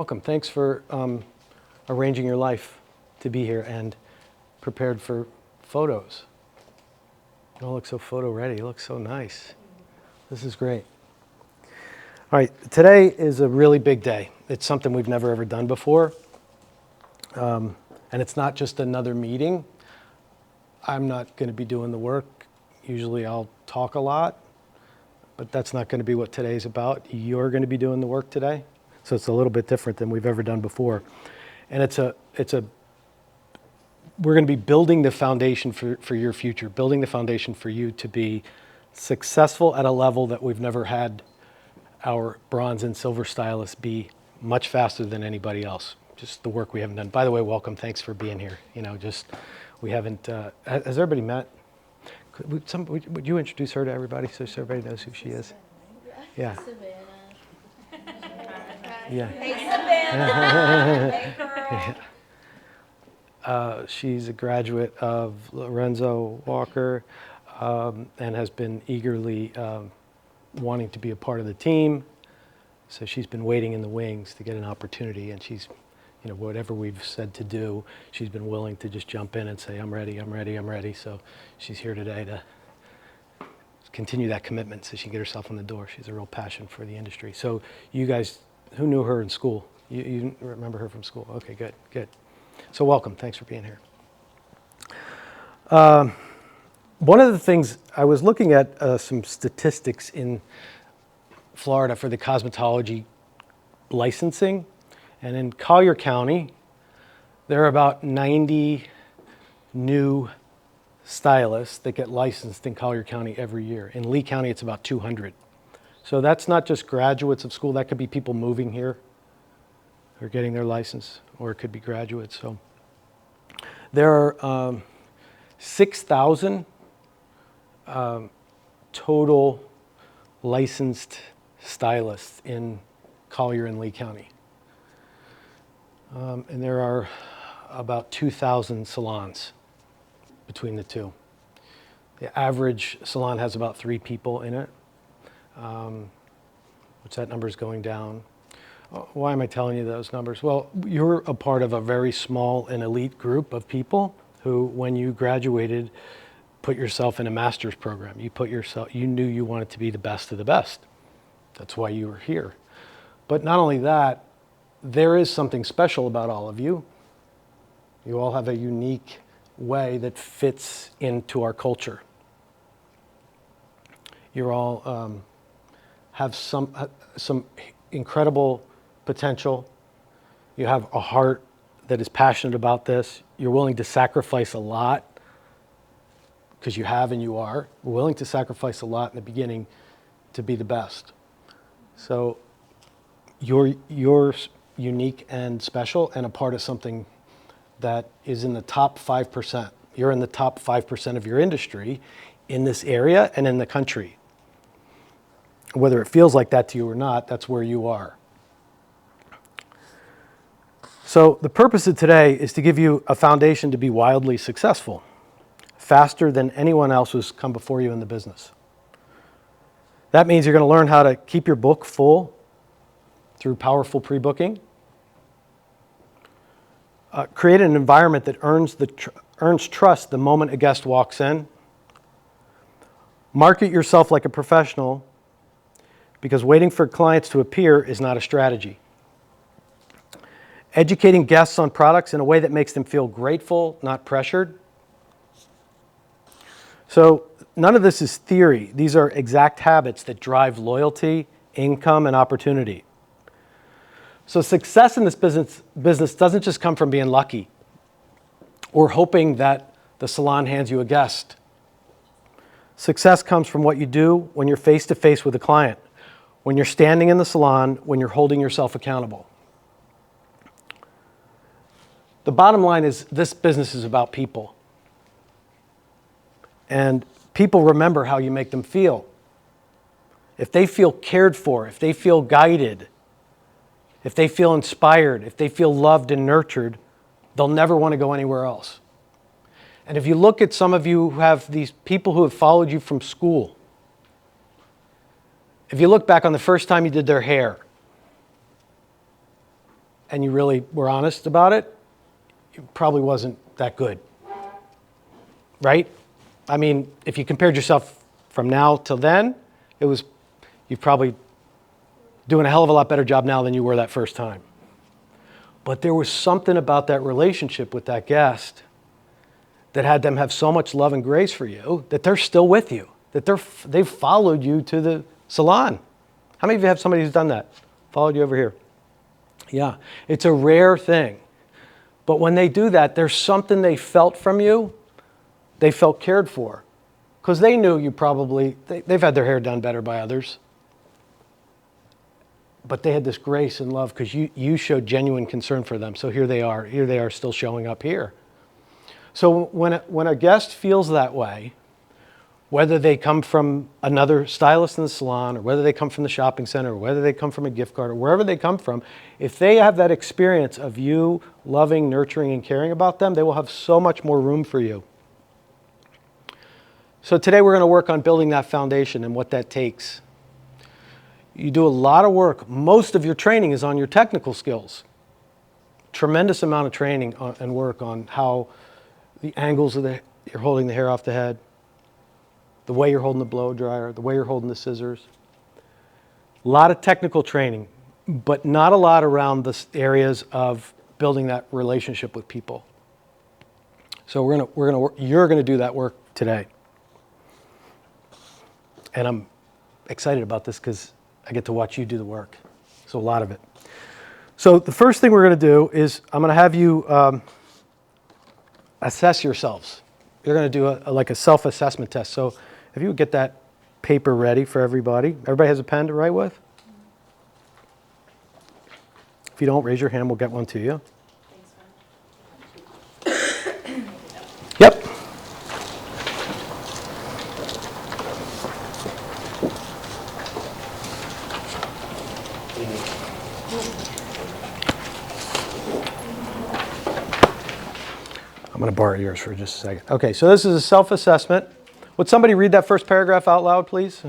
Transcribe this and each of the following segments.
Welcome. Thanks for arranging your life to be here and prepared for photos. You all look so photo ready. You look so nice. This is great. All right, today is a really big day. It's something we've never ever done before. And it's not just another meeting. I'm not going to be doing the work. Usually I'll talk a lot, but that's not going to be what today's about. You're going to be doing the work today. So it's a little bit different than we've ever done before. And we're going to be building the foundation for your future, building the foundation for you to be successful at a level that we've never had our bronze and silver stylists be much faster than anybody else. Just the work we haven't done. By the way, welcome. Thanks for being here. We haven't, has everybody met? Would you introduce her to everybody so everybody knows who she is? Yeah. Yeah. Hey, Savannah. Hey, girl. She's a graduate of Lorenzo Walker and has been eagerly wanting to be a part of the team. So she's been waiting in the wings to get an opportunity, and she's, whatever we've said to do, she's been willing to just jump in and say, I'm ready, I'm ready, I'm ready. So she's here today to continue that commitment so she can get herself in the door. She's a real passion for the industry. So you guys, who knew her in school? You remember her from school? Okay, good, good. So welcome, thanks for being here. One of the things, I was looking at some statistics in Florida for the cosmetology licensing, and in Collier County, there are about 90 new stylists that get licensed in Collier County every year. In Lee County, it's about 200. So that's not just graduates of school, that could be people moving here or getting their license, or it could be graduates. So there are 6,000 total licensed stylists in Collier and Lee County. And there are about 2,000 salons between the two. The average salon has about 3 people in it, which that number is going down. Why am I telling you those numbers? Well, you're a part of a very small and elite group of people who, when you graduated, put yourself in a master's program. You knew you wanted to be the best of the best. That's why you were here. But not only that, there is something special about all of you. You all have a unique way that fits into our culture. You all have some incredible potential. You have a heart that is passionate about this. You're willing to sacrifice a lot, because you have and you are. We're willing to sacrifice a lot in the beginning to be the best. So you're unique and special and a part of something that is in the top 5%. You're in the top 5% of your industry in this area and in the country. Whether it feels like that to you or not, that's where you are. So the purpose of today is to give you a foundation to be wildly successful, faster than anyone else who's come before you in the business. That means you're going to learn how to keep your book full through powerful pre-booking, create an environment that earns trust the moment a guest walks in, market yourself like a professional, because waiting for clients to appear is not a strategy. Educating guests on products in a way that makes them feel grateful, not pressured. So none of this is theory. These are exact habits that drive loyalty, income, and opportunity. So success in this business doesn't just come from being lucky or hoping that the salon hands you a guest. Success comes from what you do when you're face-to-face with a client, when you're standing in the salon, when you're holding yourself accountable. The bottom line is this business is about people. And people remember how you make them feel. If they feel cared for, if they feel guided, if they feel inspired, if they feel loved and nurtured, they'll never want to go anywhere else. And if you look at some of you who have these people who have followed you from school, if you look back on the first time you did their hair, and you really were honest about it, it probably wasn't that good, right? I mean, if you compared yourself from now till then, you're probably doing a hell of a lot better job now than you were that first time. But there was something about that relationship with that guest that had them have so much love and grace for you that they're still with you, that they've followed you to the salon. How many of you have somebody who's done that? Followed you over here? Yeah, it's a rare thing. But when they do that, there's something they felt from you, they felt cared for. Because they knew you probably, they've had their hair done better by others. But they had this grace and love because you showed genuine concern for them. So here they are still showing up here. So when a guest feels that way, whether they come from another stylist in the salon, or whether they come from the shopping center, or whether they come from a gift card, or wherever they come from, if they have that experience of you loving, nurturing, and caring about them, they will have so much more room for you. So today we're going to work on building that foundation and what that takes. You do a lot of work. Most of your training is on your technical skills. Tremendous amount of training and work on how the angles of you're holding the hair off the head, the way you're holding the blow dryer, the way you're holding the scissors. A lot of technical training, but not a lot around the areas of building that relationship with people. So you're gonna do that work today. And I'm excited about this because I get to watch you do the work. So a lot of it. So the first thing we're going to do is I'm going to have you assess yourselves. You're going to do like a self-assessment test. So if you would get that paper ready for everybody. Everybody has a pen to write with? If you don't, raise your hand. We'll get one to you. Yep. I'm going to borrow yours for just a second. Okay, so this is a self-assessment. Would somebody read that first paragraph out loud, please?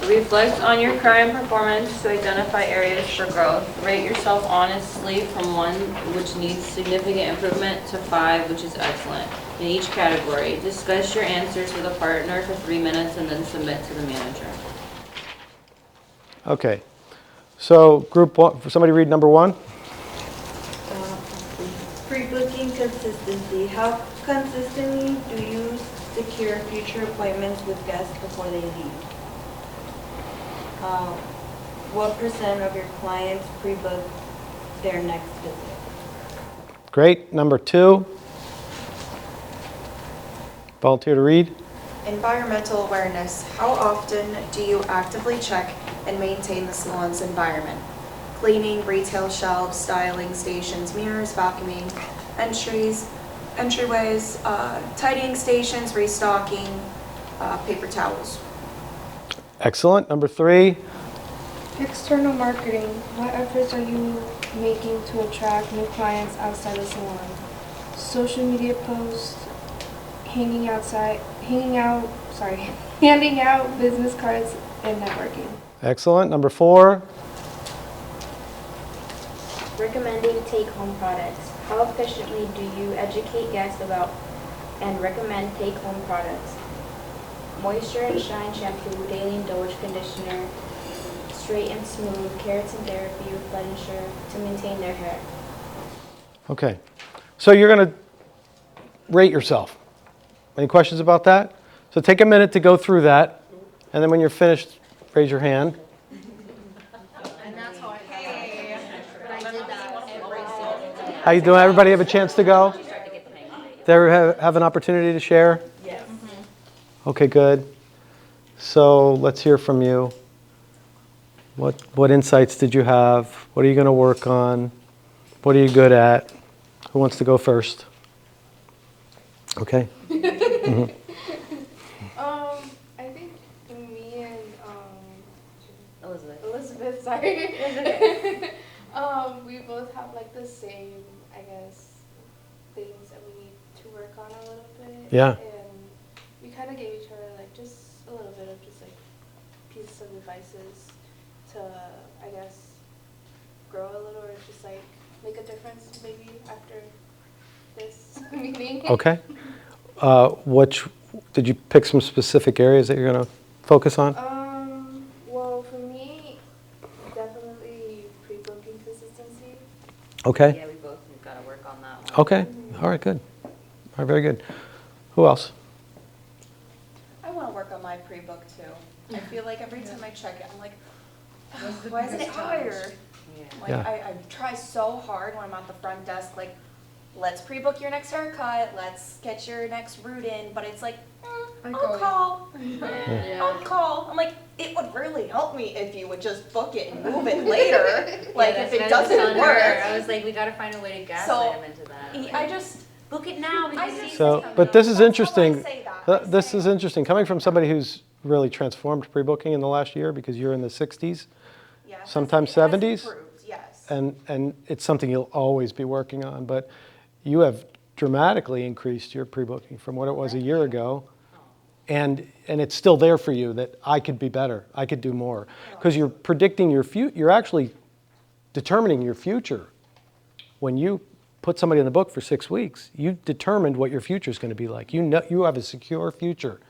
Reflect on your current performance to identify areas for growth. Rate yourself honestly from 1, which needs significant improvement, to 5, which is excellent, in each category. Discuss your answers with a partner for 3 minutes and then submit to the manager. Okay, so group one, somebody read number 1. Pre-booking consistency. How consistently do you secure future appointments with guests before they leave? What % of your clients pre-book their next visit? Great. Number 2. Volunteer to read. Environmental awareness. How often do you actively check and maintain the salon's environment? Cleaning, retail shelves, styling stations, mirrors, vacuuming, entryways, tidying stations, restocking, paper towels. Excellent. Number 3. External marketing. What efforts are you making to attract new clients outside the salon? Social media posts, handing out business cards, and networking. Excellent. Number 4. Recommending take-home products. How efficiently do you educate guests about and recommend take-home products? Moisture and Shine shampoo, daily indulge conditioner, straight and smooth, keratin therapy, replenisher to maintain their hair. Okay, so you're going to rate yourself. Any questions about that? So take a minute to go through that, and then when you're finished, raise your hand. How you doing? Everybody have a chance to go? Did everyone have an opportunity to share? Yes. Okay, good. So let's hear from you. What insights did you have? What are you going to work on? What are you good at? Who wants to go first? Okay. Mm-hmm. I think me and Elizabeth. sorry. We both have like the same, I guess, things that we need to work on a little bit. Yeah. And we kind of gave each other like just a little bit of just like pieces of advices to, I guess, grow a little or just like make a difference maybe after this meeting? Okay. Did you pick some specific areas that you're going to focus on? Well, for me, definitely pre-booking consistency. Okay. Yeah, we've got to work on that one. Okay. All right, good. All right, very good. Who else? I want to work on my pre-book too. I feel like every time I check it, I'm like, why isn't it higher? Yeah. Like, Yeah. I try so hard when I'm at the front desk, like, let's pre-book your next haircut, let's get your next route in, but it's like, I'll call. I'll call. I'm like, it would really help me if you would just book it and move it later. Like, Yeah, if that's it what I was telling doesn't her. work. I was like, we got to find a way to gaslight So, him into that. I Like, just, book it now because I he's So, coming but this is That's how I interesting. say that. This is interesting. Coming from somebody who's really transformed pre-booking in the last year because you're in the 60s, yeah, it sometimes has 70s, improved, yes. and it's something you'll always be working on. But you have dramatically increased your pre-booking from what it was a year ago. And it's still there for you that I could be better, I could do more. Because you're predicting your future, you're actually determining your future. When you put somebody in the book for 6 weeks, you determined what your future is going to be like. You know, you have a secure future.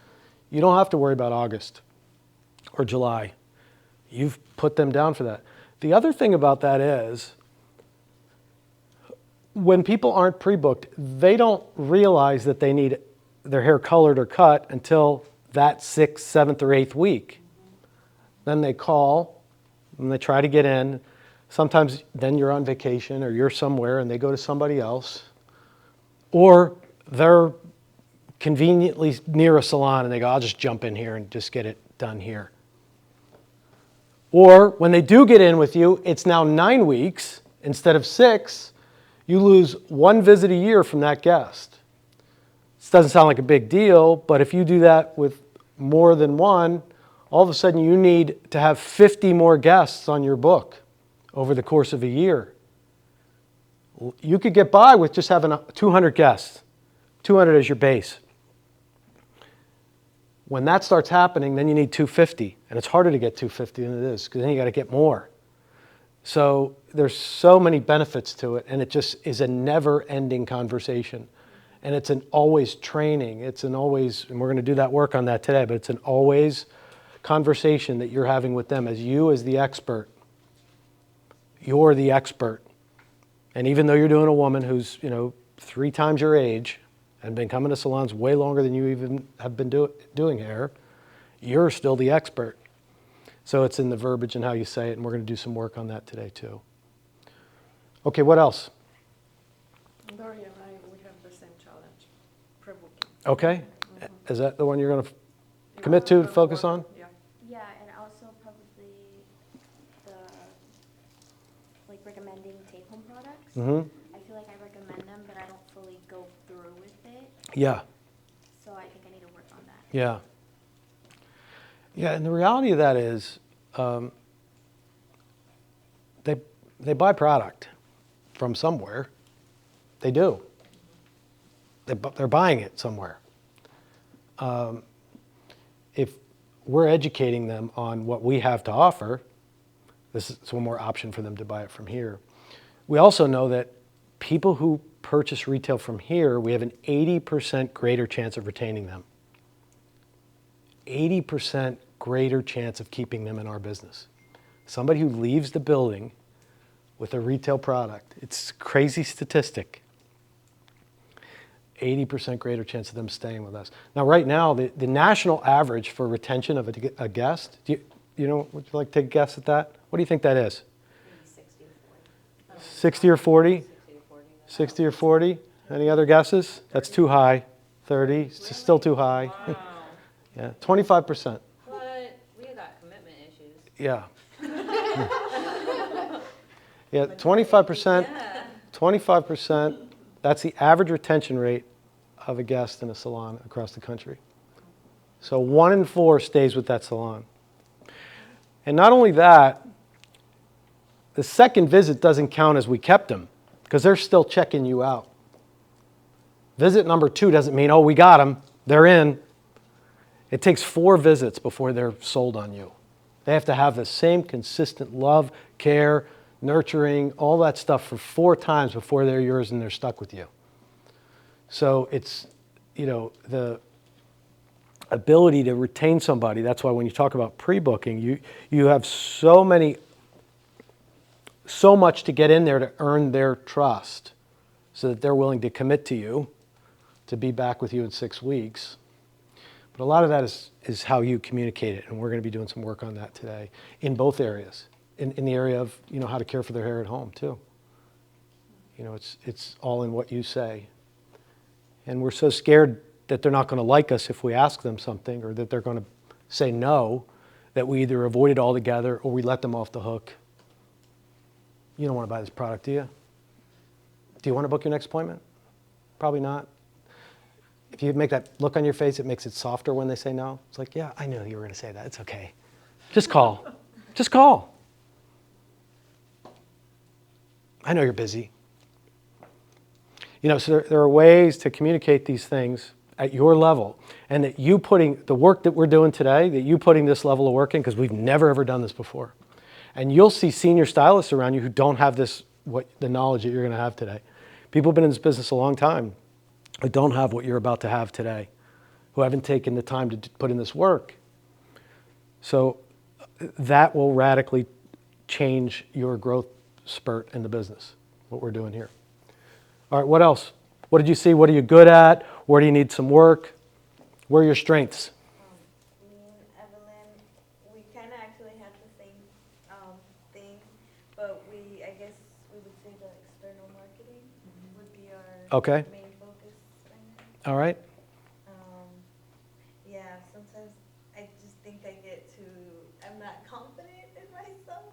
You don't have to worry about August or July. You've put them down for that. The other thing about that is, when people aren't pre-booked, they don't realize that they need their hair colored or cut until that 6th, 7th, or 8th week. Then they call and they try to get in. Sometimes then you're on vacation or you're somewhere and they go to somebody else. Or they're conveniently near a salon and they go, I'll just jump in here and just get it done here. Or when they do get in with you, it's now 9 weeks instead of 6. You lose 1 visit a year from that guest. This doesn't sound like a big deal, but if you do that with more than one, all of a sudden you need to have 50 more guests on your book over the course of a year. You could get by with just having 200 guests, 200 as your base. When that starts happening, then you need 250, and it's harder to get 250 than it is, because then you got to get more. So there's so many benefits to it, and it just is a never-ending conversation. And it's an always training. It's an always, and we're going to do that work on that today, but it's an always conversation that you're having with them as you as the expert. You're the expert. And even though you're doing a woman who's, 3 times your age and been coming to salons way longer than you even have been doing hair, you're still the expert. So it's in the verbiage and how you say it, and we're going to do some work on that today too. Okay, what else? Dory and I, we have the same challenge, pre-booking. Okay. Is that the one you're going to commit to, focus on? Yeah. Yeah, and also probably the, like recommending take-home products. Mm-hmm. I feel like I recommend them, but I don't fully go through with it, Yeah. so I think I need to work on that. Yeah. Yeah, and the reality of that is they buy product from somewhere. They do. They're buying it somewhere. If we're educating them on what we have to offer, this is one more option for them to buy it from here. We also know that people who purchase retail from here, we have an 80% greater chance of retaining them. 80% greater chance of keeping them in our business. Somebody who leaves the building with a retail product, it's a crazy statistic. 80% greater chance of them staying with us. Now, right now, the national average for retention of a guest, would you like to take a guess at that? What do you think that is? 60 or 40? 60 or 40? Any other guesses? That's too high. 30, it's still too high. Wow. Yeah, 25%. But we got commitment issues. Yeah. Yeah, 25%. Yeah. 25%. That's the average retention rate of a guest in a salon across the country. So 1 in 4 stays with that salon. And not only that, the second visit doesn't count as we kept them, because they're still checking you out. Visit number 2 doesn't mean, oh, we got them, they're in. It takes 4 visits before they're sold on you. They have to have the same consistent love, care, nurturing, all that stuff for 4 times before they're yours and they're stuck with you. So it's, the ability to retain somebody. That's why when you talk about pre-booking, you have so much to get in there to earn their trust so that they're willing to commit to you, to be back with you in 6 weeks. But a lot of that is how you communicate it, and we're going to be doing some work on that today in both areas. In the area of, how to care for their hair at home too. It's all in what you say. And we're so scared that they're not going to like us if we ask them something, or that they're going to say no, that we either avoid it altogether or we let them off the hook. You don't want to buy this product, do you? Do you want to book your next appointment? Probably not. If you make that look on your face, it makes it softer when they say no. It's like, yeah, I knew you were going to say that. It's okay. Just call. Just call. I know you're busy. So there are ways to communicate these things at your level, and that you putting the work that we're doing today, that you putting this level of work in, because we've never ever done this before. And you'll see senior stylists around you who don't have the knowledge that you're going to have today. People who've been in this business a long time who don't have what you're about to have today, who haven't taken the time to put in this work. So that will radically change your growth spurt in the business, what we're doing here. All right, what else? What did you see? What are you good at? Where do you need some work? Where are your strengths? Me and Evelyn, we kind of actually have the same thing, but I guess we would say the external marketing would be our Okay. main focus right now. All right. Yeah, sometimes I just think I'm not confident in myself,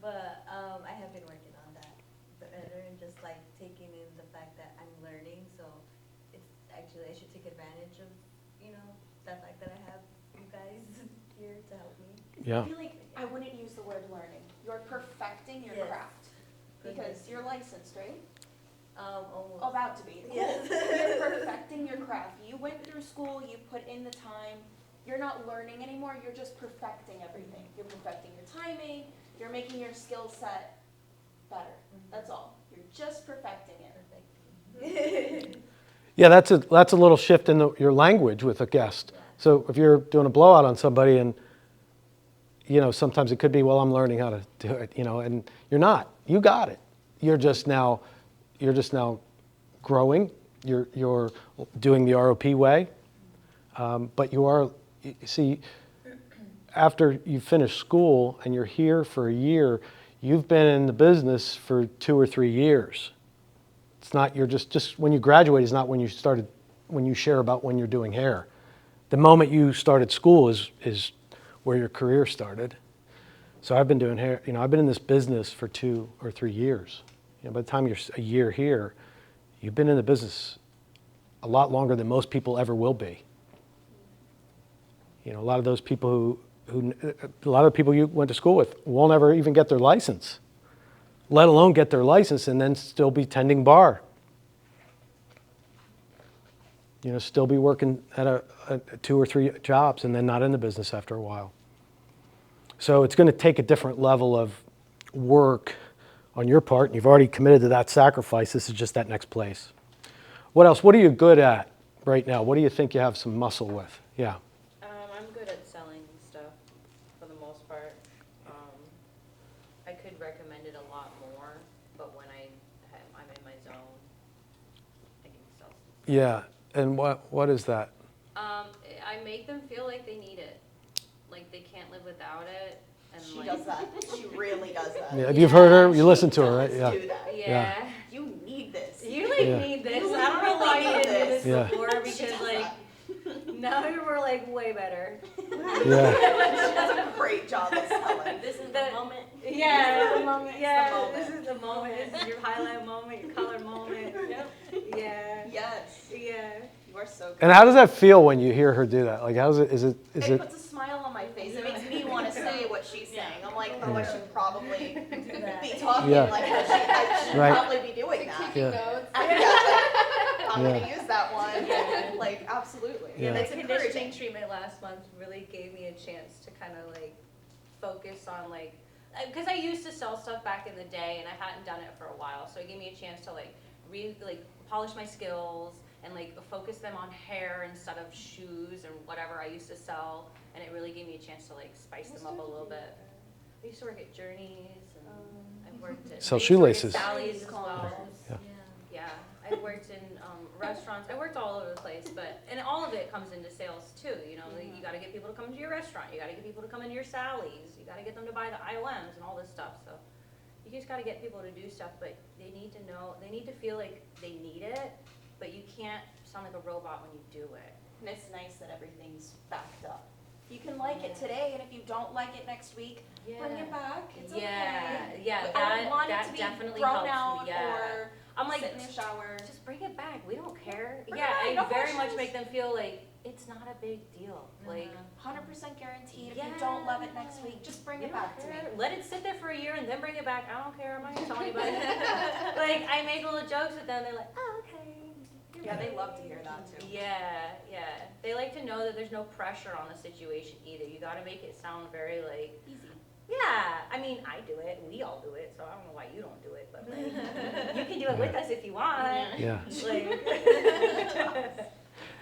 but I have been working on that better, and just like taking in the fact that I'm learning, so it's actually, I should take advantage of, the fact that I have you guys here to help me. Yeah. I feel like I wouldn't use the word learning. You're perfecting your Yes. craft. Because you're licensed, right? Almost. About to be. Yes. You're perfecting your craft. You went through school, you put in the time. You're not learning anymore, you're just perfecting everything. You're perfecting your timing, you're making your skill set better. That's all. You're just perfecting it. Yeah, that's a little shift in your language with a guest. So if you're doing a blowout on somebody, and sometimes it could be, well, I'm learning how to do it, and you're not. You got it. You're just now growing. You're doing the ROP way, but you see, after you finish school and you're here for a year, you've been in the business for 2 or 3 years. It's not, you're just when you graduate is not when you share about when you're doing hair. The moment you started school is where your career started. So I've been doing hair, I've been in this business for 2 or 3 years. By the time you're a year here, you've been in the business a lot longer than most people ever will be. A lot of those people a lot of people you went to school with won't ever even get their license, let alone get their license and then still be tending bar. Still be working at a 2 or 3 jobs and then not in the business after a while. So it's going to take a different level of work on your part, and you've already committed to that sacrifice. This is just that next place. What else? What are you good at right now? What do you think you have some muscle with? Yeah. I'm good at selling stuff for the most part. I could recommend it a lot more, but when I'm in my zone, I can sell stuff. Yeah. And what is that? I make them feel like they need it, like they can't live without it. And She does that. She really does that. Yeah. If you've heard her, you listen to her, right? Yeah. Do that. Yeah. You need this. You need this. You I don't know why you really didn't do need this this. before, She because does now we're way better. Yeah. She does a great job of selling. This is the moment. This Yeah. is the moment. Yeah. It's the moment. This is the moment. This is your highlight moment, your color moment. Yep. Yeah. Yes. Yeah. You are so good. And how does that feel when you hear her do that? Like, how's it? Is It it? puts a smile on my face. It makes me want to say what she's saying. I'm like, oh, I should probably be talking Yeah. like that. I should Right. probably be doing that. Yeah. I'm Yeah. going to use that one. Yeah. Like, absolutely. Yeah. The It's conditioning encouraging. treatment last month really gave me a chance to kind of focus on because I used to sell stuff back in the day and I hadn't done it for a while, so it gave me a chance to like polish my skills and like focus them on hair instead of shoes and whatever I used to sell, and it really gave me a chance to like spice them up a little bit. I used to work at Journeys and I've worked at Sell I used to work at shoelaces. Sally's as well. Yeah. Yeah, I worked in restaurants. I worked all over the place, and all of it comes into sales too. You know, like, you got to get people to come into your restaurant. You got to get people to come into your Sally's. You got to get them to buy the IOMs and all this stuff. So you just got to get people to do stuff, but they need to know, they need to feel like they need it, but you can't sound like a robot when you do it. And it's nice that everything's backed up. You can like it today, and if you don't like it next week, bring it back. It's okay. Yeah, I don't want that it to be definitely thrown helps out me. Yeah. or I'm like, sit in the shower. just bring it back. We don't care. Bring Yeah, it I back, no very much questions. make them feel like it's not a big deal. Like, 100% guaranteed. If you don't love it next week, just bring we it don't back to me. care. Let it sit there for a year and then bring it back. I don't care. I'm not gonna tell anybody. Like, I make little jokes with them. They're like, oh, okay. Yeah, they love to hear that too. Yeah. They like to know that there's no pressure on the situation either. You got to make it sound very like Easy. yeah. I mean, I do it. We all do it. So I don't know why you don't do it, but like, you can do it with us if you want. Yeah. Like,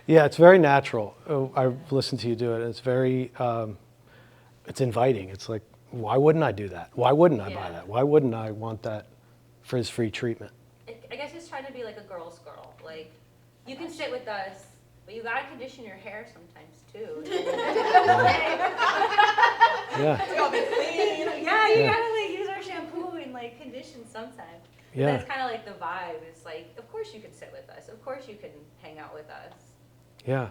Yeah, it's very natural. Oh, I've listened to you do it. It's very, it's inviting. It's like, why wouldn't I do that? Why wouldn't I buy Yeah. that? Why wouldn't I want that frizz-free treatment? I guess it's trying to be like a girl's girl. Like, you can sit with us, but you gotta condition your hair sometimes too. Yeah, Yeah, you Yeah. gotta like use our shampoo and like condition sometimes. But Yeah. that's kind of like the vibe. It's like, of course you can sit with us. Of course you can hang out with us. yeah.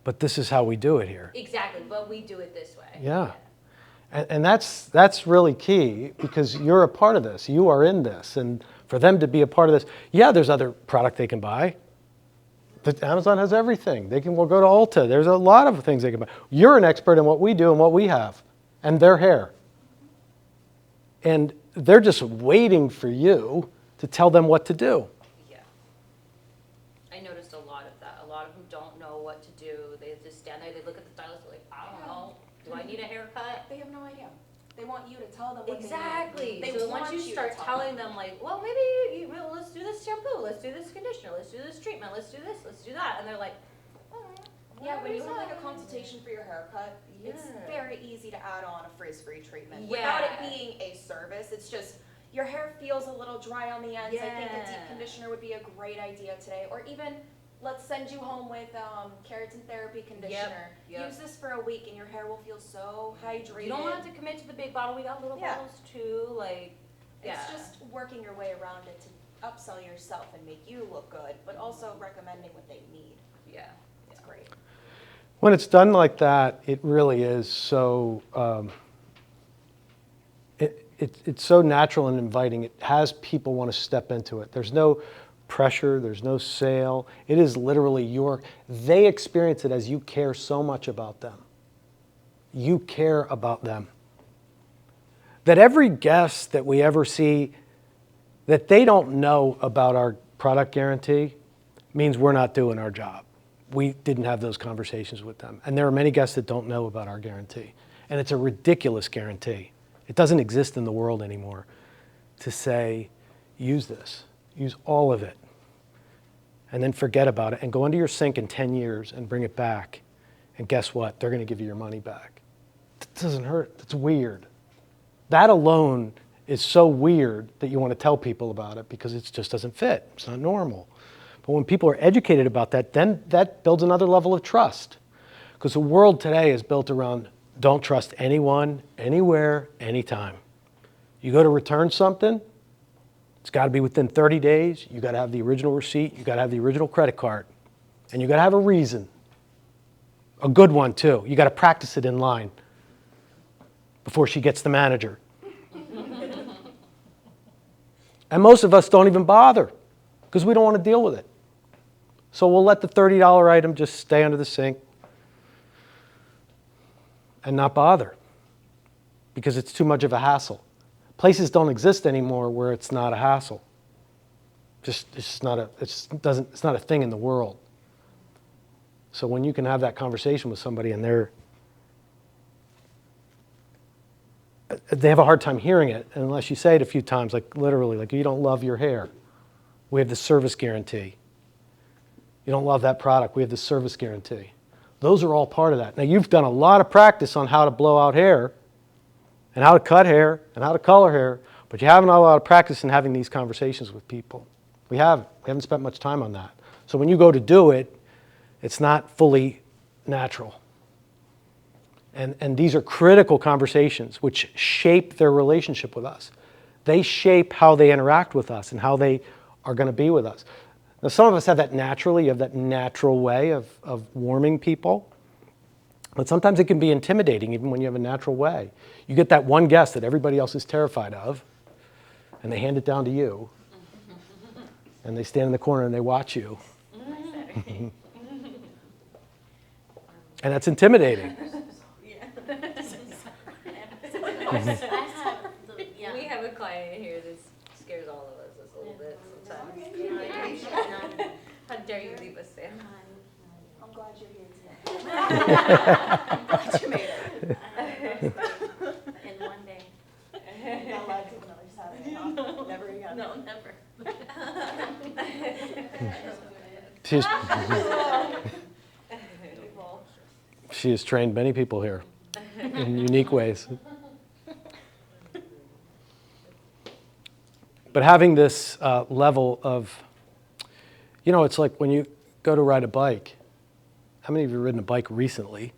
But this is how we do it here. Exactly, but we do it this way. Yeah. And that's really key because you're a part of this. You are in this. And for them to be a part of this, yeah, there's other product they can buy. But Amazon has everything. They can go to Ulta. There's a lot of things they can buy. You're an expert in what we do and what we have and their hair. And they're just waiting for you to tell them what to do. Yeah. I noticed a lot of that. A lot of them don't know what to do. They just stand there, they look at the stylist, they're like, I don't know. Do I need a haircut? They have no idea. They want you to tell them what Exactly. they need. They So want once you to start tell telling them. them, like, well, maybe well, let's do this shampoo, let's do this conditioner, let's do this treatment, let's do this, let's do that, and they're like, Yeah, when you have like a "Whatever." consultation for your haircut, it's Yeah. very easy to add on a frizz-free treatment. Yeah. Without it being a service, it's just your hair feels a little dry on the ends. I think a deep Yeah. conditioner would be a great idea today. Or even, let's send you home with keratin therapy conditioner. yep. Use this for a week and your hair will feel so hydrated. You don't have to commit to the big bottle. We got little Yeah. bottles too. Like, yeah. It's just working your way around it to upsell yourself and make you look good, but also recommending what they need. Yeah. It's great. When it's done like that, it really is so, it's so natural and inviting. It has people want to step into it. There's no pressure, there's no sale. It is literally they experience it as you care so much about them. You care about them. That every guest that we ever see that they don't know about our product guarantee means we're not doing our job. We didn't have those conversations with them. And there are many guests that don't know about our guarantee. And it's a ridiculous guarantee. It doesn't exist in the world anymore to say, use this, use all of it, and then forget about it and go under your sink in 10 years and bring it back. And guess what? They're going to give you your money back. That doesn't hurt. That's weird. That alone is so weird that you want to tell people about it because it just doesn't fit. It's not normal. But when people are educated about that, then that builds another level of trust. Because the world today is built around don't trust anyone, anywhere, anytime. You go to return something, it's got to be within 30 days. You got to have the original receipt. You got to have the original credit card. And you got to have a reason. A good one, too. You got to practice it in line before she gets the manager. And most of us don't even bother because we don't want to deal with it. So we'll let the $30 item just stay under the sink and not bother because it's too much of a hassle. Places don't exist anymore where it's not a hassle. It's not a thing in the world. So when you can have that conversation with somebody and they have a hard time hearing it unless you say it a few times, like literally, like you don't love your hair. We have the service guarantee. You don't love that product. We have the service guarantee. Those are all part of that. Now, you've done a lot of practice on how to blow out hair and how to cut hair and how to color hair, but you haven't had a lot of practice in having these conversations with people. We haven't. We haven't spent much time on that. So when you go to do it, it's not fully natural. And these are critical conversations which shape their relationship with us. They shape how they interact with us and how they are going to be with us. Now, some of us have that naturally. You have that natural way of warming people. But sometimes it can be intimidating even when you have a natural way. You get that one guest that everybody else is terrified of, and they hand it down to you. And they stand in the corner and they watch you. And that's intimidating. We have a client here that scares all of us a little bit sometimes. How dare you leave us there? I'm glad you're here today. I'm glad you made it. In one day. I'm not allowed to take another Saturday off. Never again. No, never. She has trained many people here in unique ways. But having this level of, it's like when you go to ride a bike. How many of you have ridden a bike recently?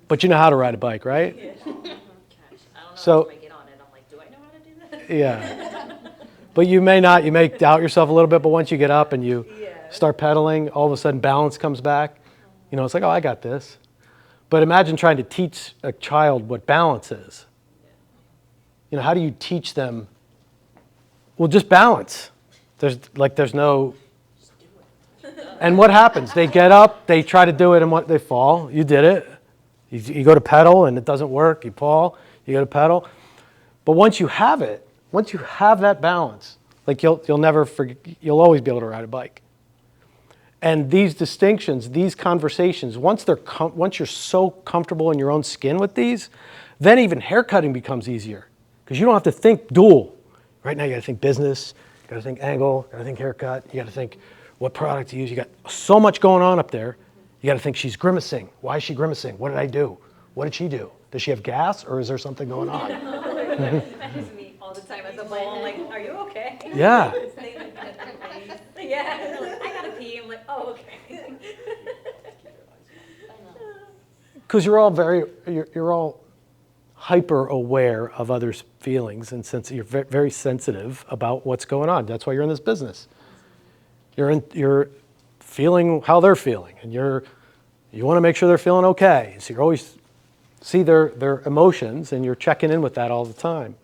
But you know how to ride a bike, right? Yeah. Gosh, I don't know So- if I get on it. I'm like, do I know how to do that? Yeah. But you may not. You may doubt yourself a little bit, but once you get up and you start pedaling, all of a sudden balance comes back. It's like, oh, I got this. But imagine trying to teach a child what balance is. How do you teach them? Well, just balance. There's no. And what happens? They get up, they try to do it, and they fall. You did it. You go to pedal, and it doesn't work. You fall. You go to pedal. But once you have it, once you have that balance, you'll never forget. You'll always be able to ride a bike. And these distinctions, these conversations, once you're so comfortable in your own skin with these, then even haircutting becomes easier because you don't have to think dual. Right now, you got to think business, you got to think angle, you got to think haircut, you got to think what product to use. You got so much going on up there. You got to think she's grimacing. Why is she grimacing? What did I do? What did she do? Does she have gas, or is there something going on? That is me all the time at the bowl. I'm like, are you okay? Yeah. Yeah. Like, I gotta pee. I'm like, oh, okay. Because you're all hyper aware of others' feelings and you're very sensitive about what's going on. That's why you're in this business. You're feeling how they're feeling, and you want to make sure they're feeling okay. So you always see their emotions, and you're checking in with that all the time.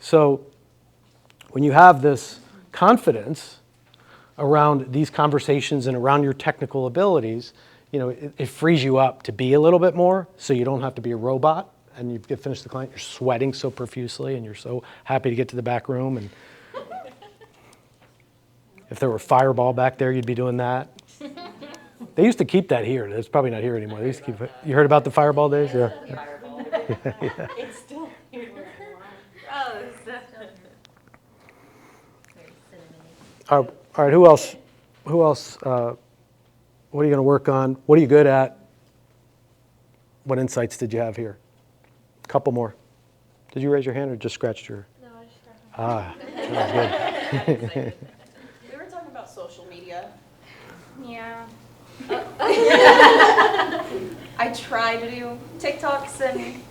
So when you have this confidence around these conversations and around your technical abilities, it frees you up to be a little bit more, so you don't have to be a robot. And you get finished the client, you're sweating so profusely, and you're so happy to get to the back room. And if there were Fireball back there, you'd be doing that. They used to keep that here. It's probably not here anymore. They used to keep it. You heard about the Fireball days? Yeah. Fireball. It's still here. Gross. All right. Who else? What are you going to work on? What are you good at? What insights did you have here? A couple more. Did you raise your hand or just scratched your? No, I just got That was good. We were talking about social media. Yeah. I try to do TikToks and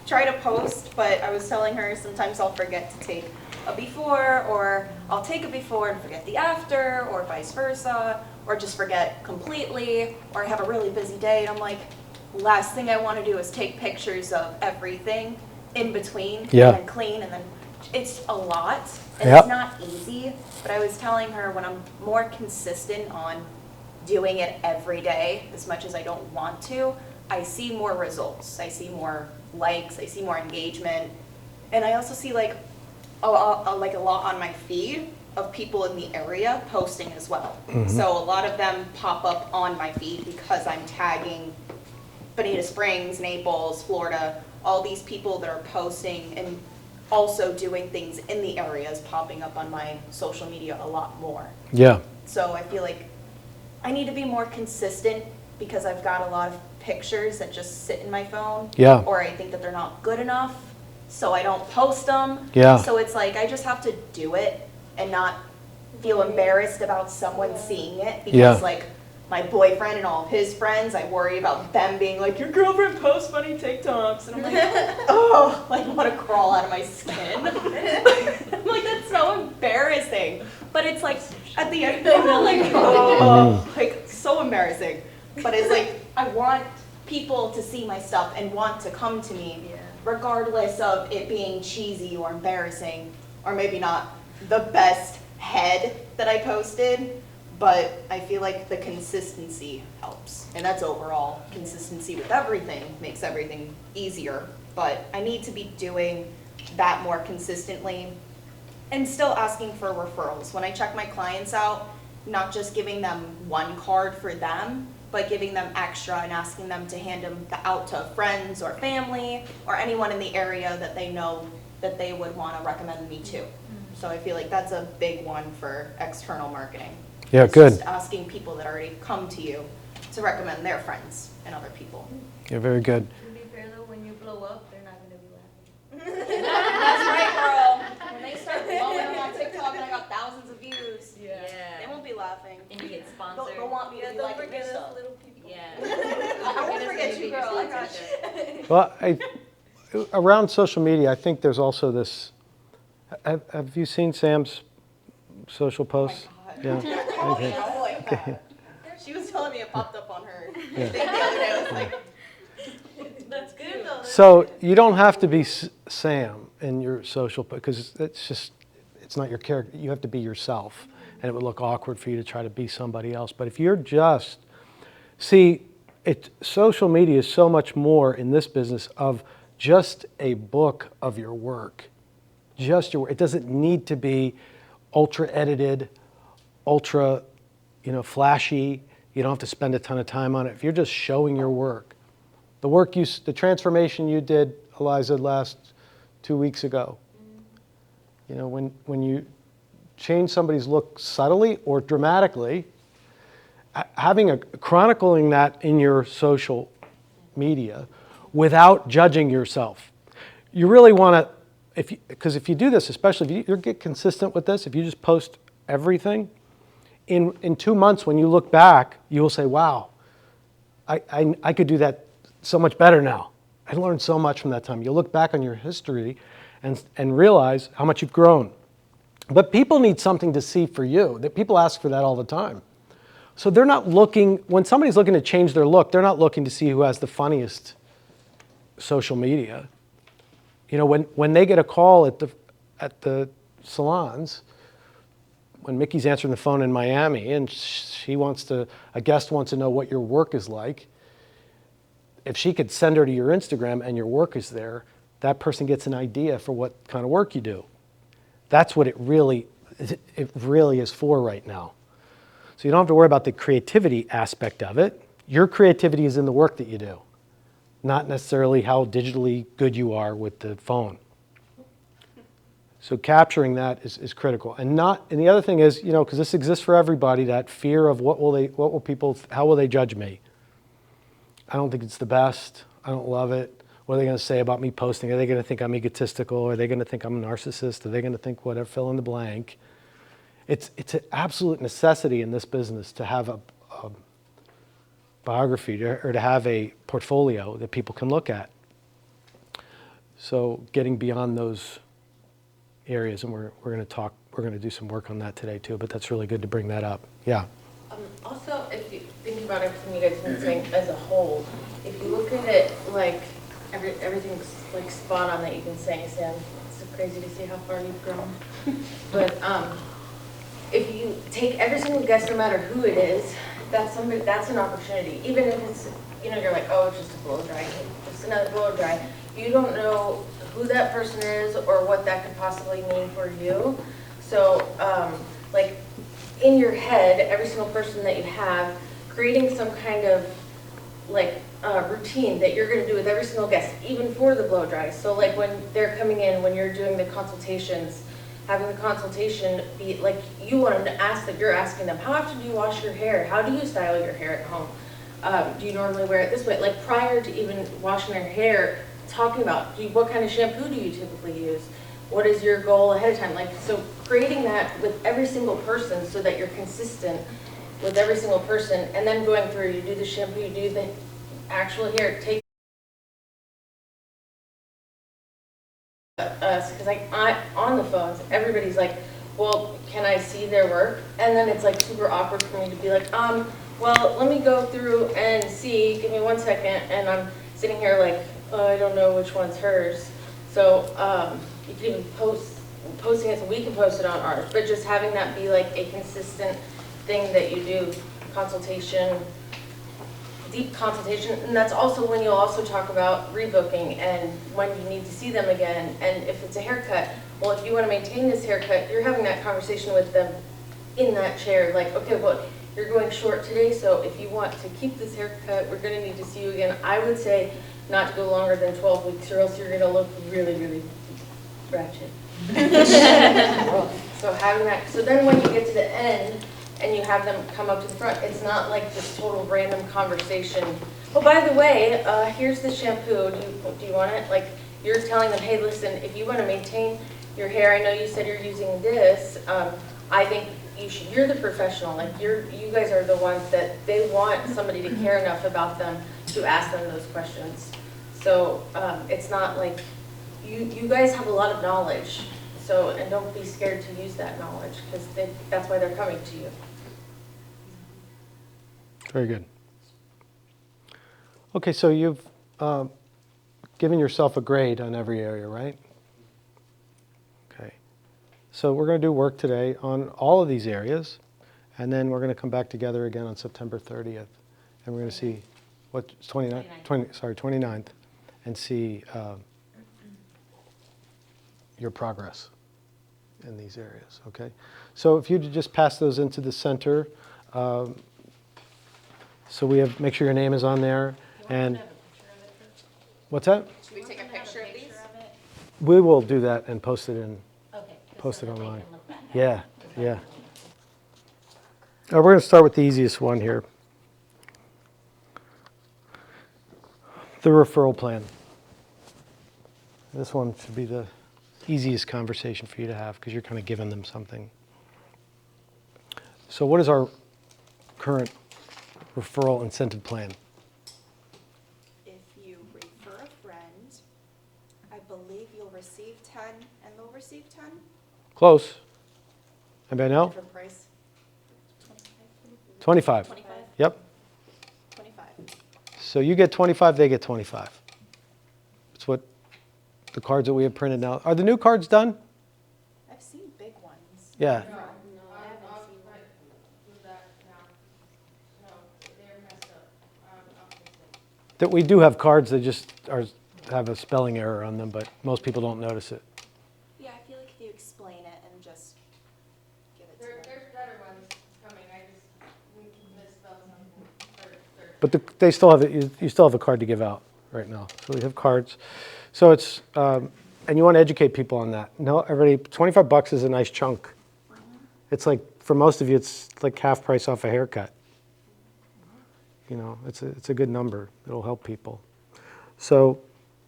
try to post, but I was telling her sometimes I'll forget to take a before, or I'll take a before and forget the after, or vice versa, or just forget completely, or I have a really busy day and I'm like, last thing I want to do is take pictures of everything in between Yeah. and then clean, and then it's a lot and Yep. it's not easy. But I was telling her when I'm more consistent on doing it every day as much as I don't want to, I see more results. I see more likes, I see more engagement, and I also see like a lot on my feed of people in the area posting as well. So a lot of them pop up on my feed because I'm tagging Bonita Springs, Naples, Florida, all these people that are posting and also doing things in the areas popping up on my social media a lot more. Yeah. So I feel like I need to be more consistent because I've got a lot of pictures that just sit in my phone. Yeah. Or I think that they're not good enough, so I don't post them. Yeah. So it's like I just have to do it and not feel embarrassed about someone seeing it because Yeah. like my boyfriend and all of his friends, I worry about them being like, your girlfriend posts funny TikToks. And I'm like, oh, like I want to crawl out of my skin. I'm like, that's so embarrassing. But it's like, at the end, like, oh, like so embarrassing. But it's like, I want people to see my stuff and want to come to me, regardless of it being cheesy or embarrassing, or maybe not the best head that I posted. But I feel like the consistency helps. And that's overall. Consistency with everything makes everything easier. But I need to be doing that more consistently and still asking for referrals. When I check my clients out, not just giving them one card for them, but giving them extra and asking them to hand them out to friends or family or anyone in the area that they know that they would want to recommend me to. So I feel like that's a big one for external marketing. Yeah, It's good. just asking people that already come to you to recommend their friends and other people. Yeah, very good. To be fair though, when you blow up, they're not gonna be laughing. That's right, girl. When they start blowing up on TikTok and I got thousands of views, they won't be laughing. And you get sponsored. They'll want me to be Don't liking their forget stuff. us little people. Yeah. I won't forget you, girl. I got you. Well, around social media, I think there's also this. Have you seen Sam's social posts? Yeah. Oh, Okay. yeah, like that. She was telling me it popped up on her thing the other day. I was like, that's good though. So you don't have to be Sam in your social, because it's not your character. You have to be yourself, and it would look awkward for you to try to be somebody else. But if you're just, social media is so much more in this business of just a book of your work. Just your work. It doesn't need to be ultra edited, ultra, flashy. You don't have to spend a ton of time on it. If you're just showing your work, the transformation you did, Eliza, last 2 weeks ago. When you change somebody's look subtly or dramatically, chronicling that in your social media without judging yourself. You really want to, because if you do this, especially if you get consistent with this, if you just post everything, in 2 months when you look back, you will say, wow, I could do that so much better now. I learned so much from that time. You'll look back on your history and realize how much you've grown. But people need something to see for you. That people ask for that all the time. So they're not looking, when somebody's looking to change their look, they're not looking to see who has the funniest social media. When they get a call at the salons, when Mickey's answering the phone in Miami and a guest wants to know what your work is like, if she could send her to your Instagram and your work is there, that person gets an idea for what kind of work you do. That's what it really is for right now. So you don't have to worry about the creativity aspect of it. Your creativity is in the work that you do, not necessarily how digitally good you are with the phone. So capturing that is critical. And the other thing is, because this exists for everybody, that fear of how will they judge me? I don't think it's the best. I don't love it. What are they going to say about me posting? Are they going to think I'm egotistical? Are they going to think I'm a narcissist? Are they going to think whatever, fill in the blank? It's an absolute necessity in this business to have a biography or to have a portfolio that people can look at. So getting beyond those areas, and we're going to do some work on that today too, but that's really good to bring that up. Yeah. Also, if you think about everything you guys have been saying as a whole, if you look at it like everything's like spot on that you've been saying, Sam, it's so crazy to see how far you've grown. But if you take every single guest, no matter who it is, that's an opportunity. Even if it's, you're like, oh, it's just a blow dry, just another blow dry. You don't know who that person is or what that could possibly mean for you. So, like, in your head, every single person that you have, creating some kind of, like, routine that you're gonna do with every single guest, even for the blow dry. So like when they're coming in, when you're doing the consultations, having the consultation be like, you want to ask that you're asking them, how often do you wash your hair? How do you style your hair at home? Do you normally wear it this way? Like prior to even washing their hair, talking about what kind of shampoo do you typically use? What is your goal ahead of time? Like, so creating that with every single person so that you're consistent with every single person, and then going through, you do the shampoo, you do the actual hair, take us, because like on the phones, everybody's like, well, can I see their work? And then it's like super awkward for me to be like, well, let me go through and see, give me 1 second, and I'm sitting here like, oh, I don't know which one's hers. So you can even posting it so we can post it on ours, but just having that be like a consistent thing that you do, consultation, deep consultation, and that's also when you'll also talk about rebooking and when you need to see them again, and if it's a haircut, well, if you want to maintain this haircut, you're having that conversation with them in that chair, like, okay, well, you're going short today, so if you want to keep this haircut, we're going to need to see you again. I would say not to go longer than 12 weeks, or else you're going to look really, really ratchet. So having that, so then when you get to the end, and you have them come up to the front, it's not like this total random conversation. Oh, by the way, here's the shampoo. Do you want it? Like, you're telling them, hey, listen, if you want to maintain your hair, I know you said you're using this. I think you're the professional. Like, you guys are the ones that they want somebody to care enough about them to ask them those questions. So it's not like you guys have a lot of knowledge. So, and don't be scared to use that knowledge, because that's why they're coming to you. Very good. Okay, so you've given yourself a grade on every area, right? Okay. So we're going to do work today on all of these areas, and then we're going to come back together again on September 30th, and we're going to see what's 29th, and see your progress in these areas, okay? So if you just pass those into the center, so we have, make sure your name is on there, and what's that? Should we take a picture of these? We will do that and post it in, Okay. post so it that they online. can look back at it. Yeah, yeah. We're going to start with the easiest one here. The referral plan. This one should be the easiest conversation for you to have because you're kind of giving them something. So what is our current referral incentive plan? If you refer a friend, I believe you'll receive 10 and they'll receive 10. Close. Anybody know? Different price. 25. 25? Yep. 25. So you get 25, they get 25. That's what the cards that we have printed now. Are the new cards done? I've seen big ones. Yeah. That we do have cards that just have a spelling error on them, but most people don't notice it. Yeah, I feel like if you explain it and just give it to them. There's better ones coming. We misspelled something. But they still have it. You still have a card to give out right now. So we have cards. So it's and you want to educate people on that. No, everybody, $25 is a nice chunk. It's like for most of you, it's like half price off a haircut. You know, it's a good number. It'll help people. So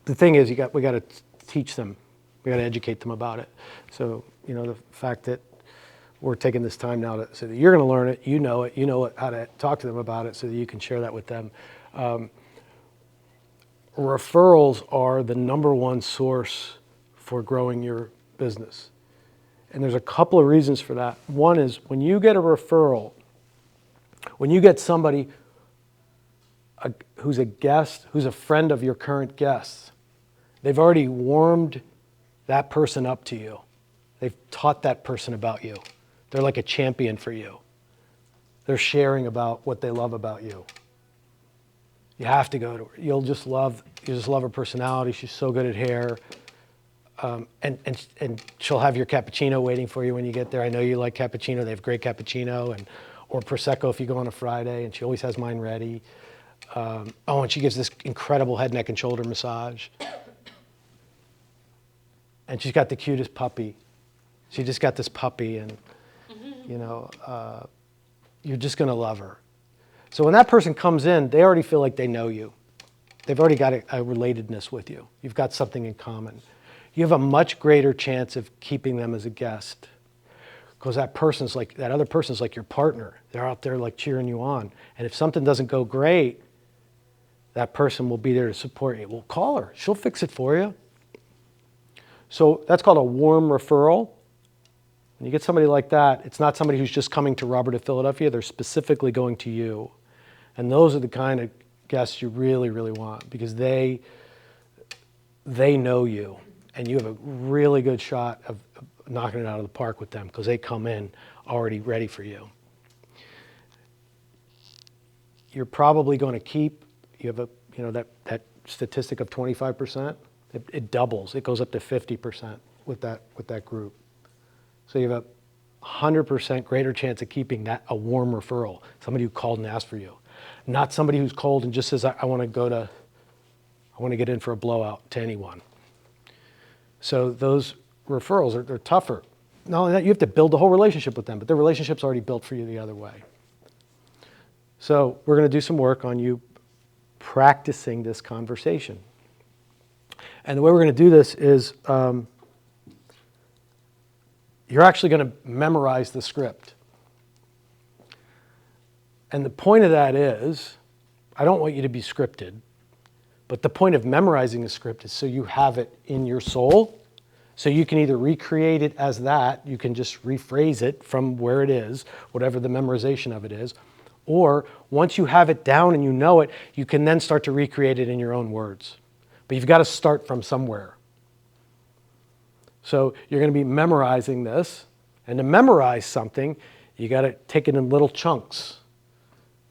the thing is, we got to teach them. We got to educate them about it. So you know, the fact that we're taking this time now so that you're going to learn it, you know how to talk to them about it, so that you can share that with them. Referrals are the #1 source for growing your business, and there's a couple of reasons for that. One is when you get a referral, when you get somebody who's a guest, who's a friend of your current guests, they've already warmed that person up to you. They've taught that person about you. They're like a champion for you. They're sharing about what they love about you. You have to go to her. You just love her personality. She's so good at hair. And she'll have your cappuccino waiting for you when you get there. I know you like cappuccino. They have great cappuccino or Prosecco if you go on a Friday, and she always has mine ready. Oh, and she gives this incredible head, neck, and shoulder massage. And she's got the cutest puppy. She just got this puppy, and, you know, you're just going to love her. So when that person comes in, they already feel like they know you. They've already got a relatedness with you. You've got something in common. You have a much greater chance of keeping them as a guest, because that other person's like your partner. They're out there like cheering you on. And if something doesn't go great, that person will be there to support you. Well, call her. She'll fix it for you. So that's called a warm referral. When you get somebody like that, it's not somebody who's just coming to Robert of Philadelphia. They're specifically going to you. And those are the kind of guests you really, really want, because they know you. And you have a really good shot of knocking it out of the park with them, because they come in already ready for you. You're probably going to keep, you have that statistic of 25%. It doubles. It goes up to 50% with that group. So you have a 100% greater chance of keeping that a warm referral, somebody who called and asked for you, not somebody who's cold and just says, I want to get in for a blowout to anyone. So those referrals they're tougher. Not only that, you have to build the whole relationship with them, but their relationship's already built for you the other way. So we're going to do some work on you practicing this conversation. And the way we're going to do this is you're actually going to memorize the script. And the point of that is, I don't want you to be scripted, but the point of memorizing the script is so you have it in your soul, so you can either recreate it as that, you can just rephrase it from where it is, whatever the memorization of it is, or once you have it down and you know it, you can then start to recreate it in your own words. But you've got to start from somewhere. So you're going to be memorizing this, and to memorize something, you got to take it in little chunks.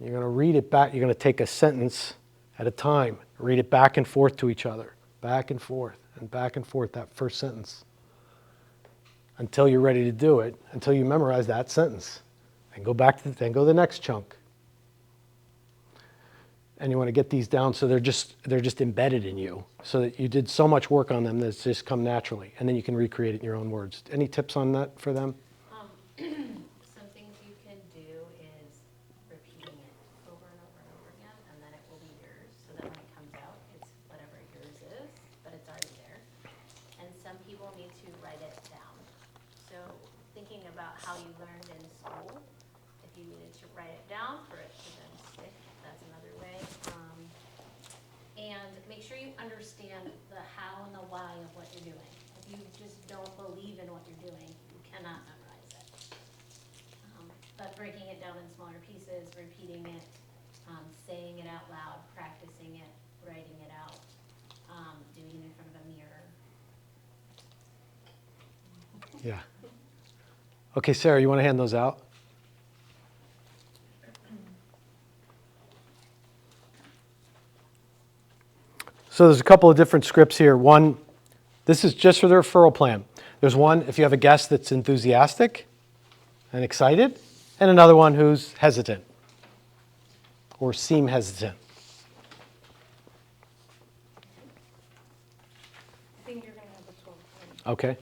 You're going to read it back. You're going to take a sentence at a time, read it back and forth to each other, back and forth, that first sentence, until you're ready to do it, until you memorize that sentence, and go back then go to the next chunk. And you want to get these down so they're just embedded in you, so that you did so much work on them that it's just come naturally, and then you can recreate it in your own words. Any tips on that for them? Some things you can do is repeating it over and over and over again, and then it will be yours, so that when it comes out, it's whatever yours is, but it's already there. And some people need to write it down. So thinking about how you learned in school, if you needed to write it down for it to then stick, that's another way. And make sure you understand the how and the why of what you're doing. If you just don't believe in what you're doing, you cannot memorize it. But breaking it down in smaller pieces, repeating it, saying it out loud, practicing it, writing it out, doing it in front of a mirror. Yeah. Okay, Sarah, you want to hand those out? So there's a couple of different scripts here. One, this is just for the referral plan. There's one if you have a guest that's enthusiastic and excited, and another one who's hesitant or seem hesitant. I think you're going to have the 12. Okay.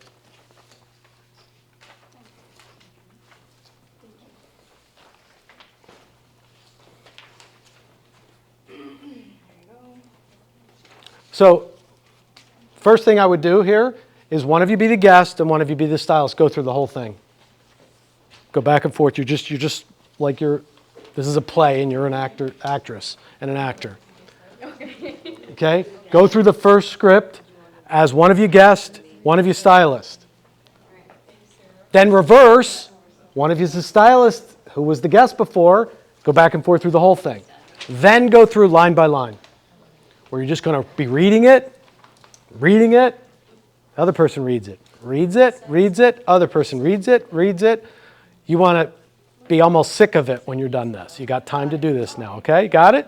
So first thing I would do here is one of you be the guest and one of you be the stylist. Go through the whole thing. Go back and forth. You're just like this is a play and you're an actress and an actor. Okay? Go through the first script as one of you guest, one of you stylist. Then reverse, one of you is the stylist who was the guest before. Go back and forth through the whole thing. Then go through line by line, where you're just going to be reading it, the other person reads it, other person reads it. You want to be almost sick of it when you're done this. You got time to do this now, okay? Got it?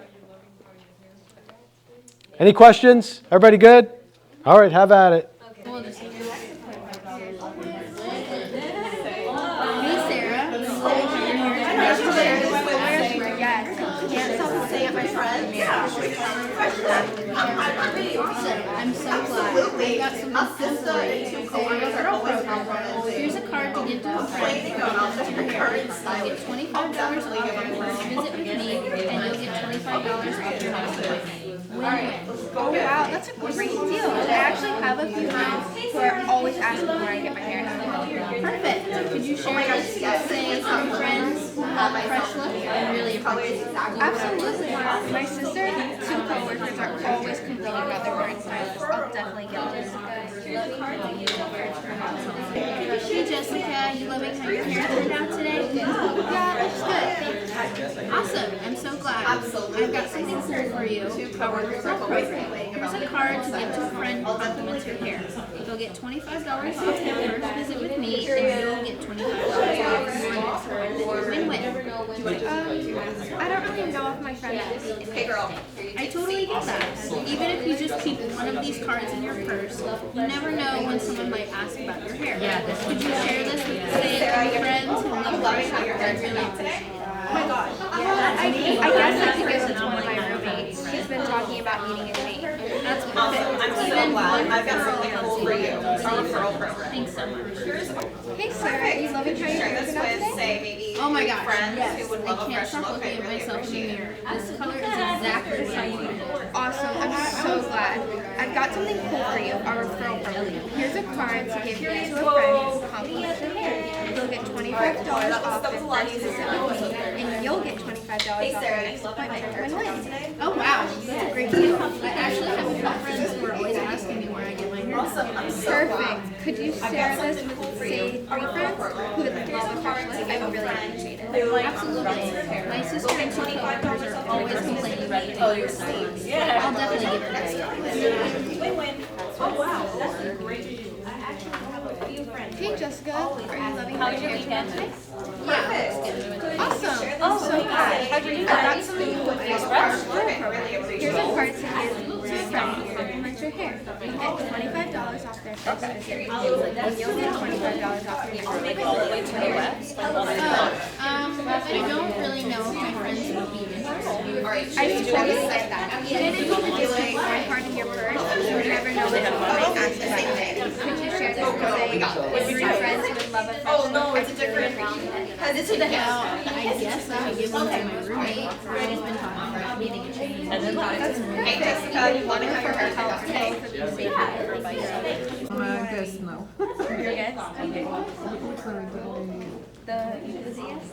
Any questions? Everybody good? All right, have at it. Hey, Sarah. I'm so glad. I got some good for you. Here's a card to give to a friend. You get $25 off your first visit with me, and you'll get $25 off your next appointment. Win-win. Oh wow, that's a great deal. I actually have a few friends who are always asking where I get my hair done. Perfect. Could you share this with, say, some friends who love a fresh look and really appreciate it? Absolutely. My sister, 2 coworkers are always complaining about their current stylist. I'll definitely get this. Hey Jessica, you loving how your hair turned out today? Yeah, looks good. Awesome, I'm so glad. I've got something cool for you. Referral program. Here's a card to give to a friend who compliments your hair. You'll get $25 off your first visit with me, and you'll get $25 off your next appointment. Win-win. I don't really know if my friends will be Hey girl. I totally get that. Even if you just keep one of these cards in your purse, you never know when someone might ask about your hair. Could you share this with, say, your friends who love fresh look and really appreciate it? Oh my god. I guess I could give it to one of my roommates. She's been talking about needing a change. That's perfect. Even one referral helps you. Thanks so much. Hey Sarah, you loving how your hair turned out today? Oh my gosh, yes. I can't stop looking at myself in the mirror. This color is exactly what I wanted. Awesome, I'm so glad. I've got something cool for you, our referral program. Here's a card to give to a friend who compliments your hair. You'll get $25 off their first visit with me, and you'll get $25 off your next appointment. Win-win. Oh wow, that's a great deal. I actually have a few friends who are always asking me where I get my hair done. Perfect. Could you share this with, say, 3 friends who would love a fresh look? I would really appreciate it. Absolutely. My sister and 2 coworkers are always complaining about your hair styles. I'll definitely give her this. Hey Jessica, are you loving how your hair turned out today? Yeah, that's good. Awesome. I'm so glad. I got something cool for you. Here's a card to give to a friend who compliments your hair. You get $25 off their first visit, and you'll get $25 off your next I don't really know if my friends would be interested. I totally get that. Even if you could do it one card in your purse, you would never know what someone might ask about your hair. Could you share this with, say, 3 friends who would love a fresh look? I would really appreciate it. Well, I guess I would give one to my roommate. She's been talking about needing a change. Hey Jessica, you loving how your hair turned out today? I guess no. Your guess? Okay. The enthusiast?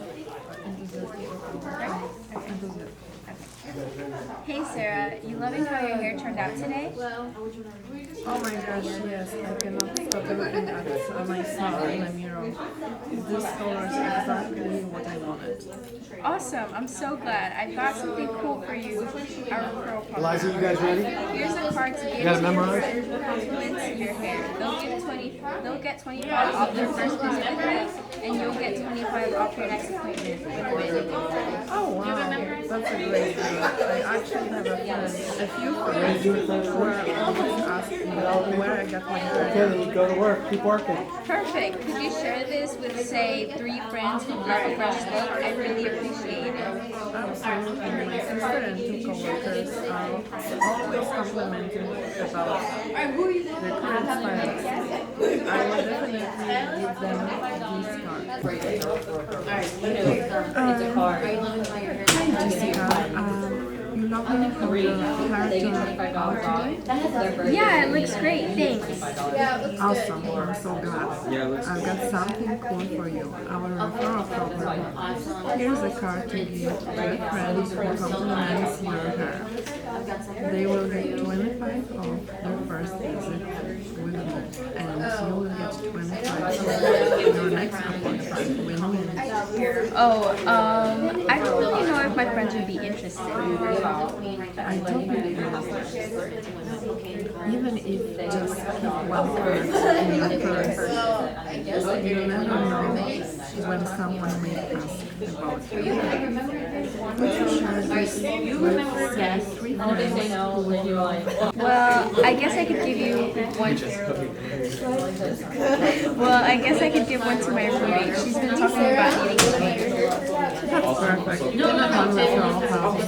Hey Sarah, you loving how your hair turned out today? Oh my gosh, yes, I cannot stop looking at myself in a mirror. This color is exactly what I wanted. Awesome, I'm so glad. I've got something cool for you, our referral program. Eliza, you guys ready? Here's a card to give got it to memorized? your friend who compliments your hair. They'll get $25 off their first visit with me, and you'll get $25 off your next appointment. Oh wow, that's a great deal. I actually have a few friends who are always asking me where I get my hair. Okay, then you go to work. Keep working. Perfect. Could you share this with, say, 3 friends who love a fresh look? I really appreciate it. Absolutely. My sister and 2 coworkers are always complimenting me about their current stylist. I will definitely give them these cards. Hi Jessica, you love me how your hair turned out today? Yeah, it looks great. Thanks. Awesome, I'm so glad. I've got something cool for you, our referral program. Here's a card to give to a friend who compliments your hair. They will get $25 off their first visit with me, and you will get $25 off your next appointment. Win-win. Oh, I don't really know if my friends would be interested. I don't believe it. Even if just keep one card in your purse, you never know when someone may ask about you. Would you share this with 3 friends who would you like? Well, I guess I could give you one. Well, I guess I could give one to my roommate. She's been talking about needing a change. That's perfect. Perfect. One referral helps.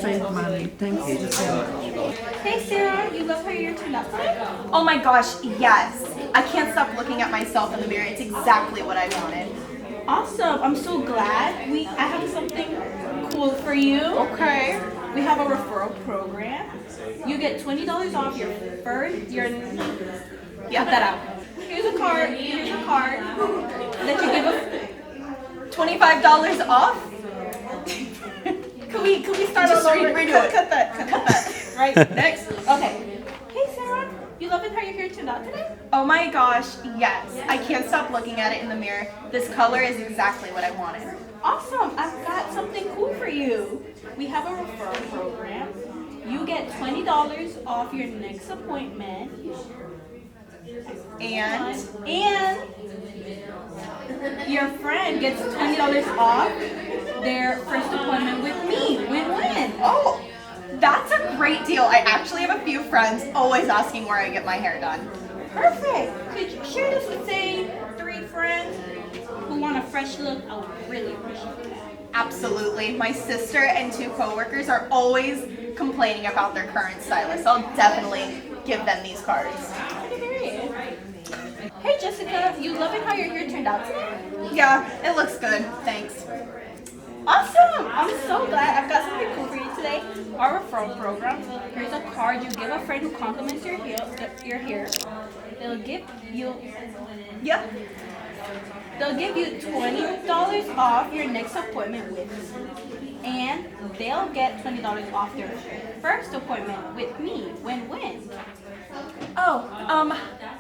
Save money. Thanks so much. Hey Sarah, you love how you're turned out today? Oh my gosh, yes. I can't stop looking at myself in the mirror. It's exactly what I wanted. Awesome. I'm so glad. I have something cool for you. Okay. We have a referral program. You get $20 off your first, cut that out. Here's a card that you give a $25 off? Can we start all over? redo it. Cut that. Right, next. Okay. Hey Sarah, you loving how your hair turned out today? Oh my gosh, yes. I can't stop looking at it in the mirror. This color is exactly what I wanted. Awesome. I've got something cool for you. We have a referral program. You get $20 off your next appointment. And Your friend gets $20 off their first appointment with me. Win-win. oh, that's a great deal. I actually have a few friends always asking where I get my hair done. Perfect. Could you share this with, say, 3 friends who want a fresh look? I would really appreciate that. Absolutely. My sister and 2 coworkers are always complaining about their current stylist. I'll definitely give them these cards. Hey Jessica, you loving how your hair turned out today? Yeah, it looks good. Thanks. Awesome! I'm so glad. I've got something cool for you today. Our referral program. Here's a card you give a friend who compliments your hair. They'll give you Yep. They'll give you $20 off your next appointment with me. And they'll get $20 off their first appointment with me. Win-win. Oh,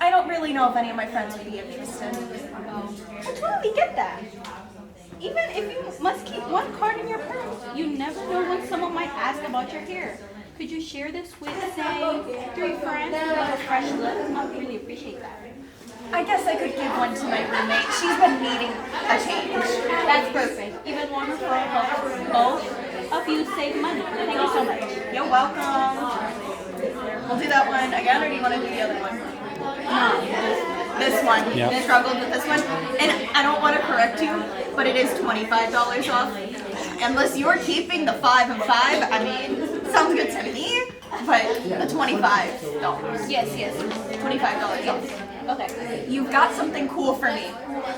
I don't really know if any of my friends would be interested. I totally get that. Even if you must keep one card in your purse, you never know when someone might ask about your hair. Could you share this with, say, 3 friends who love a fresh look? I'd really appreciate that. I guess I could give one to my roommate. She's been needing a change. That's perfect. Even one referral helps both of you save money. Thank you so much. You're welcome. We'll do that one again, or do you want to do the other one? This one. Yep. Struggled with this one. And I don't want to correct you, but it is $25 off. Unless you're keeping the 5 and 5, I mean, sounds good to me, but the $25. Yes. $25 off. Okay. You've got something cool for me.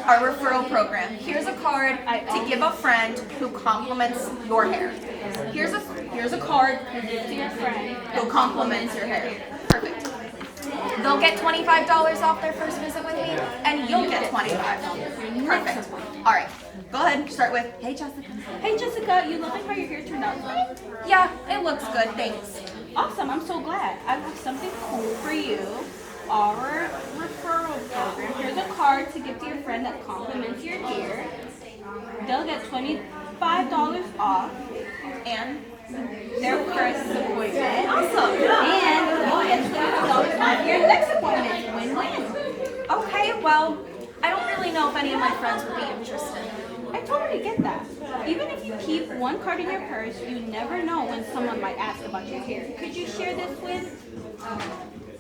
Our referral program. Here's a card to give a friend who compliments your hair. Here's a card To your friend. who compliments your hair. Perfect. They'll get $25 off their first visit with me, and you'll get $25. Perfect. All right. Go ahead. Start with, hey Jessica. Hey Jessica, you loving how your hair turned out today? Yeah, it looks good. Thanks. Awesome, I'm so glad. I have something cool for you. Our referral program. Here's a card to give to your friend that compliments your hair. They'll get $25 off And their first appointment. awesome. And you'll get $25 off your next appointment. Win-win. Okay, well, I don't really know if any of my friends would be interested. I totally get that. Even if you keep one card in your purse, you never know when someone might ask about your hair. Could you share this with,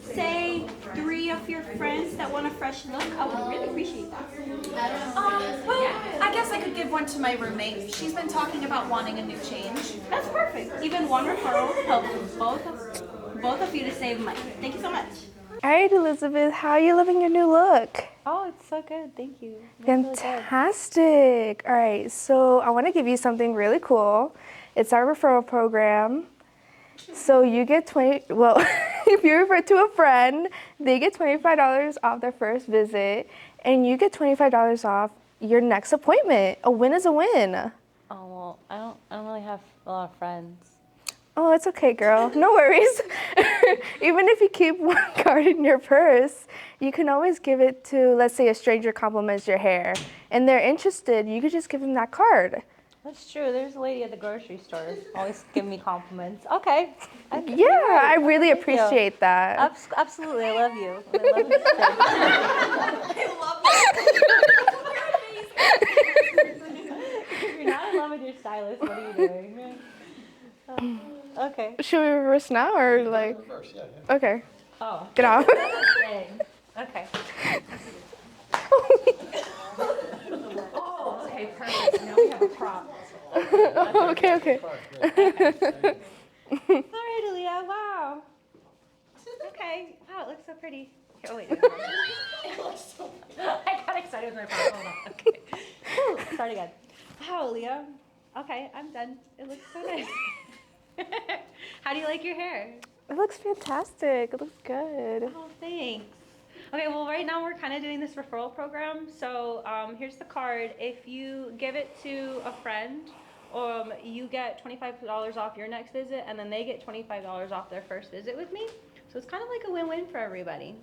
say, 3 of your friends that want a fresh look? I would really appreciate that. Well, I guess I could give one to my roommate. She's been talking about wanting a new change. That's perfect. Even one referral helps both of you to save money. Thank you so much. All right, Elizabeth, how are you loving your new look? Oh, it's so good. Thank you. Fantastic. All right, so I want to give you something really cool. It's our referral program. So you get if you refer to a friend, they get $25 off their first visit, and you get $25 off your next appointment. A win is a win. Oh, well, I don't really have a lot of friends. Oh, it's okay, girl. No worries. Even if you keep one card in your purse, you can always give it to, let's say, a stranger compliments your hair, and they're interested. You could just give them that card. That's true. There's a lady at the grocery store always giving me compliments. Okay. Yeah, I really appreciate that. Absolutely. I love you. I love you. If you're not in love with your stylist, what are you doing? Okay. Should we reverse now or like? Reverse, yeah. Okay. Oh. Get off. Okay. Oh, okay, perfect. Now we have a prop. Okay. All right, Aaliyah. Wow. Okay. Wow, it looks so pretty. Here, oh wait. Hold on. It looks so pretty. I got excited with my phone. Hold on. Okay. Whew, start again. Wow, Aaliyah. Okay, I'm done. It looks so nice. How do you like your hair? It looks fantastic. It looks good. Oh, thanks. Okay, well, right now we're kind of doing this referral program. So here's the card. If you give it to a friend, you get $25 off your next visit, and then they get $25 off their first visit with me. So it's kind of like a win-win for everybody.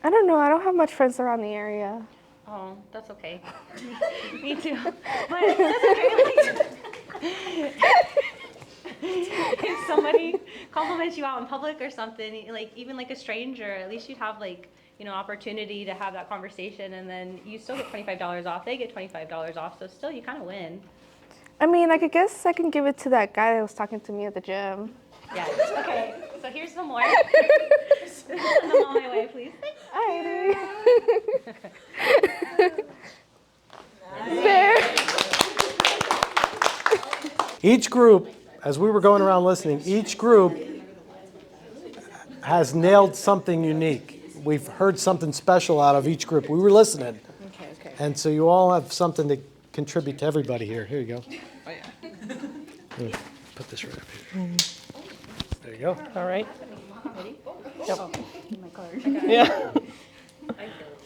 I don't know. I don't have much friends around the area. Oh, that's okay. Me too. But that's okay. If somebody compliments you out in public or something, like even like a stranger, at least you'd have like, opportunity to have that conversation, and then you still get $25 off. They get $25 off, so still you kind of win. I mean, I guess I can give it to that guy that was talking to me at the gym. Yeah. Okay. So here's some more. Send them on my way, please. There. Each group, as we were going around listening, each group has nailed something unique. We've heard something special out of each group. We were listening. Okay. And so you all have something to contribute to everybody here. Here you go. Oh, yeah. Let me put this right up here. There you go. All right. Ready? Yep. My card. Yeah.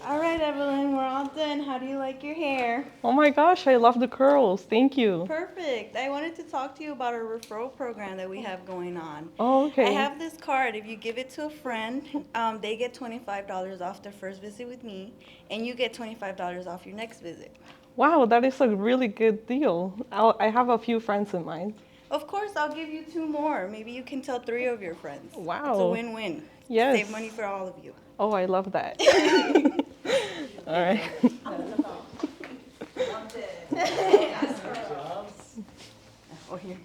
All right, Evelyn, we're all done. How do you like your hair? Oh my gosh, I love the curls. Thank you. Perfect. I wanted to talk to you about our referral program that we have going on. Oh, okay. I have this card. If you give it to a friend, they get $25 off their first visit with me, and you get $25 off your next visit. Wow, that is a really good deal. I have a few friends in mind. Of course, I'll give you 2 more. Maybe you can tell 3 of your friends. Wow. It's a win-win. Yes. Save money for all of you. Oh, I love that. All right.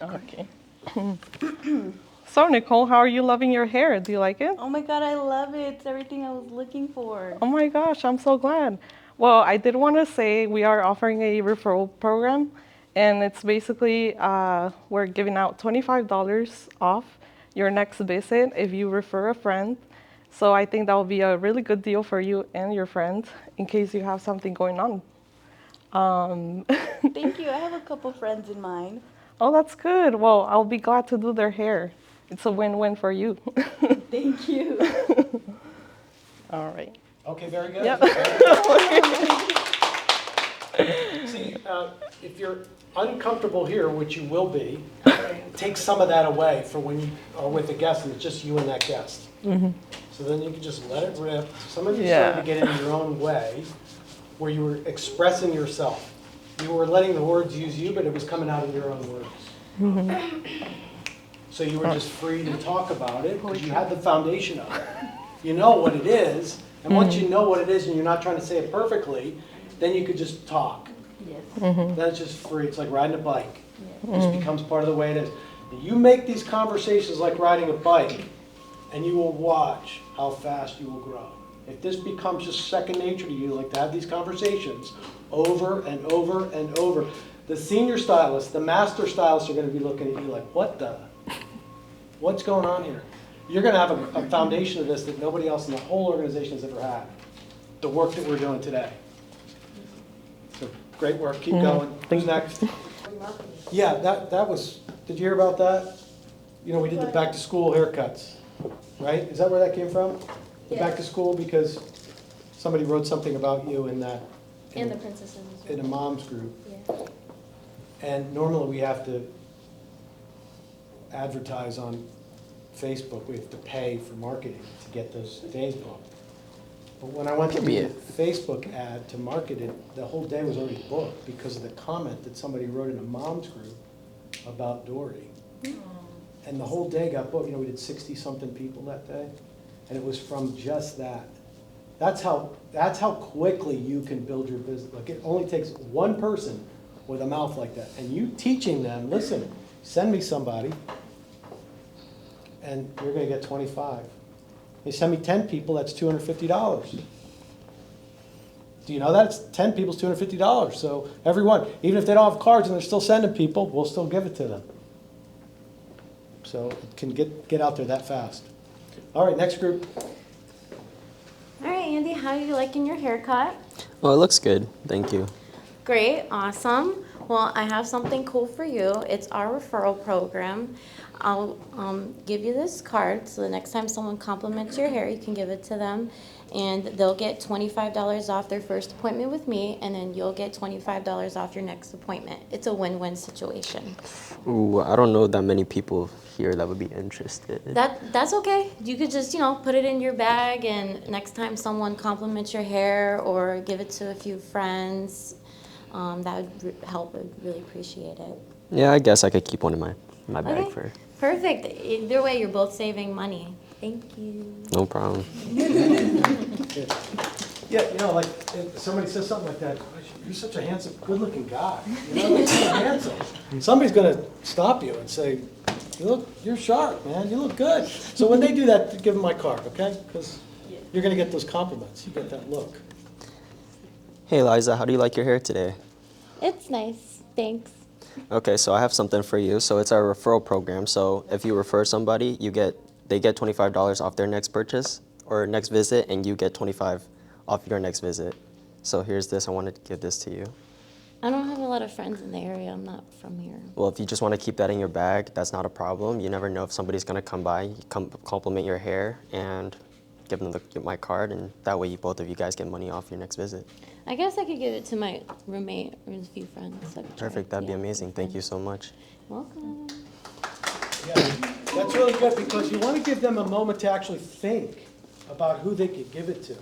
Okay. So, Nicole, how are you loving your hair? Do you like it? Oh my God, I love it. It's everything I was looking for. Oh my gosh, I'm so glad. Well, I did want to say we are offering a referral program, and it's basically we're giving out $25 off your next visit if you refer a friend. So I think that will be a really good deal for you and your friend in case you have something going on. Thank you. I have a couple friends in mind. Oh, that's good. Well, I'll be glad to do their hair. It's a win-win for you. Thank you. All right. Okay, very good. Yep. See, if you're uncomfortable here, which you will be, take some of that away for when you are with a guest and it's just you and that guest. Mm-hmm. So then you can just let it rip. Some of you started to get in your own way where you were expressing yourself. You were letting the words use you, but it was coming out in your own words. Mm-hmm. So you were just free to talk about it because you had the foundation of it. You know what it is, and once you know what it is and you're not trying to say it perfectly, then you could just talk. Yes. Mm-hmm. Then it's just free. It's like riding a bike. It just becomes part of the way it is. You make these conversations like riding a bike, and you will watch how fast you will grow. If this becomes just second nature to you, like to have these conversations over and over and over, the senior stylists, the master stylists are going to be looking at you like, what's going on here? You're going to have a foundation of this that nobody else in the whole organization has ever had. The work that we're doing today. So great work. Keep going. Who's next? Yeah, that was, did you hear about that? You know, we did the back to school haircuts, right? Is that where that came from? The back to school, because somebody wrote something about you in that. And the princesses as well. In a mom's group. Yeah. And normally we have to advertise on Facebook. We have to pay for marketing to get those days booked. But when I went to the Facebook ad to market it, the whole day was already booked because of the comment that somebody wrote in a mom's group about Dory. And the whole day got booked. You know, we did 60-something people that day. And it was from just that. That's how quickly you can build your business. Like, it only takes one person with a mouth like that. And you teaching them, listen, send me somebody, and you're going to get 25. You send me 10 people, that's $250. Do you know that? It's 10 people's $250. So everyone, even if they don't have cards and they're still sending people, we'll still give it to them. So it can get out there that fast. All right, next group. All right, Andy, how are you liking your haircut? Well, it looks good. Thank you. Great, awesome. Well, I have something cool for you. It's our referral program. I'll give you this card, so the next time someone compliments your hair, you can give it to them, and they'll get $25 off their first appointment with me, and then you'll get $25 off your next appointment. It's a win-win situation. Ooh, I don't know that many people here that would be interested. That's okay. You could just, put it in your bag, and next time someone compliments your hair or give it to a few friends, that would help. I'd really appreciate it. Yeah, I guess I could keep one in my bag for. Perfect. Either way, you're both saving money. Thank you. No problem. Yeah, like if somebody says something like that, you're such a handsome, good-looking guy. You're so handsome. Somebody's going to stop you and say, you're sharp, man. You look good. So when they do that, give them my card, okay? Because you're going to get those compliments. You get that look. Hey, Liza, how do you like your hair today? It's nice. Thanks. Okay, so I have something for you. So it's our referral program. So if you refer somebody, they get $25 off their next purchase or next visit, and you get $25 off your next visit. So here's this. I wanted to give this to you. I don't have a lot of friends in the area. I'm not from here. Well, if you just want to keep that in your bag, that's not a problem. You never know if somebody's going to come by, compliment your hair, and give them my card, and that way both of you guys get money off your next visit. I guess I could give it to my roommate or a few friends. Perfect. That'd be amazing. Thank you so much. Welcome. Yeah, that's really good because you want to give them a moment to actually think about who they could give it to.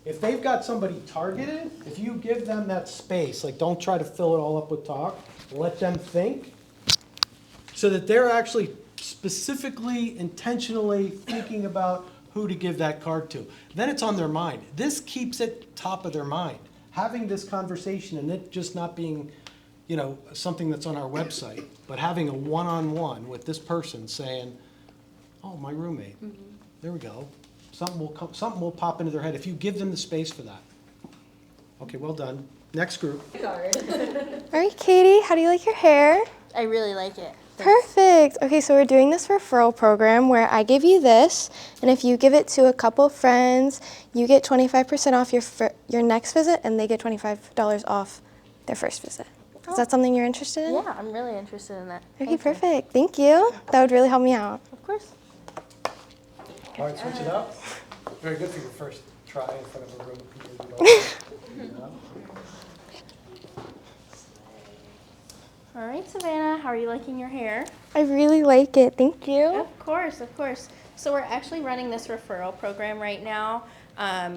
If they've got somebody targeted, if you give them that space, like don't try to fill it all up with talk, let them think so that they're actually specifically, intentionally thinking about who to give that card to. Then it's on their mind. This keeps it top of their mind. Having this conversation and it just not being, something that's on our website, but having a one-on-one with this person saying, oh, my roommate, there we go. Something will pop into their head if you give them the space for that. Okay, well done. Next group. All right, Katie, how do you like your hair? I really like it. Perfect. Okay, so we're doing this referral program where I give you this, and if you give it to a couple friends, you get 25% off your next visit, and they get $25 off their first visit. Is that something you're interested in? Yeah, I'm really interested in that. Okay, perfect. Thank you. That would really help me out. Of course. All right, switch it up. Very good for your first try in front of a room of people you don't know. All right, Savannah, how are you liking your hair? I really like it. Thank you. Of course, of course. So we're actually running this referral program right now.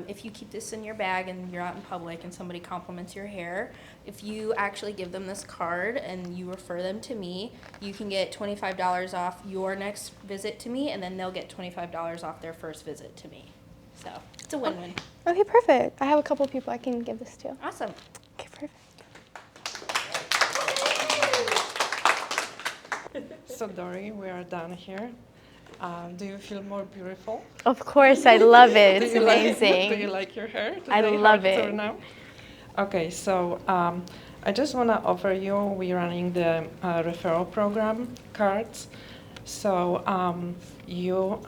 If you keep this in your bag and you're out in public and somebody compliments your hair, if you actually give them this card and you refer them to me, you can get $25 off your next visit to me, and then they'll get $25 off their first visit to me. So it's a win-win. Okay, perfect. I have a couple people I can give this to. Awesome. Okay, perfect. So Dory, we are done here. Do you feel more beautiful? Of course, I love it. It's Do amazing. you like your hair? I love it. Okay, so I just want to offer you, we're running the referral program cards. So do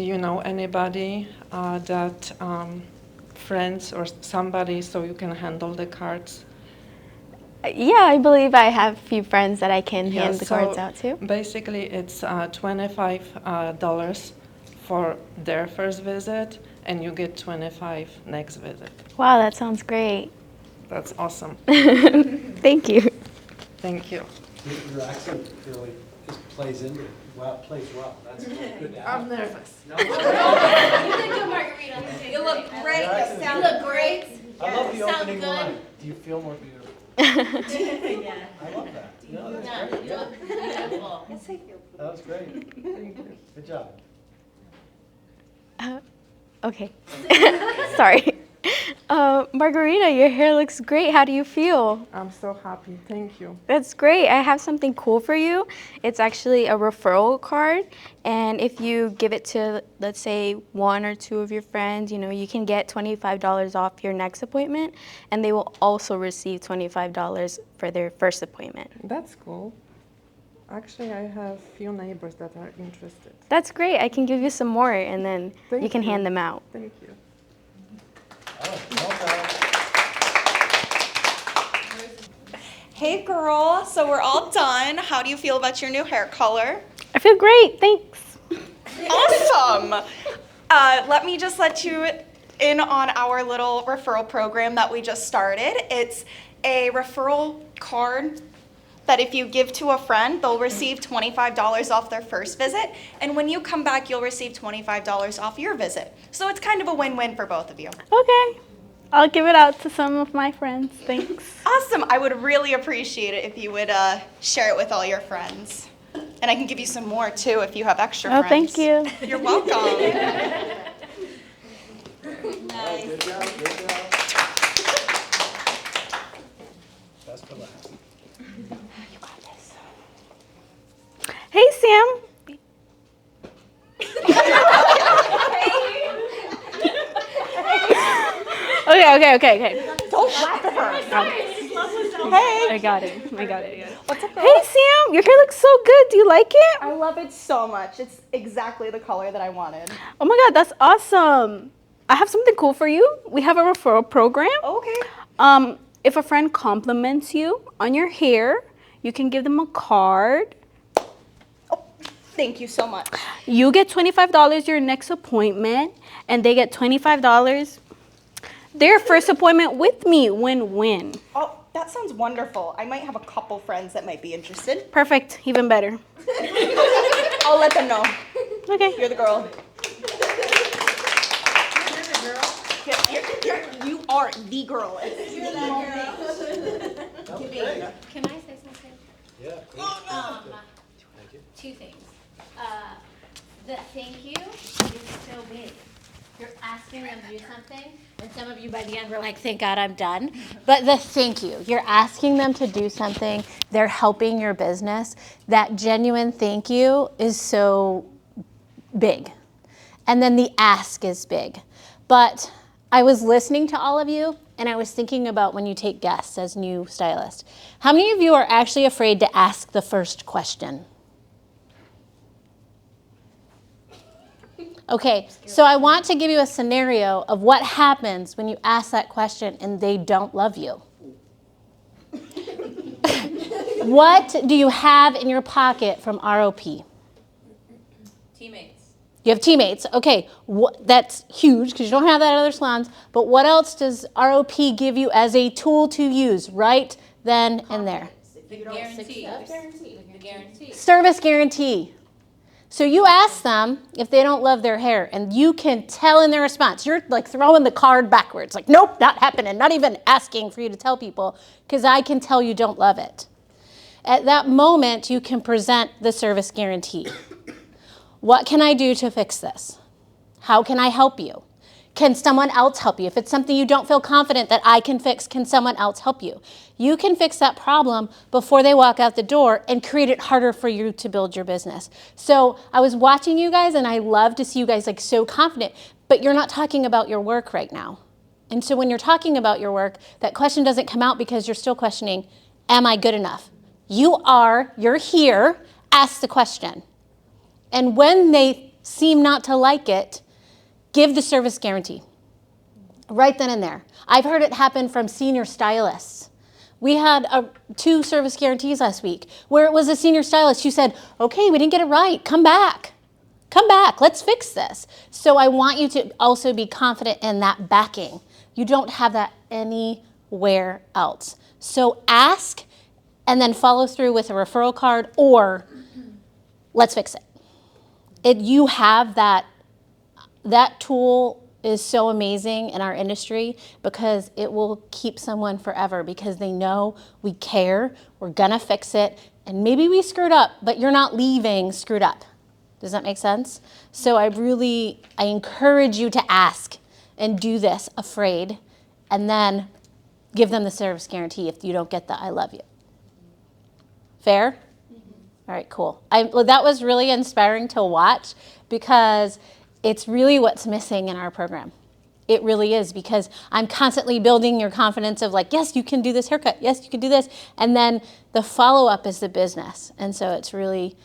you know anybody that friends or somebody so you can handle the cards? Yeah, I believe I have a few friends that I can hand the cards out to. Basically, it's $25 for their first visit, and you get $25 next visit. Wow, that sounds great. That's awesome. Thank you. Thank you. Your accent really plays into it. Wow, plays well. That's good. I'm nervous. No. You did good, Margarita. You look great. You sound great. I love the opening line. Do you feel more beautiful? Yeah. I love that. No, that's great. You look beautiful. That was great. Good job. Okay. Sorry. Margarita, your hair looks great. How do you feel? I'm so happy. Thank you. That's great. I have something cool for you. It's actually a referral card. And if you give it to, let's say, 1 or 2 of your friends, you can get $25 off your next appointment. And they will also receive $25 for their first appointment. That's cool. Actually, I have few neighbors that are interested. That's great. I can give you some more, and then you can hand them out. Thank you. Hey girl, so we're all done. How do you feel about your new hair color? I feel great. Thanks. Awesome. Let me just let you in on our little referral program that we just started. It's a referral card that if you give to a friend, they'll receive $25 off their first visit. And when you come back, you'll receive $25 off your visit. So it's kind of a win-win for both of you. Okay. I'll give it out to some of my friends. Thanks. Awesome. I would really appreciate it if you would share it with all your friends. And I can give you some more too if you have extra friends. Thank you. You're welcome. Nice. Good job. Best of luck. Hey, Sam. Okay. Don't laugh at her. Hey. I got it. What's up, girl? Hey, Sam. Your hair looks so good. Do you like it? I love it so much. It's exactly the color that I wanted. Oh my God, that's awesome. I have something cool for you. We have a referral program. Okay. If a friend compliments you on your hair, you can give them a card. Thank you so much. You get $25 your next appointment, and they get $25 their first appointment with me. Win-win. Oh, that sounds wonderful. I might have a couple friends that might be interested. Perfect. Even better. I'll let them know. Okay. You're the girl. You are the girl. You're that girl. Can I say something? Yeah. Two things. The thank you is so big. You're asking them to do something, and some of you by the end were like, thank God I'm done. But the thank you, you're asking them to do something, they're helping your business. That genuine thank you is so big. And then the ask is big. But I was listening to all of you, and I was thinking about when you take guests as new stylists. How many of you are actually afraid to ask the first question? Okay, so I want to give you a scenario of what happens when you ask that question and they don't love you. What do you have in your pocket from ROP? Teammates. You have teammates. Okay, that's huge because you don't have that at other salons. But what else does ROP give you as a tool to use right then and there? The guarantee. The guarantee. Service guarantee. So you ask them if they don't love their hair, and you can tell in their response. You're like throwing the card backwards, like, nope, not happening, not even asking for you to tell people, because I can tell you don't love it. At that moment, you can present the service guarantee. What can I do to fix this? How can I help you? Can someone else help you? If it's something you don't feel confident that I can fix, can someone else help you? You can fix that problem before they walk out the door and create it harder for you to build your business. So I was watching you guys, and I love to see you guys like so confident, but you're not talking about your work right now. And so when you're talking about your work, that question doesn't come out because you're still questioning, am I good enough? You're here, ask the question. And when they seem not to like it, give the service guarantee right then and there. I've heard it happen from senior stylists. We had 2 service guarantees last week where it was a senior stylist who said, okay, we didn't get it right. Come back. Let's fix this. So I want you to also be confident in that backing. You don't have that anywhere else. So ask and then follow through with a referral card or let's fix it. You have that. That tool is so amazing in our industry because it will keep someone forever because they know we care, we're gonna fix it, and maybe we screwed up, but you're not leaving screwed up. Does that make sense? So I encourage you to ask and do this afraid, and then give them the service guarantee if you don't get the I love you. Fair? All right, cool. Well, that was really inspiring to watch because it's really what's missing in our program. It really is, because I'm constantly building your confidence of like, yes, you can do this haircut. Yes, you can do this. And then the follow-up is the business. And so it's really,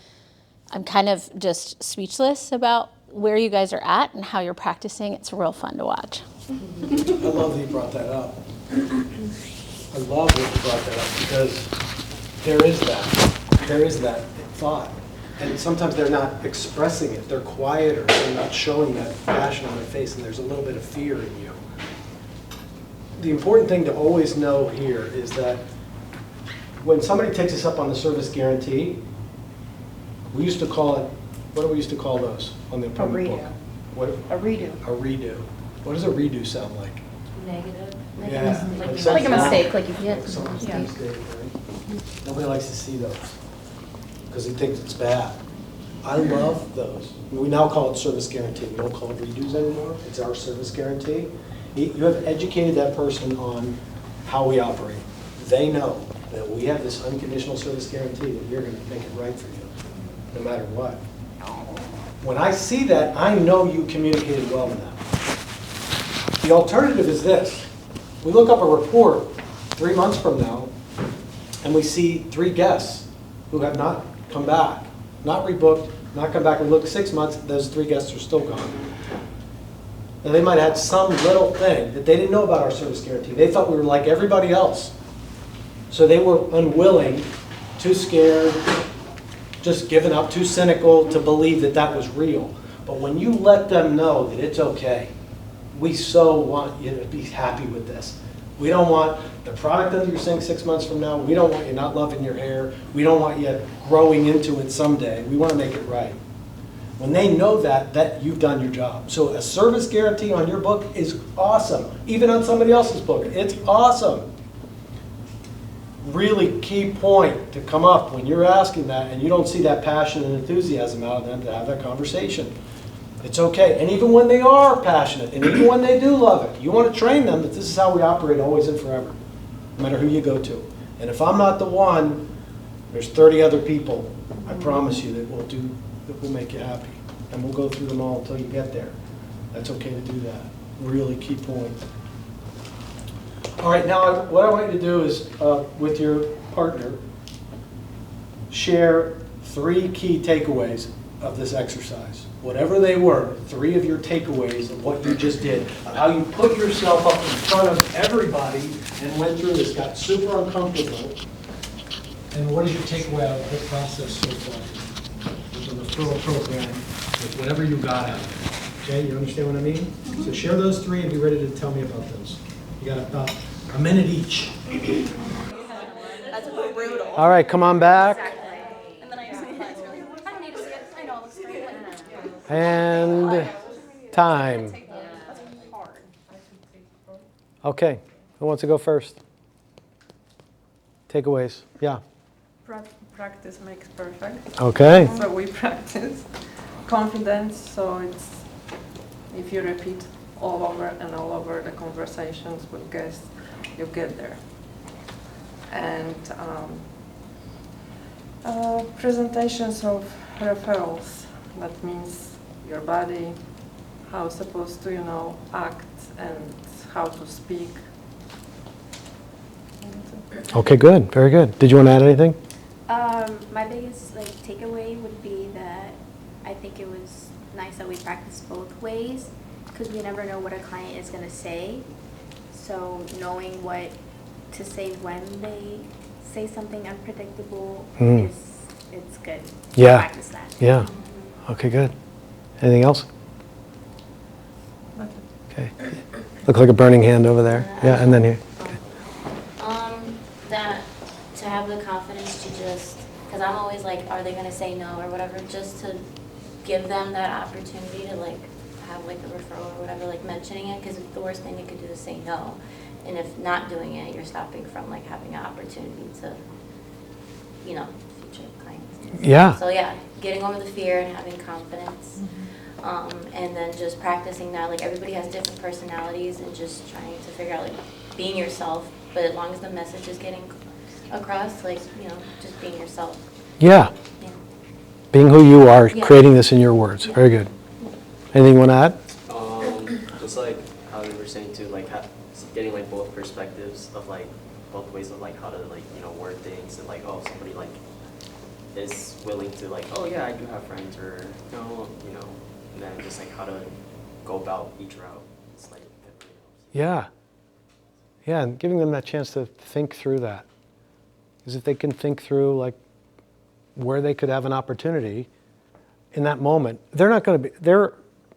I'm kind of just speechless about where you guys are at and how you're practicing. It's real fun to watch. I love that you brought that up. I love that you brought that up because there is that thought. And sometimes they're not expressing it. They're quieter. They're not showing that passion on their face, and there's a little bit of fear in you. The important thing to always know here is that when somebody takes us up on the service guarantee, we used to call it, what do we used to call those on the appointment book? What? A redo. A redo. What does a redo sound like? Negative. Yeah. Like a mistake, like if you Like someone's mistake, right? Nobody likes to see those because he thinks it's bad. I love those. We now call it service guarantee. We don't call it redos anymore. It's our service guarantee. You have educated that person on how we operate. They know that we have this unconditional service guarantee that you're going to make it right for you, no matter what. When I see that, I know you communicated well with them. The alternative is this. We look up a report 3 months from now, and we see 3 guests who have not come back, not rebooked, not come back. We look 6 months, those 3 guests are still gone. Now, they might have had some little thing that they didn't know about our service guarantee. They thought we were like everybody else. So they were unwilling, too scared, just given up, too cynical to believe that that was real. But when you let them know that it's okay, we so want you to be happy with this. We don't want the product that you're saying 6 months from now. We don't want you not loving your hair. We don't want you growing into it someday. We want to make it right. When they know that you've done your job. So a service guarantee on your book is awesome. Even on somebody else's book, it's awesome. Really key point to come up when you're asking that and you don't see that passion and enthusiasm out of them to have that conversation. It's okay. And even when they are passionate, and even when they do love it, you want to train them that this is how we operate always and forever, no matter who you go to. And if I'm not the one, there's 30 other people, I promise you, that will make you happy. And we'll go through them all until you get there. That's okay to do that. Really key point. All right, now what I want you to do is, with your partner, share 3 key takeaways of this exercise. Whatever they were, 3 of your takeaways of what you just did, of how you put yourself up in front of everybody and went through this, got super uncomfortable. And what is your takeaway out of the process so far with the referral program, with whatever you got out of it? Okay, you understand what I mean? Mm-hmm. So share those 3 and be ready to tell me about those. You got about a minute each. That's brutal. All right, come on back. And then I used to be like, I need to see it. I know, it's straight. And time. Okay, who wants to go first? Takeaways, yeah. Practice makes perfect. Okay. So we practice confidence, so it's if you repeat all over and all over the conversations with guests, you get there. And presentations of referrals, that means your body, how it's supposed to, act and how to speak. Okay, good, very good. Did you want to add anything? My biggest takeaway would be that I think it was nice that we practiced both ways because we never know what a client is going to say. So knowing what to say when they say something unpredictable it's good. Yeah. Practice that. Yeah. Okay, good. Anything else? Okay. Look like a burning hand over there. Yeah, and then here. That to have the confidence to just, because I'm always like, are they going to say no or whatever, just to give them that opportunity to have a referral or whatever, mentioning it, because the worst thing they could do is say no. And if not doing it, you're stopping from having an opportunity to, future clients. Yeah. So yeah, getting over the fear and having confidence. and then just practicing that. Like everybody has different personalities, and just trying to figure out like being yourself. But as long as the message is getting across, like, you know, just being yourself. Yeah. Yeah. Being who you are, Yeah. creating this in your words. Very good. Anything you want to add? Just like how we were saying too, like getting like both perspectives of like both ways of like how to like, you know, word things, and like, oh, somebody like is willing to like, oh yeah, I do have friends, or no, you know, and then just like how to go about each route. It's like Yeah. Yeah, and giving them that chance to think through that. Because if they can think through like where they could have an opportunity in that moment, they're not going to be, they're,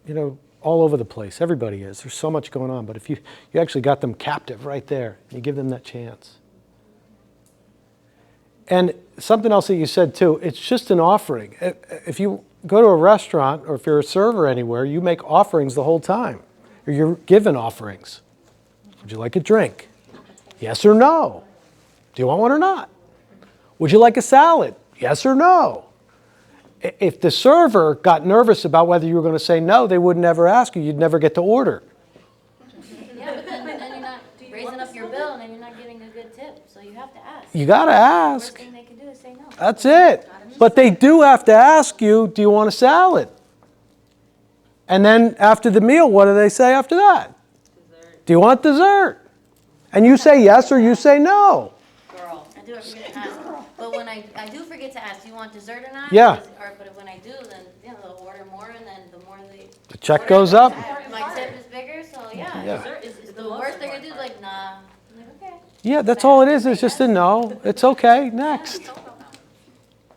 you know, all over the place. Everybody is. There's so much going on. But if you actually got them captive right there, you give them that chance. And something else that you said too, it's just an offering. If you go to a restaurant, or if you're a server anywhere, you make offerings the whole time. Or you're given offerings. Would you like a drink? Yes or no? Do you want one or not? Would you like a salad? Yes or no? If the server got nervous about whether you were going to say no, they would never ask you. You'd never get to order. Yeah, but then you're not raising up your bill, and then you're not getting a good tip. So you have to ask. You got to ask. The worst thing they can do is say no. That's it. But they do have to ask you, do you want a salad? And then after the meal, what do they say after that? Dessert. Do you want dessert? And you say yes or you say no. Girl, I do forget to ask. But when I do forget to ask, do you want dessert or not? Yeah. But when I do, then, you know, they'll order more, and then the more The check goes up. my tip is bigger, so yeah. Yeah. Dessert is the worst thing I do is like, nah. I'm like, okay. Yeah, that's all it is. It's just a no. It's okay. Next.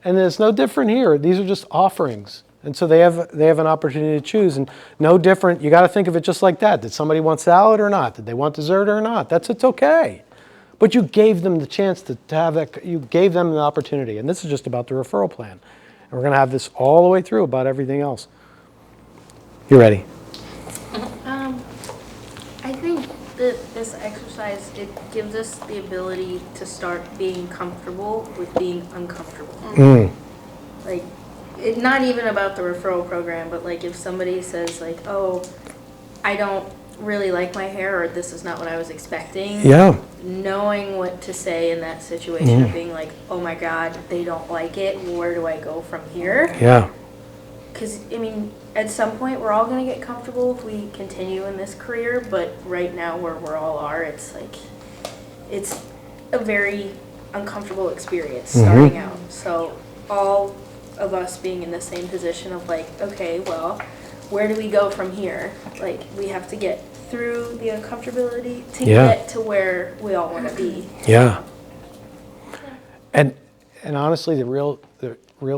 And it's no different here. These are just offerings. And so they have an opportunity to choose. And no different. You got to think of it just like that. Did somebody want salad or not? Did they want dessert or not? It's okay. But you gave them the chance to have that. You gave them the opportunity. And this is just about the referral plan. And we're going to have this all the way through about everything else. You ready? I think that this exercise, it gives us the ability to start being comfortable with being uncomfortable. Like, it's not even about the referral program, but like if somebody says like, oh, I don't really like my hair, or this is not what I was expecting. Yeah. Knowing what to say in that situation of being like, oh my God, they don't like it. Where do I go from here? Yeah. Because, I mean, at some point we're all going to get comfortable if we continue in this career, but right now where we're all are, it's like, it's a very uncomfortable experience starting out. So all of us being in the same position of like, okay, well, where do we go from here? Like, we have to get through the uncomfortability to get to where we all want to be. Yeah. And honestly, the real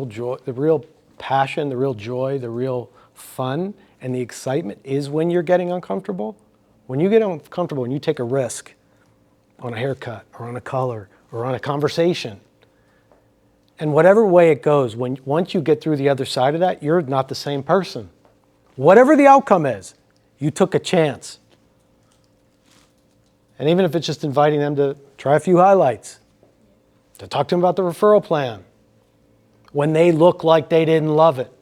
joy, the real passion, the real joy, the real fun, and the excitement is when you're getting uncomfortable. When you get uncomfortable and you take a risk on a haircut or on a color or on a conversation, and whatever way it goes, once you get through the other side of that, you're not the same person. Whatever the outcome is, you took a chance. And even if it's just inviting them to try a few highlights, to talk to them about the referral plan, when they look like they didn't love it.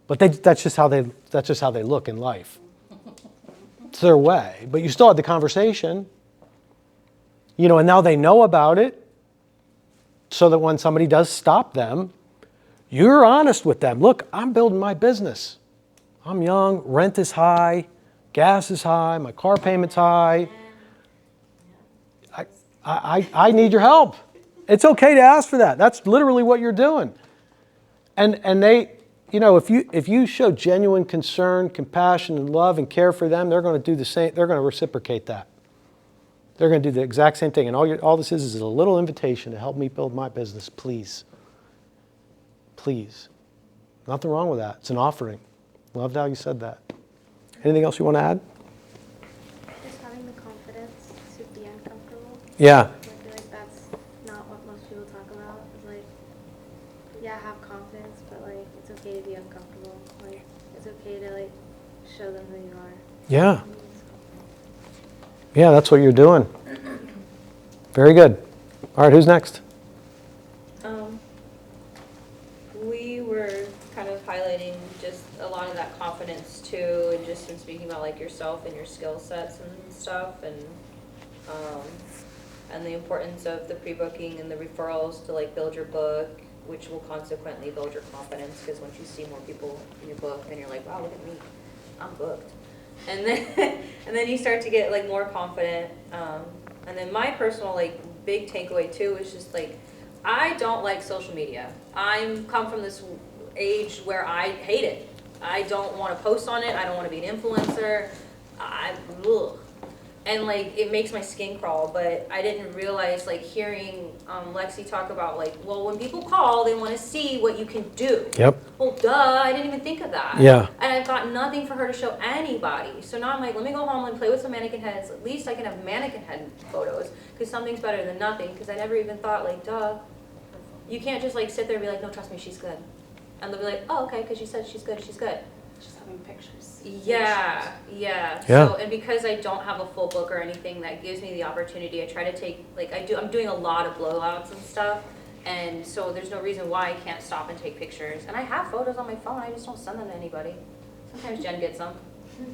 But that's just how they look in life. It's their way. But you still had the conversation. You know, and now they know about it, so that when somebody does stop them, you're honest with them. Look, I'm building my business. I'm young, rent is high, gas is high, my car payment's high. I need your help. It's okay to ask for that. That's literally what you're doing. And they, you know, if you show genuine concern, compassion, and love and care for them, they're going to do the same. They're going to reciprocate that. They're going to do the exact same thing. And all this is a little invitation to help me build my business, please. Please. Nothing wrong with that. It's an offering. Loved how you said that. Anything else you want to add? Just having the confidence to be uncomfortable. Yeah. I feel like that's not what most people talk about. It's like, yeah, have confidence, but like it's okay to be uncomfortable. Like it's okay to like show them who you are. Yeah. Yeah, that's what you're doing. Very good. All right, who's next? We were kind of highlighting just a lot of that confidence and speaking about like yourself and your skill sets and stuff, and the importance of the pre-booking and the referrals to like build your book, which will consequently build your confidence, because once you see more people in your book, then you're like, wow, look at me, I'm booked. And then and then you start to get like more confident. And then my personal like big takeaway too is just like, I don't like social media. I'm come from this age where I hate it. I don't want to post on it. I don't want to be an influencer. Ugh. And like it makes my skin crawl. But I didn't realize, like hearing Lexi talk about like, well, when people call, they want to see what you can do. Yep. Well, duh, I didn't even think of that. Yeah. And I've got nothing for her to show anybody. So now I'm like, let me go home and play with some mannequin heads. At least I can have mannequin head photos, because something's better than nothing. Because I never even thought like, duh, you can't just like sit there and be like, no, trust me, she's good. And they'll be like, oh, okay, because you said she's good, she's good. Just having pictures. Yeah. Yeah. So, and because I don't have a full book or anything, that gives me the opportunity. I try to take, like I'm doing a lot of blowouts and stuff. And so there's no reason why I can't stop and take pictures. And I have photos on my phone, I just don't send them to anybody. Sometimes Jen gets them.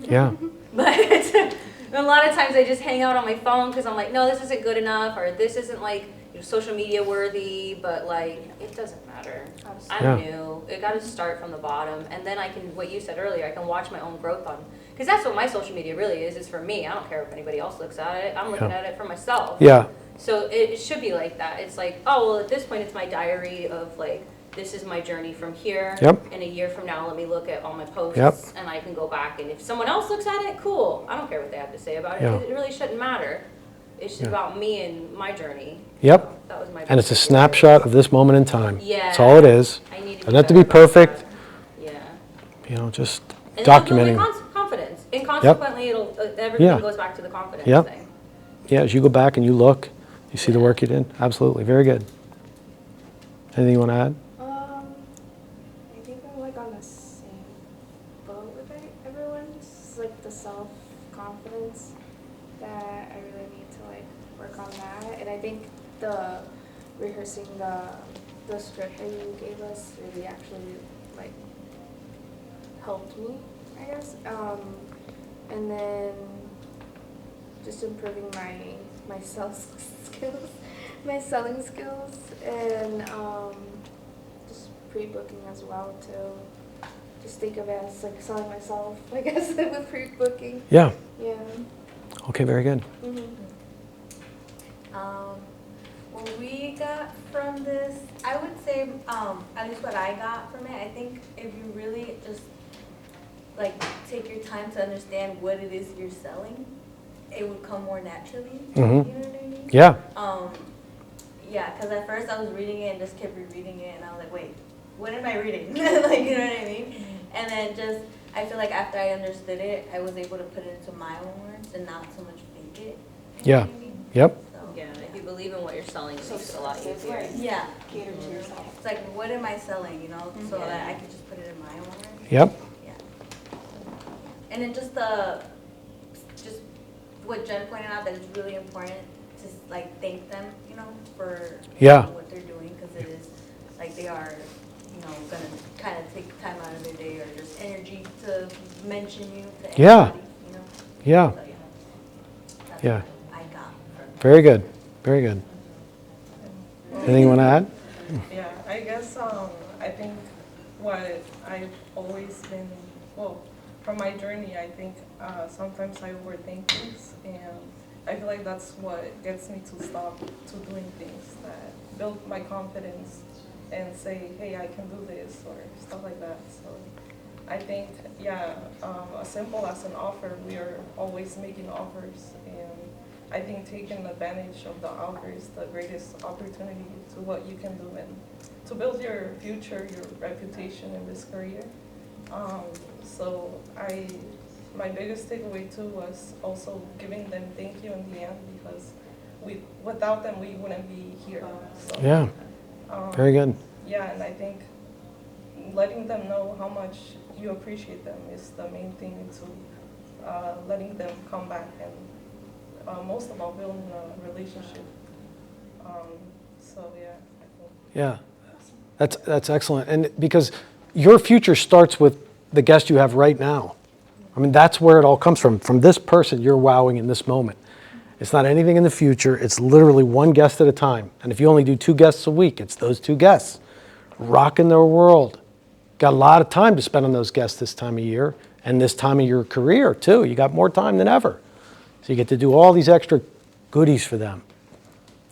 Yeah. But a lot of times I just hang out on my phone because I'm like, no, this isn't good enough, or this isn't like social media worthy, but like it doesn't matter. I'm new. It got to start from the bottom, and then I can, what you said earlier, I can watch my own growth on, because that's what my social media really is for me. I don't care if anybody else looks at it. I'm looking at it for myself. Yeah. So it should be like that. It's like, oh, well, at this point, it's my diary of like, this is my journey from here. Yep. And a year from now, let me look at all my posts, Yep. and I can go back. And if someone else looks at it, cool. I don't care what they have to say about it. Yeah. It really shouldn't matter. It's just about me and my journey. Yep. So that was my And it's a big takeaway. snapshot of this moment in time. Yeah. That's all it is. I need to Doesn't have to be perfect. Yeah. You know, just And that'll build documenting. my confidence. And consequently, it'll everything Yeah. goes back to the confidence Yep. thing. Yeah, as you go back and you look, you see the work you did. Absolutely. Very good. Anything you want to add? I think I'm like on the same boat with everyone. It's like the self-confidence that I really need to like work on that. And I think the rehearsing the script that you gave us really actually like helped me, I guess. And then just improving my sales skills, my selling skills, and just pre-booking as well too. Just think of it as like selling myself, I guess, with pre-booking. Yeah. Yeah. Okay, very good. What we got from this, I would say, at least what I got from it, I think if you really just like take your time to understand what it is you're selling, it would come more naturally. Mm-hmm. You know what I mean? Yeah. Yeah, because at first I was reading it and just kept rereading it, and I was like, wait, what am I reading? Like, you know what I mean? And then just, I feel like after I understood it, I was able to put it into my own words and not so much fake it. You know Yeah. what I mean? Yep. Yeah, if you believe in what you're selling, it makes it a lot easier. Yeah. Cater to yourself. It's like, what am I selling, you know? So that I can just put it in my own words. Yep. Yeah. And then just what Jen pointed out, that it's really important to like thank them, you know, for what they're doing, because it is like they are, you know, gonna kind of take time out of their day or just energy to mention you to anybody, you know. Yeah. So, that's Yeah. what I got from it. Very good. Very good. Anything you want to add? Yeah, I guess I think what I've always been, well, from my journey, I think sometimes I overthink things, and I feel like that's what gets me to stop to doing things that build my confidence and say, hey, I can do this, or stuff like that. So I think, yeah, as simple as an offer, we are always making offers, and I think taking advantage of the offer is the greatest opportunity to what you can do and to build your future, your reputation in this career. So my biggest takeaway too was also giving them thank you in the end, because without them we wouldn't be here. So, Yeah. Very good. Yeah, and I think letting them know how much you appreciate them is the main thing to letting them come back and most of all building a relationship. So yeah, I think. Yeah. That's excellent. And because your future starts with the guest you have right now. I mean, that's where it all comes from. From this person, you're wowing in this moment. It's not anything in the future. It's literally one guest at a time. And if you only do 2 guests a week, it's those 2 guests. Rocking their world. Got a lot of time to spend on those guests this time of year and this time of your career, too. You got more time than ever. So you get to do all these extra goodies for them.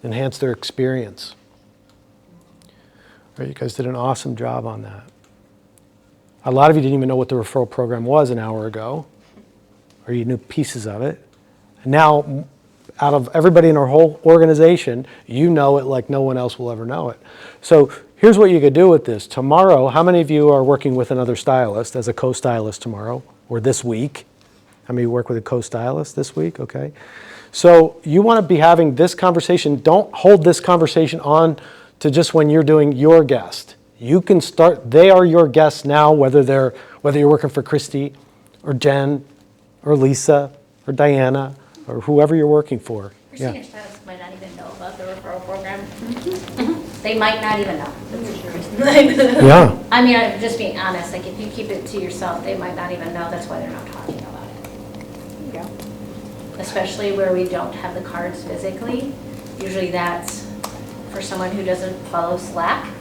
Enhance their experience. Right, you guys did an awesome job on that. A lot of you didn't even know what the referral program was an hour ago, or you knew pieces of it. And now, out of everybody in our whole organization, you know it like no one else will ever know it. So here's what you could do with this. Tomorrow, how many of you are working with another stylist as a co-stylist tomorrow, or this week? How many of you work with a co-stylist this week? Okay. So you want to be having this conversation. Don't hold this conversation on to just when you're doing your guest. You can start, they are your guests now, whether you're working for Christy or Jen or Lisa or Diana or whoever you're working for. Your senior stylists might not even know about the referral program. They might not even know. Yeah. I mean, I'm just being honest, like if you keep it to yourself, they might not even know. That's why they're not talking about it. Yeah. Especially where we don't have the cards physically. Usually that's for someone who doesn't follow Slack.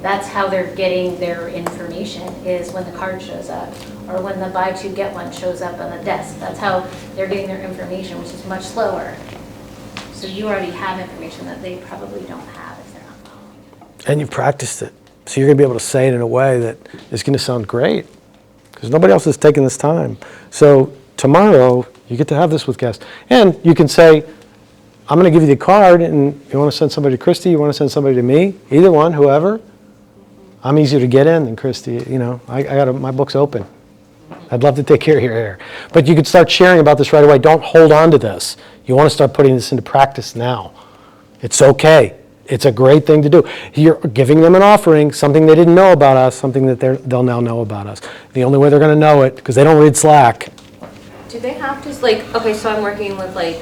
That's how they're getting their information, is when the card shows up or when the buy 2 get 1 shows up on the desk. That's how they're getting their information, which is much slower. So you already have information that they probably don't have if they're not following it. And you've practiced it. So you're going to be able to say it in a way that is going to sound great because nobody else is taking this time. So tomorrow, you get to have this with guests. And you can say, I'm going to give you the card, and you want to send somebody to Christy, you want to send somebody to me, either one, whoever. I'm easier to get in than Christy. You know, I got my book's open. I'd love to take care of your hair. But you could start sharing about this right away. Don't hold on to this. You want to start putting this into practice now. It's okay. It's a great thing to do. You're giving them an offering, something they didn't know about us, something that they'll now know about us. The only way they're going to know it, because they don't read Slack. Do they have to, like, okay, so I'm working with like